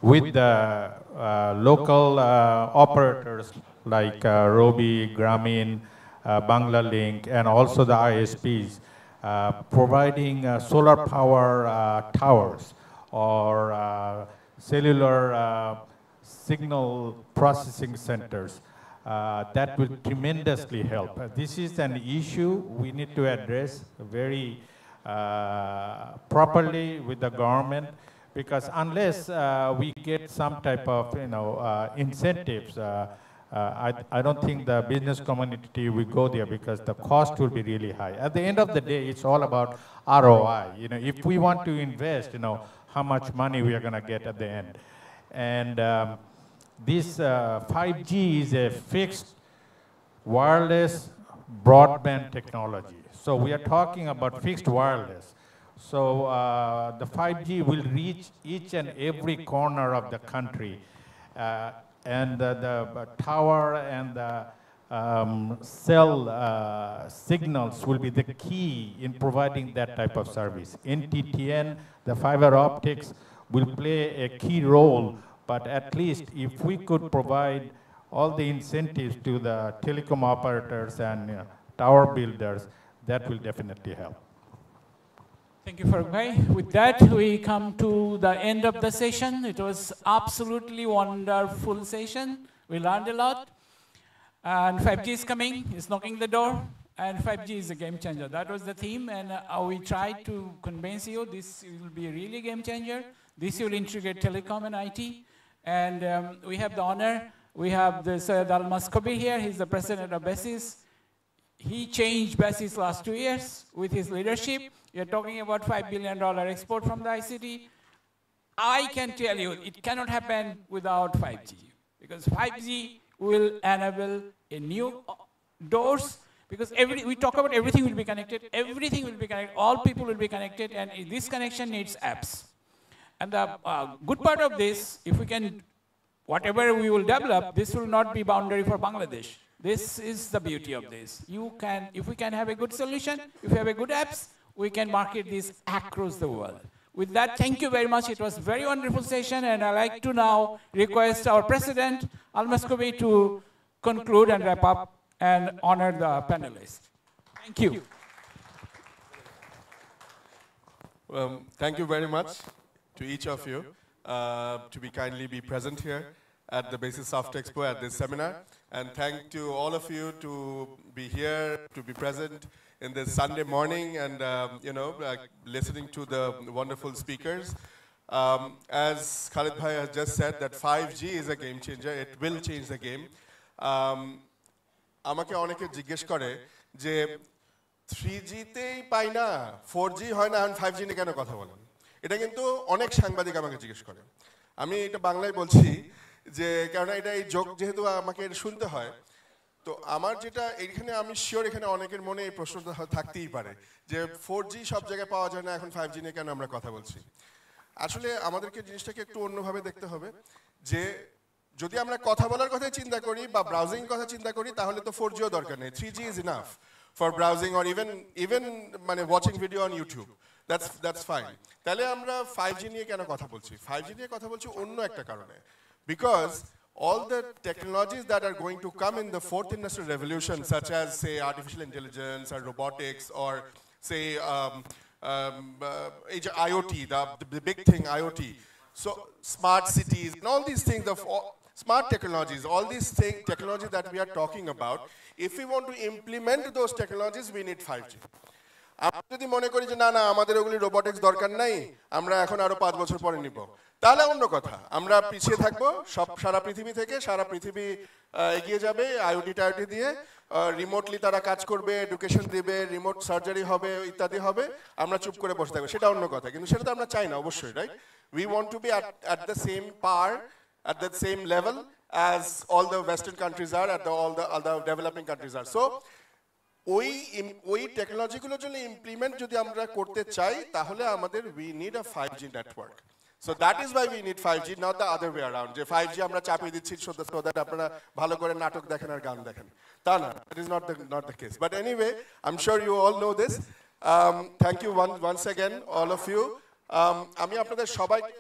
with the local operators like Robi, Grameen, Banglalink, and also the ISPs, providing solar power towers or cellular signal processing centers, that will tremendously help. This is an issue we need to address very properly with the government, because unless we get some type of incentives, I don't think the business community will go there, because the cost will be really high. At the end of the day, it's all about ROI. If we want to invest, how much money we are going to get at the end. And this 5G is a fixed wireless broadband technology. So we are talking about fixed wireless. So the 5G will reach each and every corner of the country. And the tower and the cell signals will be the key in providing that type of service. NTTN, the fiber optics, will play a key role, but at least if we could provide all the incentives to the telecom operators and tower builders, that will definitely help. Thank you, Farooq Bhai. With that, we come to the end of the session. It was absolutely wonderful session. We learned a lot. And 5G is coming, it's knocking the door, and 5G is a game changer. That was the theme, and we tried to convince you this will be a really game changer. This will integrate telecom and IT. And we have the honor, we have the Syed Al-Maskobi here. He's the president of BASIS. He changed BASIS last 2 years with his leadership. You're talking about $5 billion export from the ICT. I can tell you, it cannot happen without 5G, because 5G will enable a new doors, because we talk about everything will be connected, everything will be connected, all people will be connected, and this connection needs apps. And the good part of this, if we can, whatever we will develop, this will not be boundary for Bangladesh. This is the beauty of this. If we can have a good solution, if we have a good apps, we can market this across the world. With that, thank you very much. It was a very wonderful session, and I'd like to now request our President, Almascobi, to conclude and wrap up and honor the panelists. Thank you. Thank you very much to each of you to be kindly be present here at the Basic Soft Expo at this seminar. And thank to all of you to be here, to be present in this Sunday morning and, listening to the wonderful speakers. As Khalid Bhai has just said, that 5G is a game changer. It will change the game. আমাকে অনেকে জিজ্ঞেস করে যে 3G তেই পাই না 4G হয় না এখন 5G নিয়ে কেন কথা বলেন এটা কিন্তু অনেক সাংবাদিক আমাকে জিজ্ঞেস করে আমি এটা বাংলায় বলছি যে কারণ এটা এই যোগ যেহেতু আমাকে শুনতে হয় তো আমার যেটা এখানে আমি শিওর এখানে অনেকের মনে এই প্রশ্নটা থাকতেই পারে যে 4G সব জায়গায় পাওয়া যায় না এখন 5G নিয়ে কেন আমরা কথা বলছি আসলে আমাদেরকে জিনিসটাকে একটু অন্যভাবে দেখতে হবে যে যদি আমরা কথা বলার কথা চিন্তা করি বা ব্রাউজিং কথা চিন্তা করি তাহলে তো 4G ও দরকার নেই 3G is enough for browsing or even মানে watching video on YouTube that's fine তাহলে আমরা 5G নিয়ে কেন কথা বলছি 5G নিয়ে কথা বলছি অন্য একটা কারণে because all the technologies that are going to come in the fourth industrial revolution such as say artificial intelligence or robotics or say IoT the big thing IoT so smart cities and all these things smart technologies, all these technologies that we are talking about, if we want to implement those technologies, we need 5G. আমরা যদি মনে করি যে না না আমাদের ওগুলি robotics দরকার নাই আমরা এখন আরো 5 বছর পরে নিব তাহলে অন্য কথা আমরা পিছিয়ে থাকব সব সারা পৃথিবী থেকে সারা পৃথিবী এগিয়ে যাবে আইওটি টাইওটি দিয়ে রিমোটলি তারা কাজ করবে এডুকেশন দিবে রিমোট সার্জারি হবে ইত্যাদি হবে আমরা চুপ করে বসে থাকব সেটা অন্য কথা কিন্তু সেটা তো আমরা চাই না অবশ্যই right we want to be at the same par at the same level as all the Western countries are, all the other developing countries are. So, ওই টেকনোলজিগুলো যদি ইমপ্লিমেন্ট যদি আমরা করতে চাই তাহলে আমাদের we need a 5G network. So that is why we need 5G, not the other way around. যে 5G আমরা চাপিয়ে দিচ্ছি so that আপনারা ভালো করে নাটক দেখেন আর গান দেখেন তা না that is not the case. But anyway, I'm sure you all know this. Thank you once again, all of you. আমি আপনাদের সবাইকে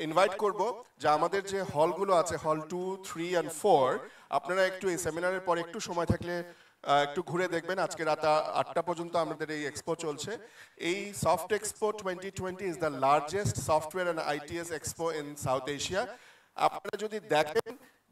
ইনভাইট করব যে আমাদের যে হলগুলো আছে হল 2, 3 and 4 আপনারা একটু এই সেমিনারের পর একটু সময় থাকলে একটু ঘুরে দেখবেন আজকে রাত 8টা পর্যন্ত আমাদের এই এক্সপো চলছে এই soft expo 2020 is the largest software and ITES expo in South Asia আপনারা যদি দেখেন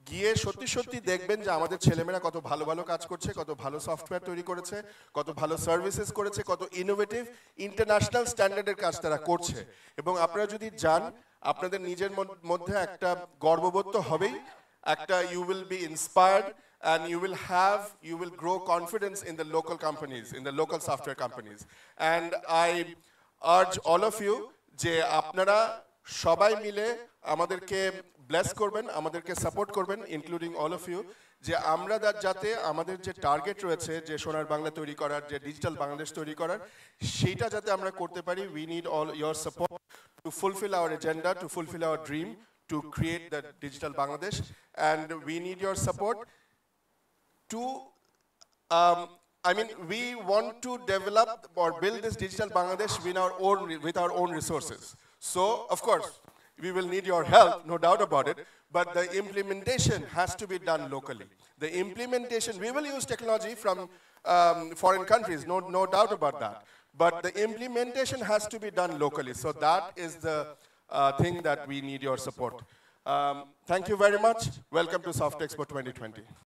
গিয়ে সত্যি দেখবেন যে আমাদের ছেলেমেয়েরা কত ভালো ভালো কাজ করছে কত ভালো সফটওয়্যার তৈরি করেছে কত ভালো সার্ভিসেস করেছে কত ইনোভেটিভ ইন্টারন্যাশনাল স্ট্যান্ডার্ডের কাজ তারা করছে এবং আপনারা যদি যান আপনাদের নিজের মধ্যে একটা গর্ববোধ তো হবেই একটা you will be inspired and you will grow confidence in the local companies in the local software companies and I urge all of you যে আপনারা সবাই মিলে আমাদেরকে ব্লেস করবেন আমাদেরকে সাপোর্ট করবেন ইনক্লুডিং অল অফ ইউ যে আমরা যাতে আমাদের যে টার্গেট রয়েছে যে সোনার বাংলা তৈরি করার যে ডিজিটাল বাংলাদেশ তৈরি করার সেইটা যাতে আমরা করতে পারি we need all your support to fulfill our agenda to fulfill our dream to create the digital Bangladesh and we need your support to we want to develop or build this digital Bangladesh with our own resources so of course we will need your help, no doubt about it, but the implementation has to be done locally. The implementation, we will use technology from foreign countries, no doubt about that, but the implementation has to be done locally. So that is the thing that we need your support. Thank you very much. Welcome to Soft Expo 2020.